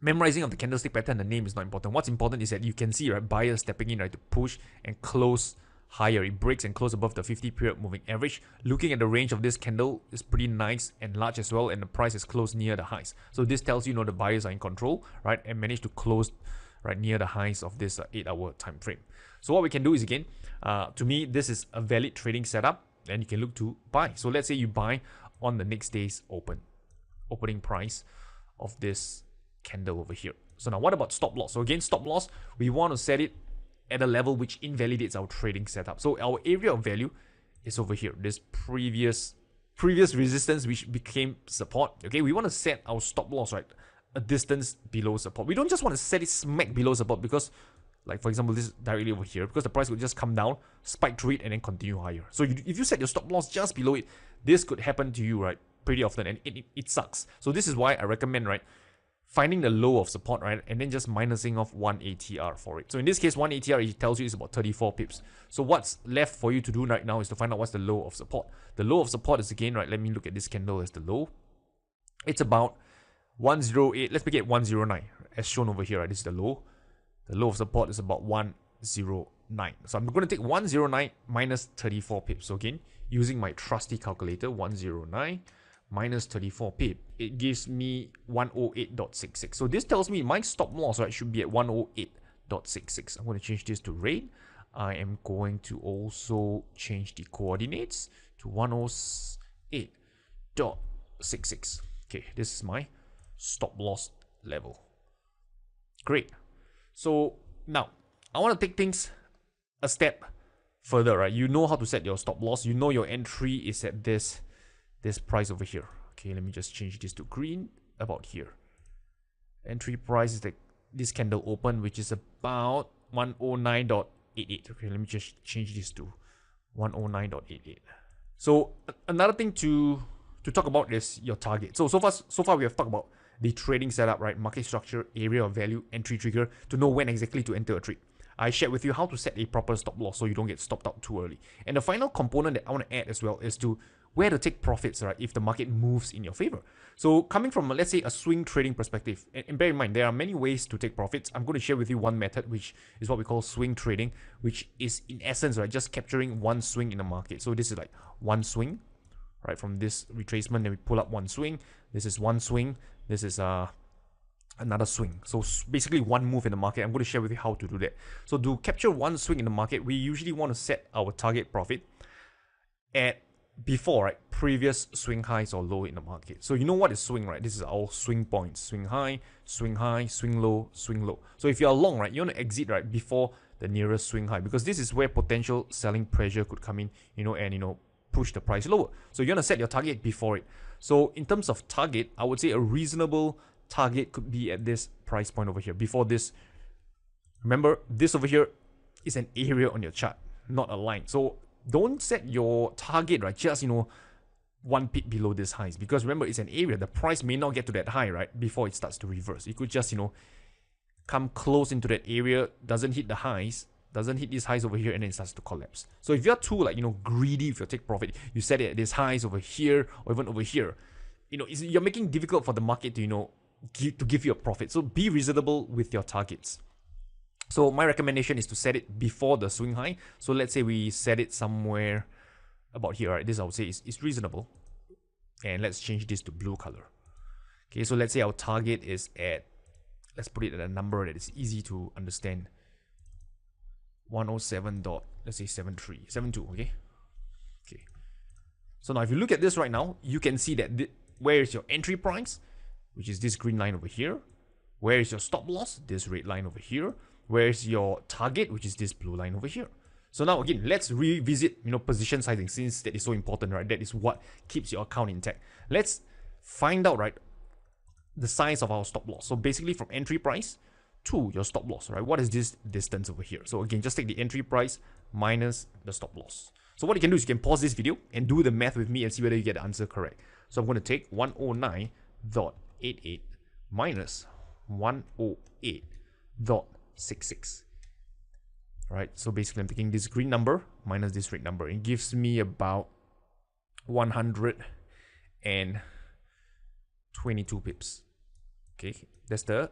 memorizing of the candlestick pattern, the name is not important. What's important is that you can see, right, buyers stepping in, right, to push and close higher. It breaks and close above the 50 period moving average. Looking at the range of this candle is pretty nice and large as well, and the price is close near the highs. So this tells you, the buyers are in control, right, and managed to close right near the highs of this 8-hour time frame. So what we can do is, again, to me, this is a valid trading setup, and you can look to buy. So let's say you buy on the next day's opening price of this candle over here. So now what about stop loss? So again, stop loss, we want to set it at a level which invalidates our trading setup. So our area of value is over here, this previous resistance which became support. Okay, we want to set our stop loss, right, a distance below support. We don't just want to set it smack below support, because like for example this is directly over here, because the price would just come down, spike through it, and then continue higher. So if you set your stop loss just below it, this could happen to you, right, pretty often, and it sucks. So this is why I recommend, right, finding the low of support, right? And then just minusing off 1 ATR for it. So in this case, 1 ATR, it tells you it's about 34 pips. So what's left for you to do right now is to find out what's the low of support. The low of support is again, right? Let me look at this candle as the low. It's about 108. Let's make it 109 as shown over here, right? This is the low. The low of support is about 109. So I'm going to take 109 minus 34 pips. So again, using my trusty calculator, 109 minus 34 pip, it gives me 108.66. So this tells me my stop loss, right, should be at 108.66. I'm going to change this to rate. I am going to also change the coordinates to 108.66. Okay, this is my stop loss level. Great. So now I want to take things a step further, right? You know how to set your stop loss. You know your entry is at this price over here. Okay, let me just change this to green about here. Entry price is like this candle open, which is about 109.88. Okay, let me just change this to 109.88. So another thing to talk about is your target. So far we have talked about the trading setup, right? Market structure, area of value, entry trigger, to know when exactly to enter a trade. I shared with you how to set a proper stop loss so you don't get stopped out too early. And the final component that I want to add as well is to where to take profits, right, if the market moves in your favor. So coming from, let's say, a swing trading perspective, and bear in mind, there are many ways to take profits. I'm going to share with you one method, which is what we call swing trading, which is in essence, right, just capturing one swing in the market. So this is like one swing, right, from this retracement, then we pull up one swing. This is one swing. This is another swing. So basically one move in the market. I'm going to share with you how to do that. So to capture one swing in the market, we usually want to set our target profit at before, right, previous swing highs or low in the market. So you know what is swing, right? This is our swing points: swing high, swing low, swing low. So if you're long, right, you want to exit right before the nearest swing high, because this is where potential selling pressure could come in, and push the price lower. So you want to set your target before it. So in terms of target, I would say a reasonable target could be at this price point over here, before this. Remember, this over here is an area on your chart, not a line. So don't set your target, right, just, one pip below this highs, because remember, it's an area. The price may not get to that high, right, before it starts to reverse. It could just, come close into that area, doesn't hit the highs, doesn't hit these highs over here, and then it starts to collapse. So if you're too, greedy with your take profit, you set it at these highs over here, or even over here, you're making it difficult for the market to, give you a profit. So be reasonable with your targets. So my recommendation is to set it before the swing high. So let's say we set it somewhere about here, right? This I would say is reasonable. And let's change this to blue color. Okay, so let's say our target is at, let's put it at a number that is easy to understand. 107. Let's say 72, okay? Okay. So now if you look at this right now, you can see that where is your entry price, which is this green line over here. Where is your stop loss? This red line over here. Where's your target, which is this blue line over here. So now again, let's revisit, position sizing, since that is so important, right? That is what keeps your account intact. Let's find out, right, the size of our stop loss. So basically from entry price to your stop loss, right? What is this distance over here? So again, just take the entry price minus the stop loss. So what you can do is you can pause this video and do the math with me and see whether you get the answer correct. So I'm going to take 109.88 minus 108.66. Right, so basically I'm taking this green number minus this red number. It gives me about 122 pips. Okay, that's the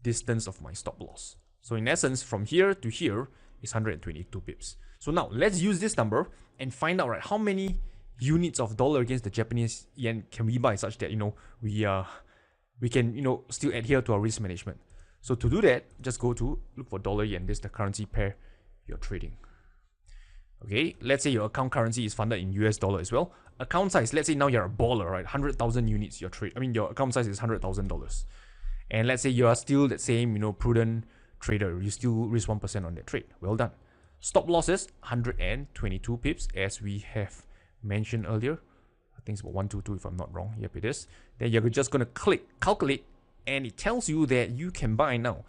distance of my stop loss. So in essence, from here to here is 122 pips. So now let's use this number and find out, right, how many units of dollar against the Japanese yen can we buy such that we can still adhere to our risk management. So to do that, just go to look for dollar yen. This is the currency pair you're trading. Okay, let's say your account currency is funded in US dollar as well. Account size, let's say now you're a baller, right? 100,000 units your trade. Your account size is $100,000. And let's say you are still that same, prudent trader. You still risk 1% on that trade. Well done. Stop losses 122 pips, as we have mentioned earlier. I think it's about 122 if I'm not wrong. Yep, it is. Then you're just gonna click calculate, and it tells you that you can buy now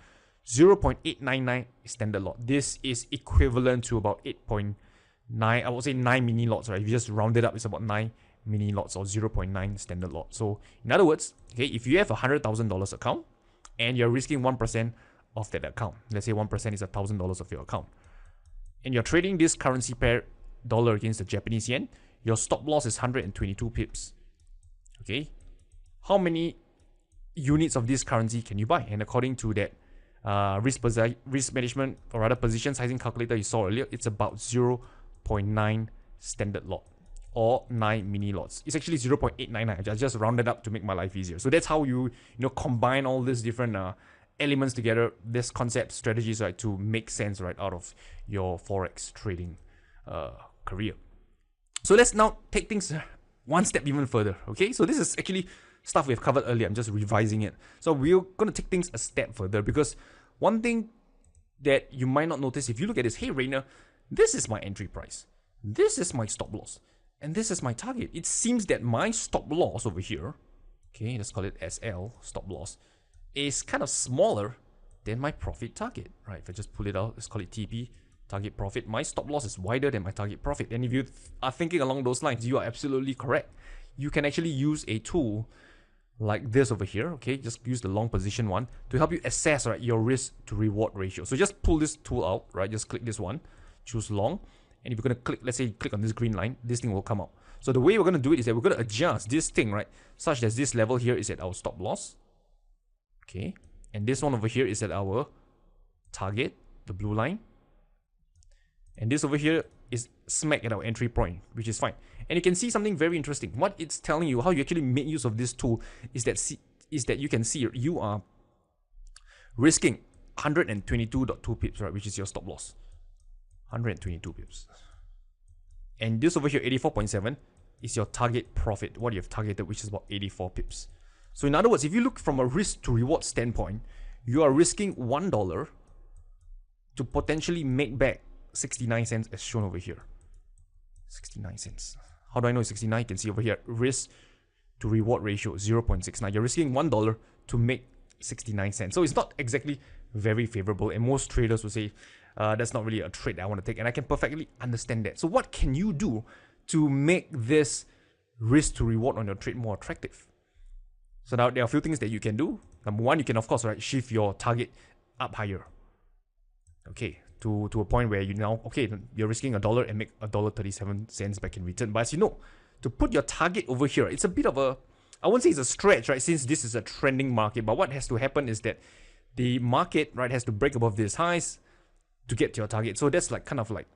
0.899 standard lot. This is equivalent to about 8.9, I would say 9 mini lots, right? If you just round it up, it's about 9 mini lots or 0.9 standard lot. So in other words, okay, if you have a $100,000 account and you're risking 1% of that account, let's say 1% is $1,000 of your account, and you're trading this currency pair dollar against the Japanese yen, your stop loss is 122 pips. Okay, how many units of this currency can you buy? And according to that risk management or rather position sizing calculator you saw earlier, it's about 0.9 standard lot or 9 mini lots. It's actually 0.899. I just rounded up to make my life easier. So that's how you combine all these different elements together, this concept strategies, right, to make sense, right, out of your forex trading career. So let's now take things one step even further. Okay, so this is actually stuff we've covered earlier. I'm just revising it. So we're going to take things a step further, because one thing that you might not notice if you look at this, hey Rainer, this is my entry price, this is my stop loss, and this is my target. It seems that my stop loss over here, okay, let's call it SL, stop loss, is kind of smaller than my profit target, right? If I just pull it out, let's call it TP, target profit. My stop loss is wider than my target profit. And if you are thinking along those lines, you are absolutely correct. You can actually use a tool like this over here, okay? Just use the long position one to help you assess, right, your risk to reward ratio. So just pull this tool out, right? Just click this one, choose long. And if you're going to click, let's say you click on this green line, this thing will come out. So the way we're going to do it is that we're going to adjust this thing, right, such that this level here is at our stop loss. Okay, and this one over here is at our target, the blue line. And this over here is smack at our entry point, which is fine. And you can see something very interesting. What it's telling you, how you actually make use of this tool, is that you can see you are risking 122.2 pips, right, which is your stop loss. 122 pips. And this over here, 84.7, is your target profit, what you have targeted, which is about 84 pips. So in other words, if you look from a risk to reward standpoint, you are risking $1 to potentially make back 69 cents as shown over here. 69 cents. How do I know it's 69? You can see over here, risk to reward ratio 0.69. You're risking $1 to make 69 cents. So it's not exactly very favorable, and most traders will say that's not really a trade that I want to take, and I can perfectly understand that. So what can you do to make this risk to reward on your trade more attractive? So now there are a few things that you can do. Number one, you can of course, right, shift your target up higher. Okay, to a point where you now, okay, you're risking $1 and make $1.37 back in return. But as you know, to put your target over here, it's a bit of a, I won't say it's a stretch, right, since this is a trending market. But what has to happen is that the market, right, has to break above these highs to get to your target. So that's like kind of like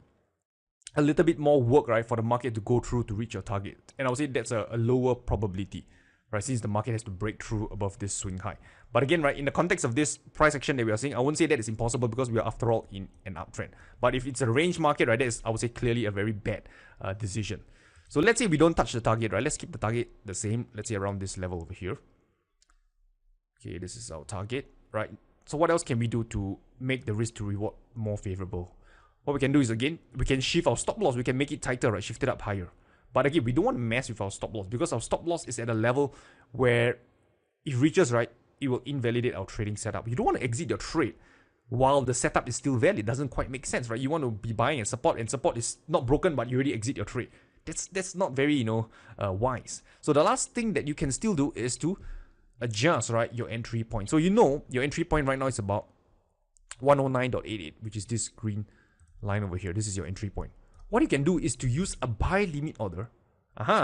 a little bit more work, right, for the market to go through to reach your target. And I would say that's a lower probability, right, since the market has to break through above this swing high. But again, right, in the context of this price action that we are seeing, I wouldn't say that it's impossible, because we are after all in an uptrend. But if it's a range market, right, that is, I would say, clearly a very bad decision. So let's say we don't touch the target, right? Let's keep the target the same. Let's say around this level over here. Okay, this is our target, right? So what else can we do to make the risk to reward more favorable? What we can do is, again, we can shift our stop loss. We can make it tighter, right? Shift it up higher. But again, we don't want to mess with our stop loss, because our stop loss is at a level where it reaches, right, it will invalidate our trading setup. You don't want to exit your trade while the setup is still valid. It doesn't quite make sense, right? You want to be buying at support, and support is not broken, but you already exit your trade. That's not very, wise. So the last thing that you can still do is to adjust, right, your entry point. So your entry point right now is about 109.88, which is this green line over here. This is your entry point. What you can do is to use a buy limit order.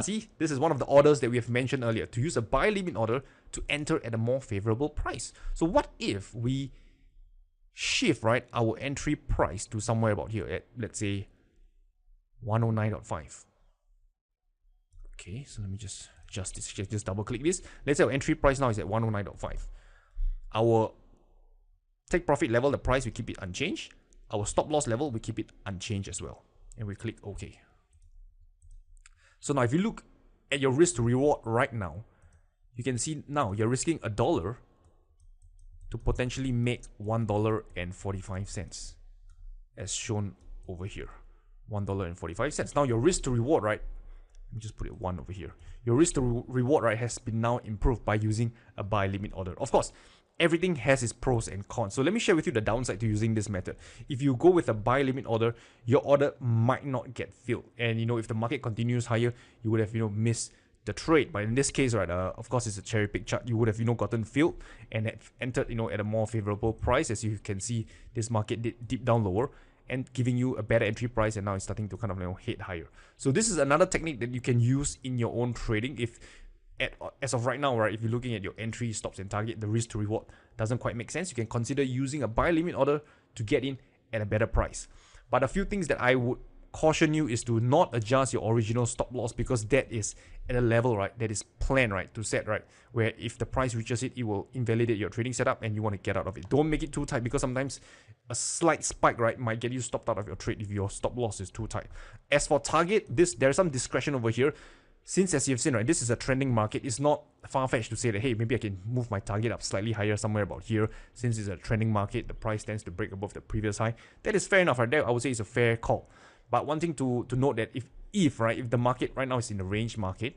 See, this is one of the orders that we have mentioned earlier, to use a buy limit order to enter at a more favorable price. So what if we shift, right, our entry price to somewhere about here at, let's say, 109.5. Okay, so let me just adjust this, just double click this. Let's say our entry price now is at 109.5. Our take profit level, the price, we keep it unchanged. Our stop loss level, we keep it unchanged as well. And we click OK. So now if you look at your risk to reward right now, you can see now you're risking $1 to potentially make $1.45, as shown over here. $1.45. Now your risk to reward, right? Let me just put it 1 over here. Your risk to reward, right, has been now improved by using a buy limit order. Of course, everything has its pros and cons. So let me share with you the downside to using this method. If you go with a buy limit order, your order might not get filled. And if the market continues higher, you would have missed the trade. But in this case, right, of course, it's a cherry pick chart. You would have gotten filled and have entered at a more favorable price. As you can see, this market did dip down lower and giving you a better entry price, and now it's starting to kind of head higher. So this is another technique that you can use in your own trading. If as of right now, right, if you're looking at your entry, stops, and target, the risk to reward doesn't quite make sense. You can consider using a buy limit order to get in at a better price. But a few things that I would caution you is to not adjust your original stop loss, because that is at a level, right, that is planned, right, to set, right, where if the price reaches it, it will invalidate your trading setup and you want to get out of it. Don't make it too tight, because sometimes a slight spike, right, might get you stopped out of your trade if your stop loss is too tight. As for target, there's some discretion over here. Since, as you've seen, right, this is a trending market, it's not far-fetched to say that, hey, maybe I can move my target up slightly higher somewhere about here. Since it's a trending market, the price tends to break above the previous high. That is fair enough, right? That I would say is a fair call. But one thing to note that if the market right now is in a range market,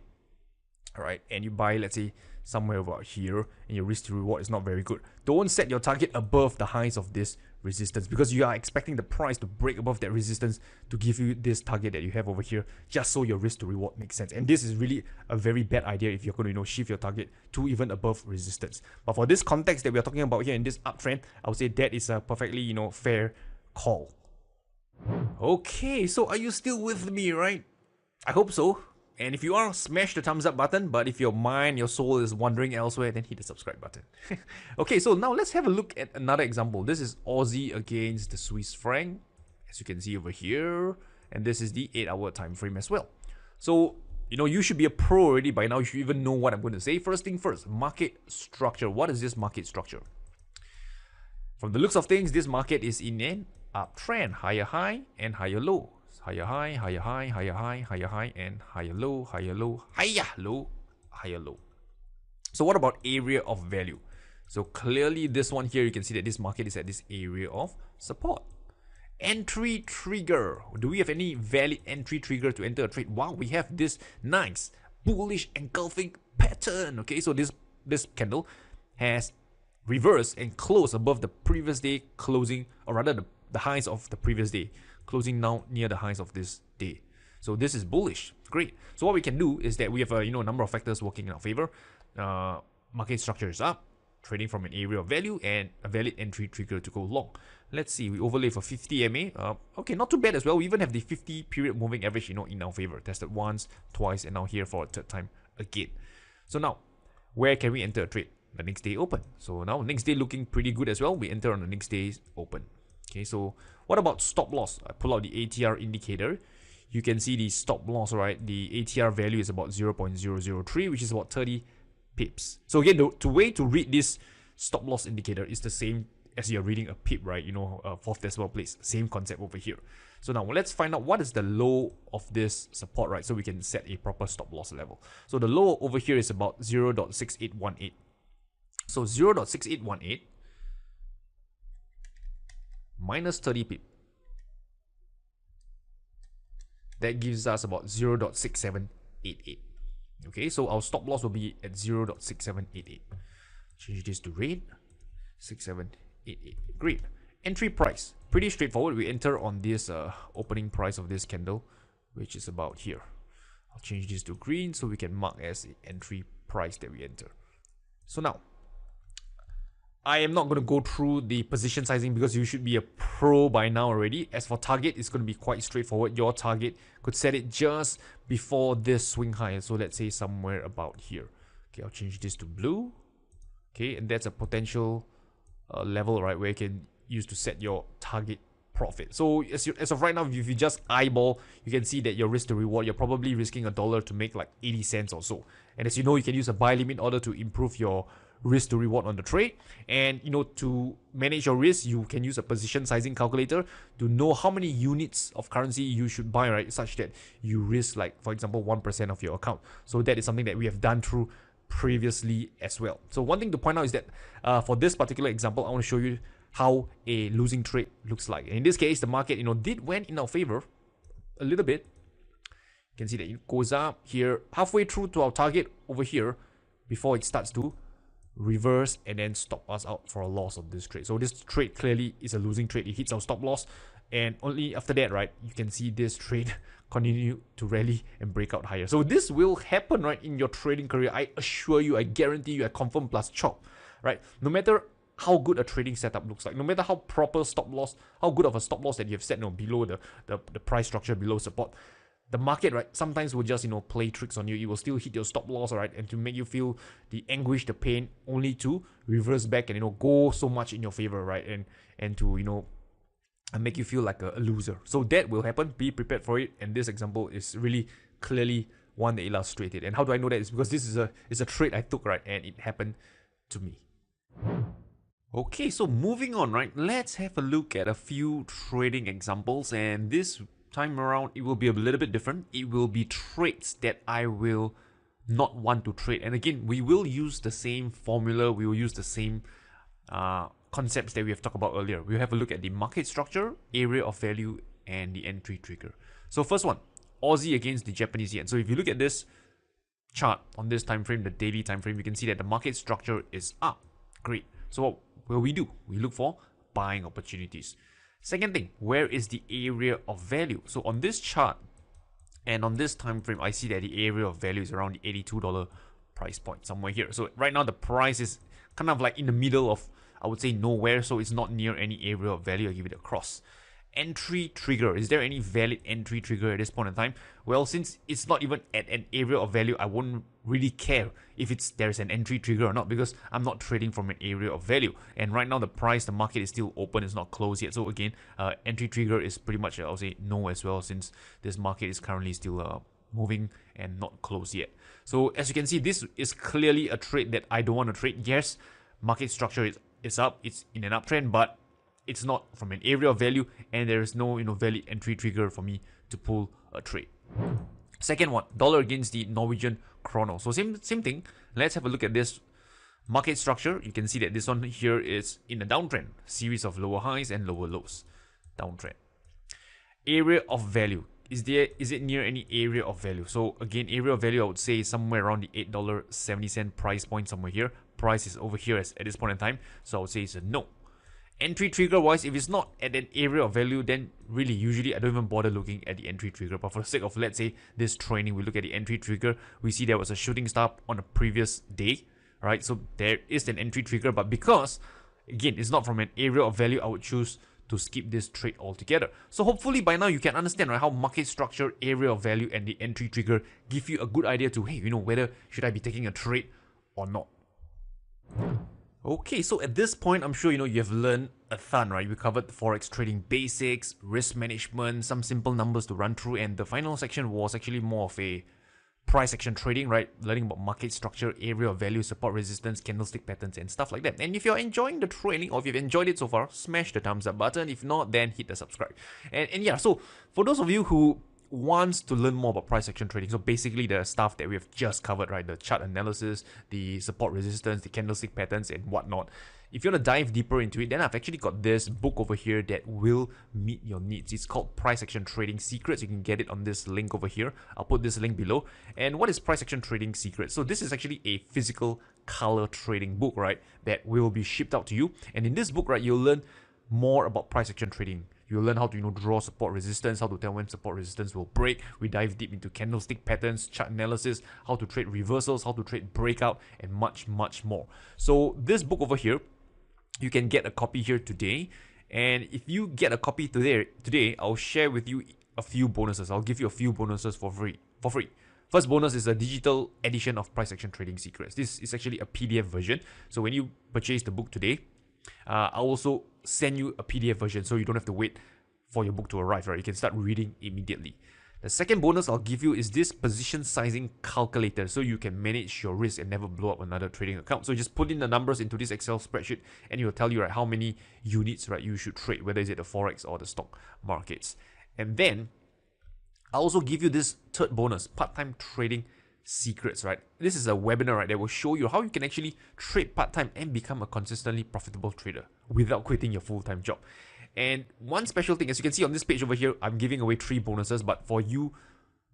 all right, and you buy, let's say, somewhere about here, and your risk to reward is not very good, don't set your target above the highs of this resistance, because you are expecting the price to break above that resistance to give you this target that you have over here, just so your risk to reward makes sense. And this is really a very bad idea if you're going to shift your target to even above resistance. But for this context that we are talking about here in this uptrend, I would say that is a perfectly fair call. Okay, so are you still with me, right? I hope so. And if you are, smash the thumbs up button. But if your mind, your soul is wandering elsewhere, then hit the subscribe button. Okay, so now let's have a look at another example. This is Aussie against the Swiss franc, as you can see over here. And this is the 8-hour time frame as well. So, you should be a pro already by now. You should even know what I'm going to say. First thing first, market structure. What is this market structure? From the looks of things, this market is in an uptrend. Higher high and higher low. Higher high, higher high, higher high, higher high, and higher low, higher low, higher low, higher low. So what about area of value? So clearly this one here, you can see that this market is at this area of support. Entry trigger. Do we have any valid entry trigger to enter a trade? Wow, we have this nice bullish engulfing pattern. Okay, so this candle has reversed and closed above the previous day closing, or rather the highs of the previous day, closing now near the highs of this day. So this is bullish. Great. So what we can do is that we have a number of factors working in our favor. Market structure is up, trading from an area of value, and a valid entry trigger to go long. Let's see, we overlay for 50 MA. Okay, not too bad as well. We even have the 50 period moving average in our favor. Tested once, twice, and now here for a third time again. So now, where can we enter a trade? The next day open. So now next day looking pretty good as well. We enter on the next day's open. Okay, so what about stop loss? I pull out the ATR indicator. You can see the stop loss, right? The ATR value is about 0.003, which is about 30 pips. So again, the way to read this stop loss indicator is the same as you're reading a pip, right? Fourth decimal place. Same concept over here. So now let's find out what is the low of this support, right? So we can set a proper stop loss level. So the low over here is about 0.6818. So 0.6818 minus 30 pip. That gives us about 0.6788. Okay, so our stop loss will be at 0.6788. Change this to rate 6788. Great. Entry price, pretty straightforward. We enter on this opening price of this candle, which is about here. I'll change this to green so we can mark as the entry price that we enter. So now, I am not going to go through the position sizing because you should be a pro by now already. As for target, it's going to be quite straightforward. Your target could set it just before this swing high. So let's say somewhere about here. Okay, I'll change this to blue. Okay, and that's a potential level, right, where you can use to set your target profit. So as of right now, if you just eyeball, you can see that your risk to reward, you're probably risking $1 to make like 80 cents or so. And as you know, you can use a buy limit order to improve your risk to reward on the trade. And to manage your risk, you can use a position sizing calculator to know how many units of currency you should buy, right, such that you risk, like, for example, 1% of your account. So that is something that we have done through previously as well. So one thing to point out is that for this particular example, I want to show you how a losing trade looks like. And in this case, the market went in our favor a little bit. You can see that it goes up here halfway through to our target over here before it starts to reverse, and then stop us out for a loss of this trade. So this trade clearly is a losing trade. It hits our stop loss, and only after that, right, you can see this trade continue to rally and break out higher. So this will happen, right, in your trading career. I assure you, I guarantee you, I confirm plus chop, right? No matter how good a trading setup looks like, no matter how proper stop loss, how good of a stop loss that you have set, below the price structure, below support, the market, right, sometimes will just, play tricks on you. It will still hit your stop loss, right, and to make you feel the anguish, the pain, only to reverse back and, go so much in your favor, right, and to, and make you feel like a loser. So that will happen. Be prepared for it. And this example is really clearly one that illustrated. And how do I know that? It's because this is a trade I took, right, and it happened to me. Okay, so moving on, right, let's have a look at a few trading examples, and this time around it will be a little bit different. It will be trades that I will not want to trade. And again, we will use the same formula, we will use the same concepts that we have talked about earlier. We'll have a look at the market structure, area of value, and the entry trigger. So first one, Aussie against the Japanese yen. So if you look at this chart on this time frame, the daily time frame, you can see that the market structure is up. Great. So what will we do? We look for buying opportunities. Second thing, where is the area of value? So on this chart and on this time frame, I see that the area of value is around the $82 price point, somewhere here. So right now the price is kind of like in the middle of, I would say, nowhere, so it's not near any area of value. I give it a cross. Entry trigger. Is there any valid entry trigger at this point in time? Well, since it's not even at an area of value, I won't really care if there's an entry trigger or not, because I'm not trading from an area of value. And right now the market is still open, it's not closed yet. So again, entry trigger is pretty much, I'll say, no as well, since this market is currently still moving and not closed yet. So as you can see, this is clearly a trade that I don't want to trade. Yes, market structure is up, it's in an uptrend, but it's not from an area of value, and there is no valid entry trigger for me to pull a trade. Second one, dollar against the Norwegian kroner. So same thing. Let's have a look at this market structure. You can see that this one here is in a downtrend, series of lower highs and lower lows, downtrend. Area of value. Is it near any area of value? So again, area of value, I would say somewhere around the $8.70 price point, somewhere here. Price is over here at this point in time, so I would say it's a no. Entry trigger wise, if it's not at an area of value, then really usually I don't even bother looking at the entry trigger. But for the sake of, let's say, this training, we look at the entry trigger, we see there was a shooting star on a previous day, right? So there is an entry trigger, but because again it's not from an area of value, I would choose to skip this trade altogether. So hopefully by now you can understand, right, how market structure, area of value, and the entry trigger give you a good idea to, hey, whether should I be taking a trade or not. Okay, so at this point, I'm sure you have learned a ton, right? We covered the Forex trading basics, risk management, some simple numbers to run through, and the final section was actually more of a price action trading, right? Learning about market structure, area of value, support resistance, candlestick patterns, and stuff like that. And if you're enjoying the training, or if you've enjoyed it so far, smash the thumbs up button. If not, then hit the subscribe. And yeah, so for those of you who wants to learn more about price action trading, so basically the stuff that we have just covered, right, the chart analysis, the support resistance, the candlestick patterns, and whatnot, if you want to dive deeper into it, then I've actually got this book over here that will meet your needs. It's called Price Action Trading Secrets. You can get it on this link over here. I'll put this link below. And what is Price Action Trading Secrets? So this is actually a physical color trading book, right, that will be shipped out to you. And in this book, right, you'll learn more about price action trading. You'll learn how to draw support resistance, how to tell when support resistance will break. We dive deep into candlestick patterns, chart analysis, how to trade reversals, how to trade breakout, and much, much more. So this book over here, you can get a copy here today. And if you get a copy today, I'll share with you a few bonuses. I'll give you a few bonuses for free. First bonus is a digital edition of Price Action Trading Secrets. This is actually a PDF version. So when you purchase the book today, I'll also send you a PDF version, so you don't have to wait for your book to arrive, right? You can start reading immediately. The second bonus I'll give you is this position sizing calculator, so you can manage your risk and never blow up another trading account. So just put in the numbers into this Excel spreadsheet, and it will tell you, right, how many units, right, you should trade, whether is it the Forex or the stock markets. And then I'll also give you this third bonus, part-time trading secrets, right? This is a webinar, right, that will show you how you can actually trade part-time and become a consistently profitable trader without quitting your full-time job. And one special thing, as you can see on this page over here, I'm giving away 3 bonuses, but for you,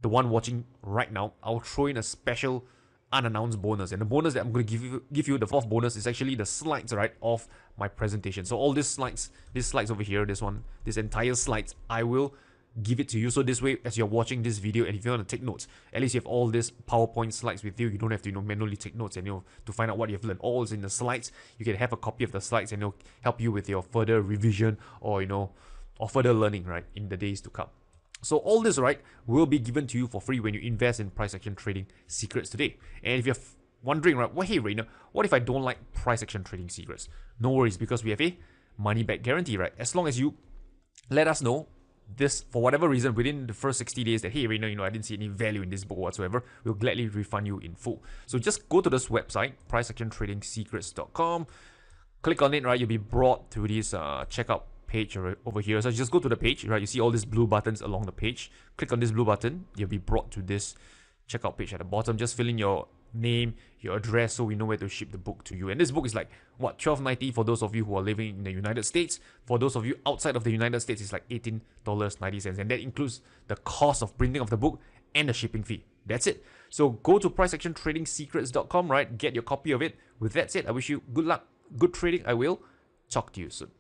the one watching right now, I'll throw in a special unannounced bonus, and the bonus that I'm going to give you, the fourth bonus, is actually the slides, right, of my presentation. So all these slides over here, this entire slides, I will give it to you. So this way, as you're watching this video, and if you want to take notes, at least you have all these PowerPoint slides with you. You don't have to manually take notes and to find out what you've learned. All is in the slides. You can have a copy of the slides, and it'll help you with your further revision or or further learning, right, in the days to come. So all this, right, will be given to you for free when you invest in price action trading secrets today. And if you're wondering, right, well, hey Rainer, what if I don't like price action trading secrets? No worries, because we have a money back guarantee, right? As long as you let us know this, for whatever reason, within the first 60 days, that hey Rainer, I didn't see any value in this book whatsoever, we'll gladly refund you in full. So just go to this website, priceactiontradingsecrets.com, click on it, right? You'll be brought to this checkout page over here. So just go to the page, right? You see all these blue buttons along the page. Click on this blue button. You'll be brought to this checkout page at the bottom. Just fill in your name, your address, so we know where to ship the book to you. And this book is like what, $12.90 for those of you who are living in the United States. For those of you outside of the United States, it's like $18.90, and that includes the cost of printing of the book and the shipping fee. That's it. So go to priceactiontradingsecrets.com, right? Get your copy of it. With that said, I wish you good luck, good trading. I will talk to you soon.